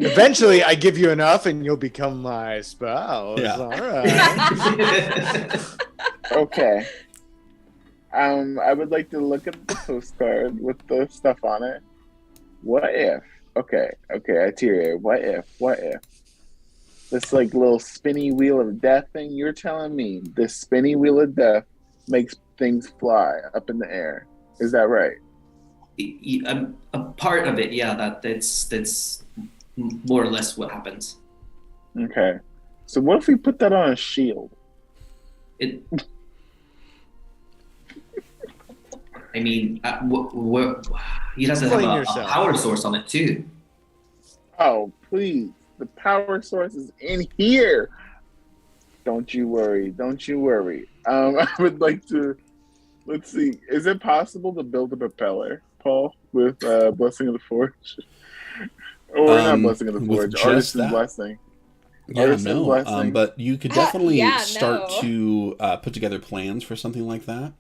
Eventually, I give you enough, and you'll become my spouse. Yeah. All right. Okay. I would like to look at the postcard with the stuff on it. What if? Okay, Eterie, what if? This like little spinny wheel of death thing, you're telling me this spinny wheel of death makes things fly up in the air. Is that right? A part of it, yeah. That's more or less what happens. Okay. So what if we put that on a shield? It. I mean, he doesn't have Explain a yourself. power source on it too. Oh, please. The power source is in here. Don't you worry. I would like to, let's see. Is it possible to build a propeller, Paul, with Blessing of the Forge? Or not Blessing of the with Forge, just Artist's that? Blessing. Yeah, Artisan's no. Blessing. But you could definitely start no. to put together plans for something like that.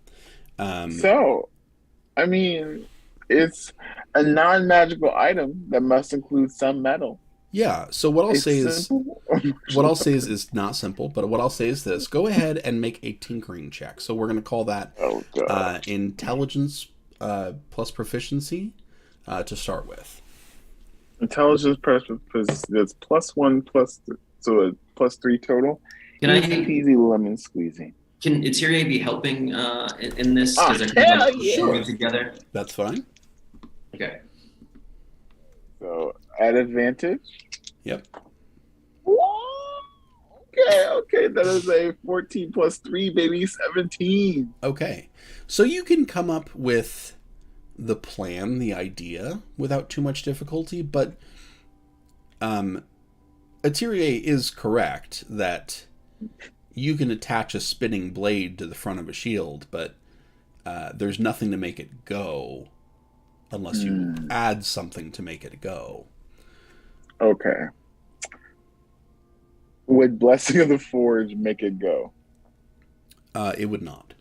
So, I mean, it's a non-magical item that must include some metal. Yeah. So what I'll It's say is simple. is not simple, but what I'll say is this: go ahead and make a tinkering check. So we're going to call that Oh god. intelligence plus proficiency to start with. Intelligence plus that's +1 plus So a +3 total. Can Easy I? peasy lemon squeezy. Can Eteria be helping in this? Oh, Because they're kind of hell like yeah. working together. That's fine. Okay. So at advantage. Yep. Okay. That is a 14 + 3, baby, 17. Okay. So you can come up with the plan, the idea, without too much difficulty, but Eteria is correct that you can attach a spinning blade to the front of a shield, but there's nothing to make it go unless you add something to make it go. Okay. Would Blessing of the Forge make it go? It would not.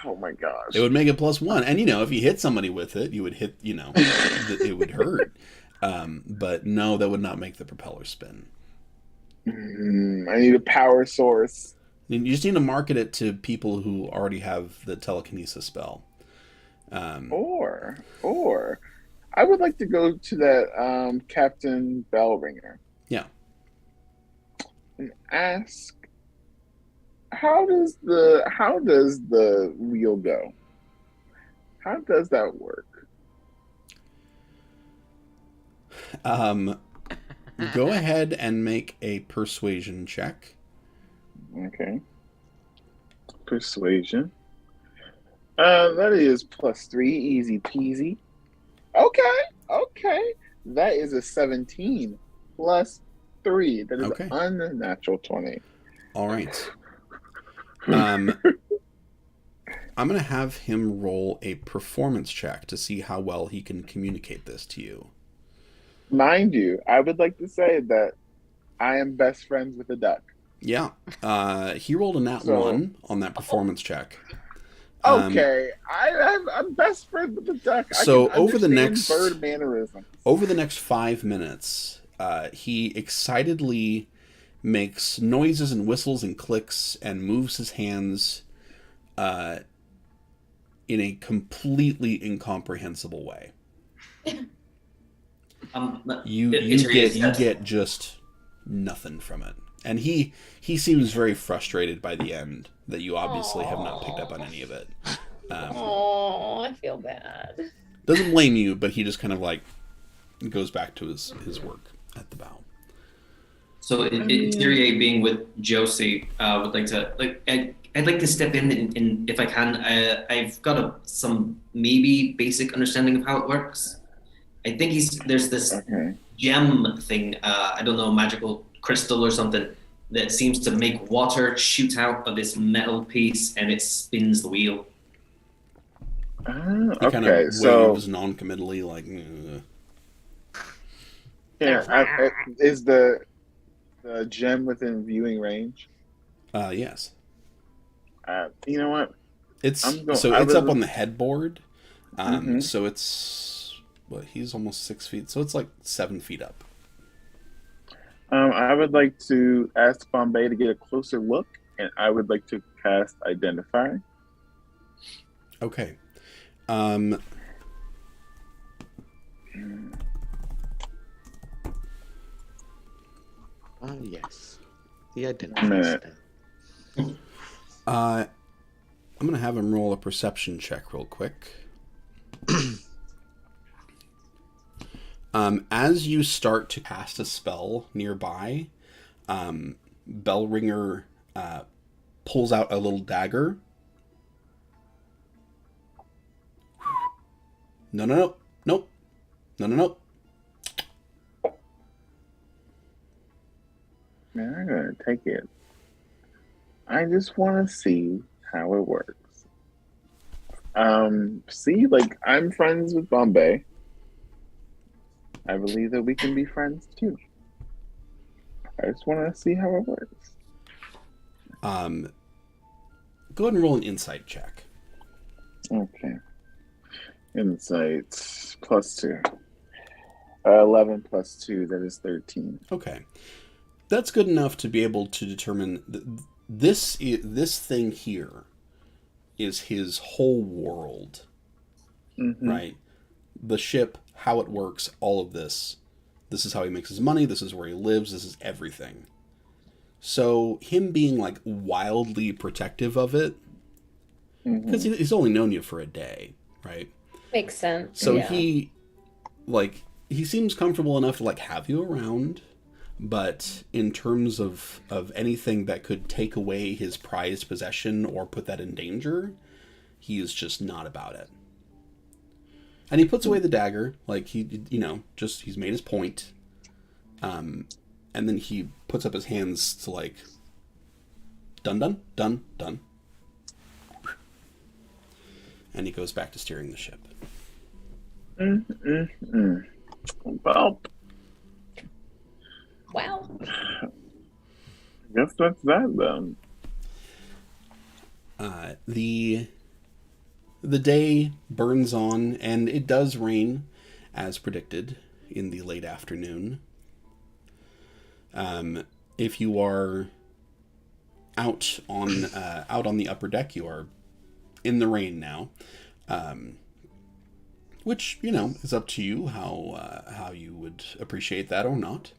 Oh my gosh. It would make it +1. And, if you hit somebody with it, you would hit, it would hurt. But no, that would not make the propeller spin. I need a power source. You just need to market it to people who already have the telekinesis spell. Or I would like to go to that Captain Bellringer. Yeah. And ask, how does the wheel go? How does that work? Go ahead and make a persuasion check. Okay. Persuasion. That is +3, easy peasy. Okay. That is a 17 +3. That is Okay. an unnatural 20. All right. I'm going to have him roll a performance check to see how well he can communicate this to you. Mind you, I would like to say that I am best friends with the duck. Yeah. He rolled a nat 1 on that performance check. Okay, I'm best friends with the duck. So I can over the understand next bird mannerisms. Over the next 5 minutes, he excitedly makes noises and whistles and clicks and moves his hands in a completely incomprehensible way. You get just nothing from it. And he seems very frustrated by the end that you obviously have not picked up on any of it. I feel bad. Doesn't blame you, but he just kind of goes back to his work at the bow. So Eteria being with Josie would like to I'd like to step in if I can. I've got some maybe basic understanding of how it works. I think there's this gem thing. I don't know, magical crystal or something that seems to make water shoot out of this metal piece, and it spins the wheel. He kind of waves non-committally, like. Yeah, is the gem within viewing range? Yes. You know what? It's up on the headboard. So it's he's almost 6 feet, so it's like 7 feet up. I would like to ask Bombay to get a closer look, and I would like to cast Identify. Okay. Yes. The Identify spell. I'm going to have him roll a perception check real quick. As you start to cast a spell nearby, Bellringer pulls out a little dagger. No. Man, I'm going to take it. I just want to see how it works. I'm friends with Bombay. I believe that we can be friends too. I just want to see how it works. Go ahead and roll an insight check. Okay. Insight +2. 11 + 2, that is 13. Okay. That's good enough to be able to determine this thing here is his whole world. Mm-hmm. Right? The ship, how it works, all of this. This is how he makes his money. This is where he lives. This is everything. So him being like wildly protective of it, because he's only known you for a day, right? Makes sense. So he seems comfortable enough to like have you around, but in terms of anything that could take away his prized possession or put that in danger, he is just not about it. And he puts away the dagger, like he's made his point. And then he puts up his hands to like, done. And he goes back to steering the ship. Well, Wow. I guess that's that then. The day burns on, and it does rain, as predicted, in the late afternoon. If you are out on the upper deck, you are in the rain now, which is up to you how you would appreciate that or not.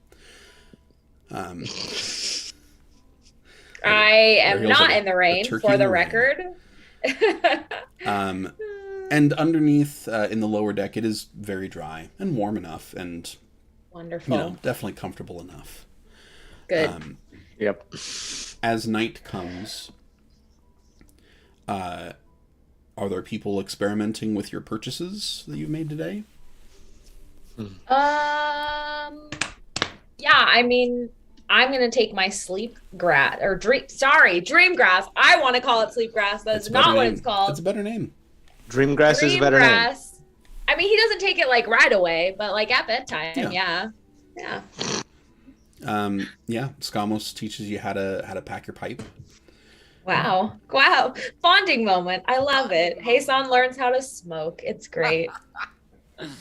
I am not in the rain, for the record. And underneath, in the lower deck, it is very dry and warm enough, and wonderful. Definitely comfortable enough. Good. Yep. As night comes, are there people experimenting with your purchases that you've made today? Yeah, I mean, I'm gonna take my sleep grass or dream grass. I want to call it sleep grass. That's not what it's called. It's a better name. Dream grass is a better name. I mean, he doesn't take it like right away, but like at bedtime, yeah. Skamos teaches you how to pack your pipe. Wow. Bonding moment. I love it. Heisan learns how to smoke. It's great.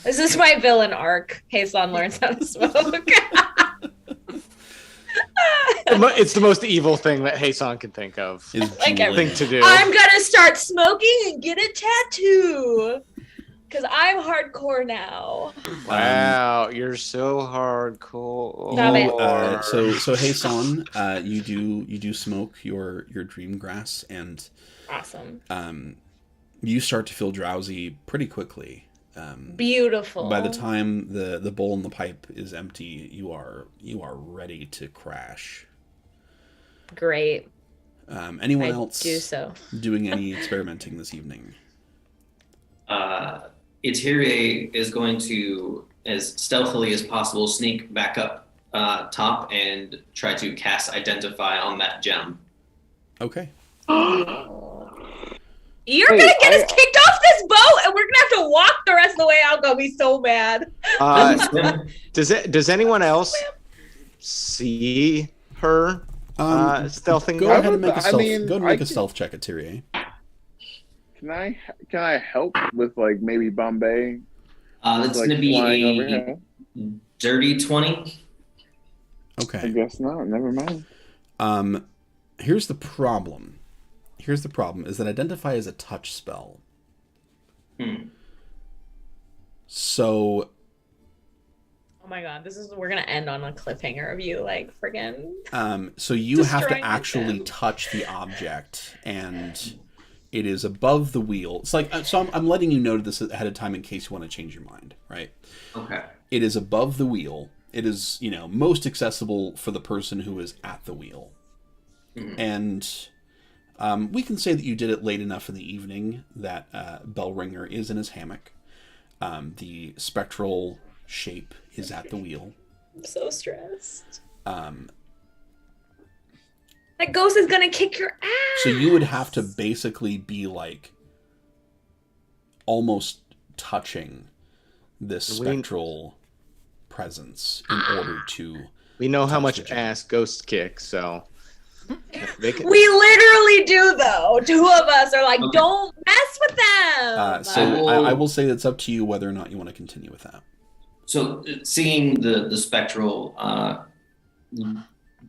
This is my villain arc. Heisan learns how to smoke. It's the most evil thing that Heisan can think of. Like thing to do. I'm gonna start smoking and get a tattoo. Because I'm hardcore now. Wow, you're so hardcore. So Heisan, you do smoke your dream grass, and awesome. You start to feel drowsy pretty quickly. Beautiful. By the time the bowl in the pipe is empty, you are ready to crash. Great. Anyone else do so. Doing any experimenting this evening? Itirie is going to, as stealthily as possible, sneak back up top and try to cast Identify on that gem. Okay. You're gonna get us kicked off this boat, and we're gonna have to walk the rest of the way out. I'm gonna be so mad. Does anyone else see her stealthing? Go ahead and make a stealth check at Itirie. Can I help with like maybe Bombay? That's like, going to be a dirty 20. Okay. I guess not. Never mind. Here's the problem. Is that Identify is a touch spell. So. Oh my god, we're gonna end on a cliffhanger of you like friggin'. So you have to actually touch the object, and it is above the wheel. It's like, so I'm letting you know this ahead of time in case you want to change your mind, right? Okay. It is above the wheel. It is, most accessible for the person who is at the wheel. And we can say that you did it late enough in the evening that Bellringer is in his hammock. The spectral shape is at the wheel. I'm so stressed. That ghost is gonna kick your ass. So you would have to basically be like almost touching this spectral presence in order to. We know how much ass ghosts kick, so. We literally do, though. Two of us are like, don't mess with them. So I will say that's up to you whether or not you want to continue with that. So seeing the spectral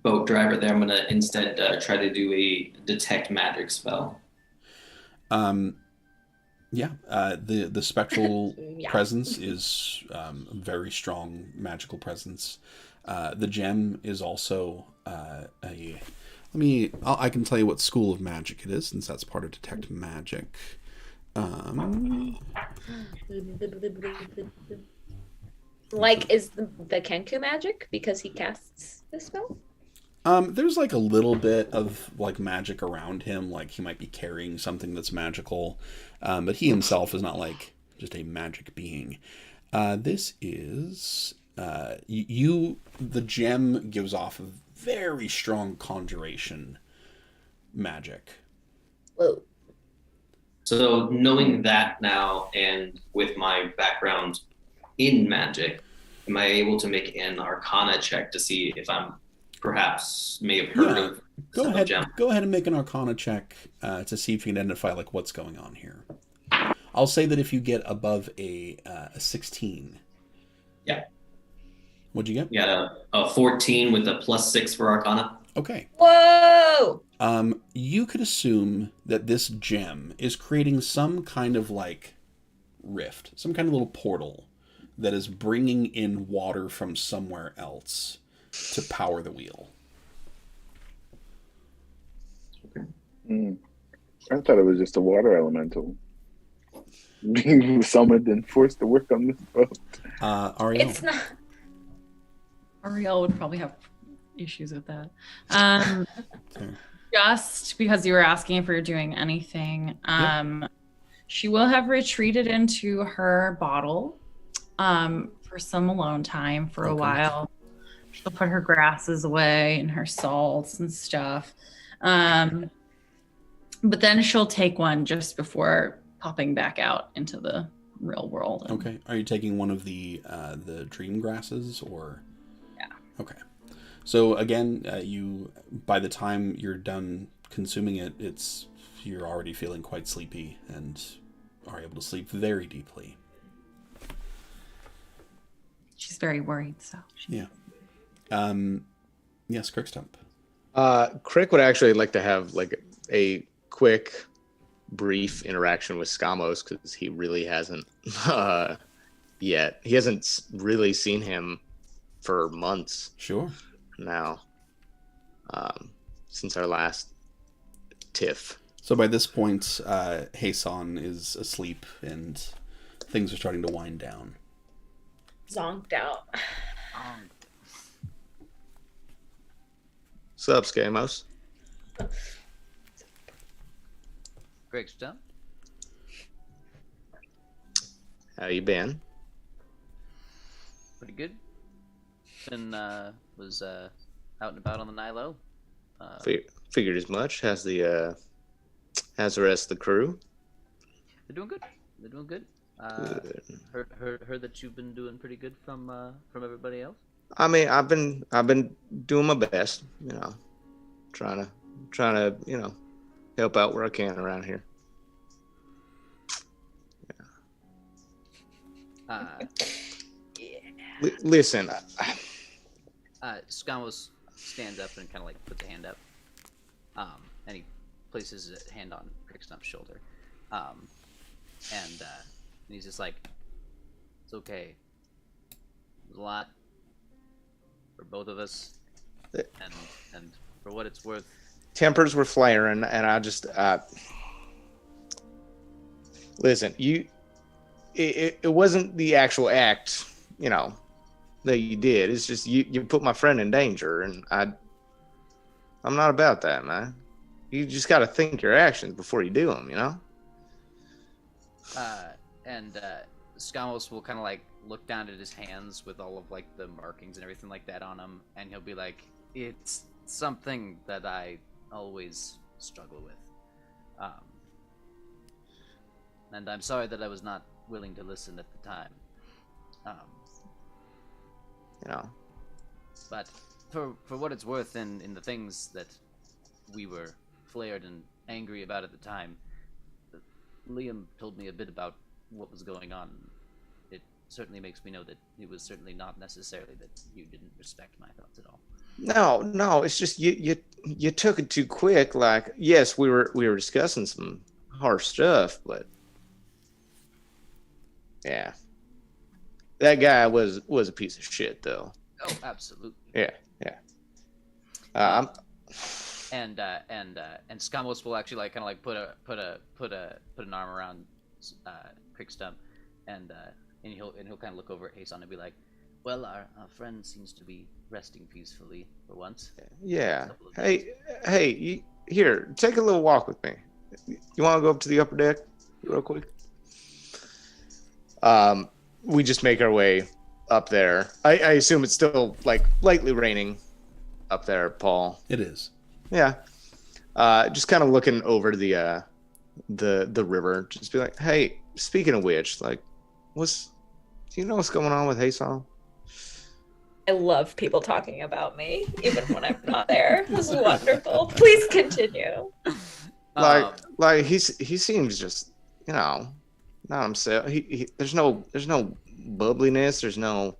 boat driver there, I'm going to instead try to do a detect magic spell. Yeah, the spectral Yeah. presence is a very strong magical presence. The gem is also a. I can tell you what school of magic it is, since that's part of detect magic. Like, is the Kenku magic because he casts the spell? There's like a little bit of like magic around him, like he might be carrying something that's magical, but he himself is not like just a magic being. This is the gem gives off a very strong conjuration magic. Whoa. So knowing that now, and with my background in magic, am I able to make an Arcana check to see if I'm perhaps may have heard of Go some ahead. gem? Go ahead and make an Arcana check to see if you can identify like what's going on here. I'll say that if you get above a 16. Yeah. What'd you get? You got a 14 with a +6 for Arcana. Okay. Whoa! You could assume that this gem is creating some kind of like rift, some kind of little portal that is bringing in water from somewhere else to power the wheel. I thought it was just a water elemental being summoned and forced to work on this boat. Ariel. It's not. Ariel would probably have issues with that. Sorry. Just because you were asking if we were doing anything, she will have retreated into her bottle for some alone time for a while. She'll put her grasses away and her salts and stuff. But then she'll take one just before popping back out into the real world. Okay. Are you taking one of the dream grasses or? Yeah. Okay. So again, by the time you're done consuming it, you're already feeling quite sleepy and are able to sleep very deeply. She's very worried, so Yeah. Yes, Crickstump. Crick would actually like to have like a quick, brief interaction with Skamos because he really hasn't yet. He hasn't really seen him for months. Sure. Now, since our last tiff. So by this point, Heisan is asleep and things are starting to wind down. Zonked out. Sup, Skamos? Great stuff. How you been? Pretty good. And was out and about on the Nilo. Figured as much. How's the rest of the crew? They're doing good. They're doing good. Good. Heard that you've been doing pretty good from everybody else. I mean, I've been doing my best, trying to, help out where I can around here. Listen, Skamos stands up and kind of like puts a hand up, and he places a hand on Crickstump's shoulder, and he's just like, "It's okay. There's a lot for both of us, and for what it's worth." Tempers were flaring, and I just listen. It wasn't the actual act, that you did. It's just you put my friend in danger, and I'm not about that, man. You just got to think your actions before you do them, And Skamos will kind of like look down at his hands with all of like the markings and everything like that on them, and he'll be like, "It's something that I always struggle with, and I'm sorry that I was not willing to listen at the time. But for what it's worth, in the things that we were flared and angry about at the time, Liam told me a bit about what was going on. It certainly makes me know that it was certainly not necessarily that you didn't respect my thoughts at all." No, it's just you took it too quick. Like, yes, we were discussing some harsh stuff, but Yeah. That guy was a piece of shit, though. Oh, absolutely. Yeah. And Skamos will actually like kind of like put an arm around Quickstump, and he'll kind of look over at Hason and be like, "Well, our friend seems to be resting peacefully for once." Yeah. Hey, here, take a little walk with me. You want to go up to the upper deck real quick? We just make our way up there. I assume it's still like lightly raining up there, Paul. It is. Yeah. Just kind of looking over the river. Just be like, hey, speaking of which, like, do you know what's going on with Hason? I love people talking about me, even when I'm not there. This is wonderful. Please continue. Like he seems just, not himself. There's no bubbliness. There's no,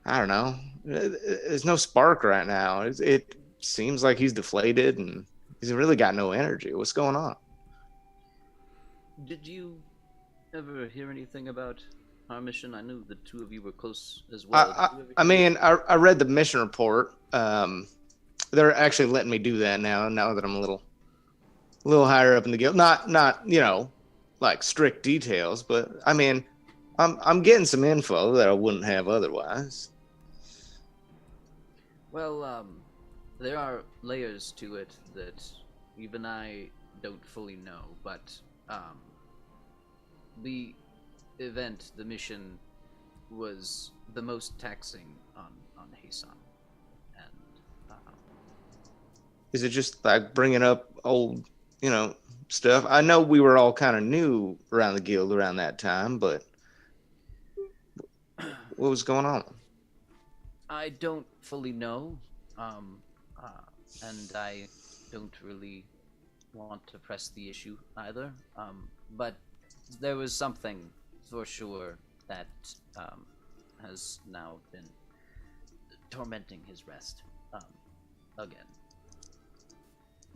I don't know. There's no spark right now. It seems like he's deflated and he's really got no energy. What's going on? Did you ever hear anything about our mission? I knew the two of you were close as well. I read the mission report. They're actually letting me do that now that I'm a little higher up in the guild. Not like strict details, but I mean, I'm getting some info that I wouldn't have otherwise. Well, there are layers to it that even I don't fully know, but the event, the mission, was the most taxing on Hason. And is it just like bringing up old, stuff? I know we were all kind of new around the guild around that time, but what was going on? I don't fully know, and I don't really want to press the issue either. But there was something for sure that has now been tormenting his rest again.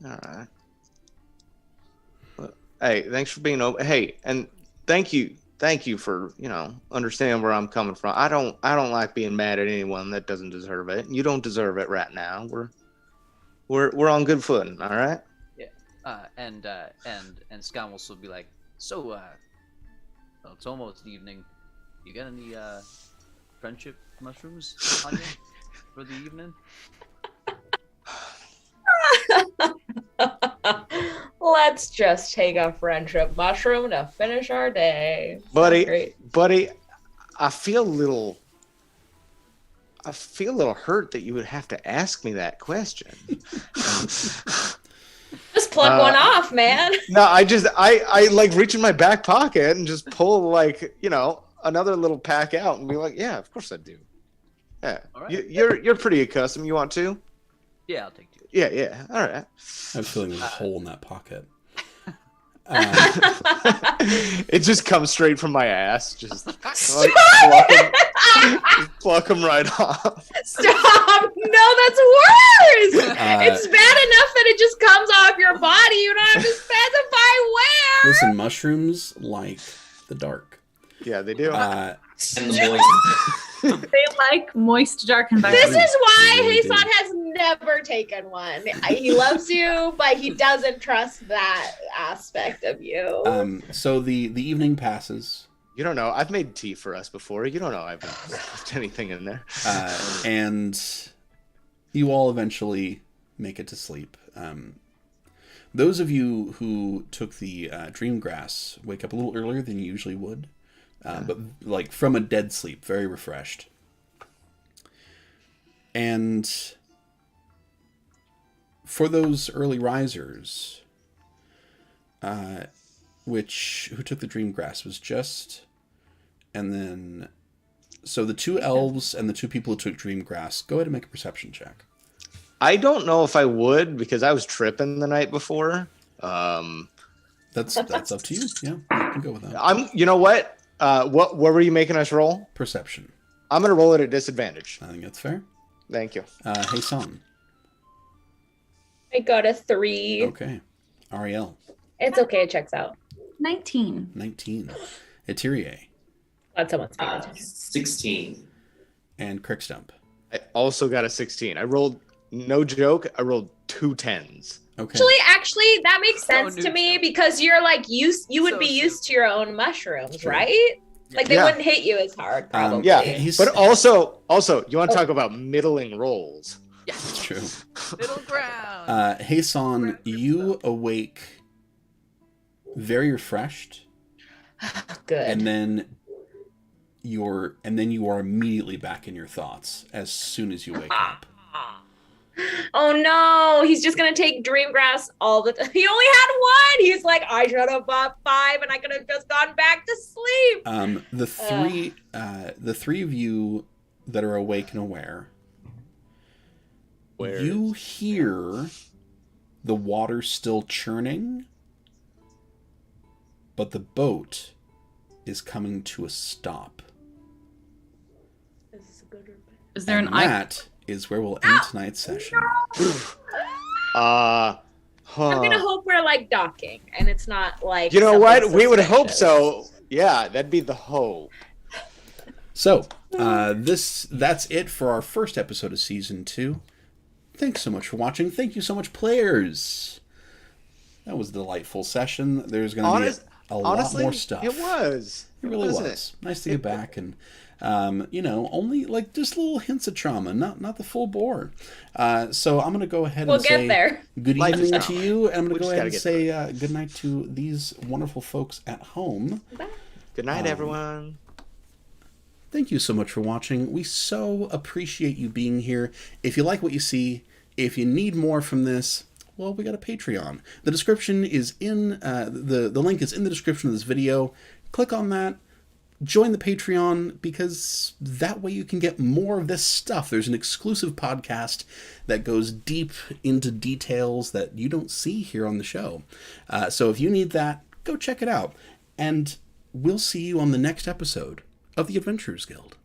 All right. Well, hey, thanks for being open. Hey, and thank you for understanding where I'm coming from. I don't like being mad at anyone that doesn't deserve it. You don't deserve it right now. We're on good footing. All right. Yeah. And Skamos will be like, so well, it's almost evening. You got any friendship mushrooms on you for the evening? Let's just take a friendship mushroom to finish our day. Buddy, I feel a little hurt that you would have to ask me that question. Just plug one off, man. No, I like reach in my back pocket and just pull like, another little pack out and be like, yeah, of course I do. Yeah. All right. You're pretty accustomed. You want to? Yeah, I'll take two. Yeah. All right. I have a feeling there's a hole in that pocket. It just comes straight from my ass. Just like, pluck them right off. Stop! No, that's worse. It's bad enough that it just comes off your body. You don't have to specify where. Listen, mushrooms like the dark. Yeah, they do. And the moist. They like moist, dark environments. This is why Hason has never taken one. He loves you, but he doesn't trust that aspect of you. So the evening passes. You don't know. I've made tea for us before. You don't know I've left anything in there. And you all eventually make it to sleep. Those of you who took the dream grass wake up a little earlier than you usually would. But like from a dead sleep, very refreshed. And for those early risers, who took the dream grass was just, and then, so the two elves and the two people who took dream grass, go ahead and make a perception check. I don't know if I would because I was tripping the night before. That's up to you. Yeah, you can go with that. You know what? What were you making us roll? Perception. I'm gonna roll it at disadvantage. I think that's fair. Thank you. Hey, Son. I got a 3. Okay. Ariel. It's okay. It checks out. 19. 19. Eterie. Glad someone's paying attention. 16. And Crickstump. I also got a 16. I rolled, no joke, I rolled 2 10s. Okay. Actually, that makes sense to me because you're like you would be used to your own mushrooms, True. right? Like they Yeah. wouldn't hit you as hard, probably. Yeah, He's- but also, you want to talk about middling rolls? That's true. Middle ground. Hasan, you awake very refreshed, Good. and then you are immediately back in your thoughts as soon as you wake up. Oh no, he's just gonna take dream grass all the time. He only had one. He's like, I should have bought 5 and I could have just gone back to sleep. The three of you that are awake and aware, you hear the water still churning, but the boat is coming to a stop. Is there And an eye? that is where we'll end tonight's session. I'm gonna hope we're like docking and it's not like You know something what? We would hope suspicious. so. Yeah, that'd be the hope. So, that's it for our first episode of Season 2. Thanks so much for watching. Thank you so much, players. That was a delightful session. There's going to be a lot more stuff. It was. It really was. Nice to get back and, only like just little hints of trauma, not the full bore. So I'm going to go ahead and say there. good Life is evening to trauma. you, and I'm going to We go just ahead gotta and get say good night to these wonderful folks at home. Good night, everyone. Thank you so much for watching. We so appreciate you being here. If you like what you see, if you need more from this, well, we got a Patreon. The description is in, the link is in the description of this video. Click on that. Join the Patreon, because that way you can get more of this stuff. There's an exclusive podcast that goes deep into details that you don't see here on the show. So if you need that, go check it out. And we'll see you on the next episode of the Adventurers Guild.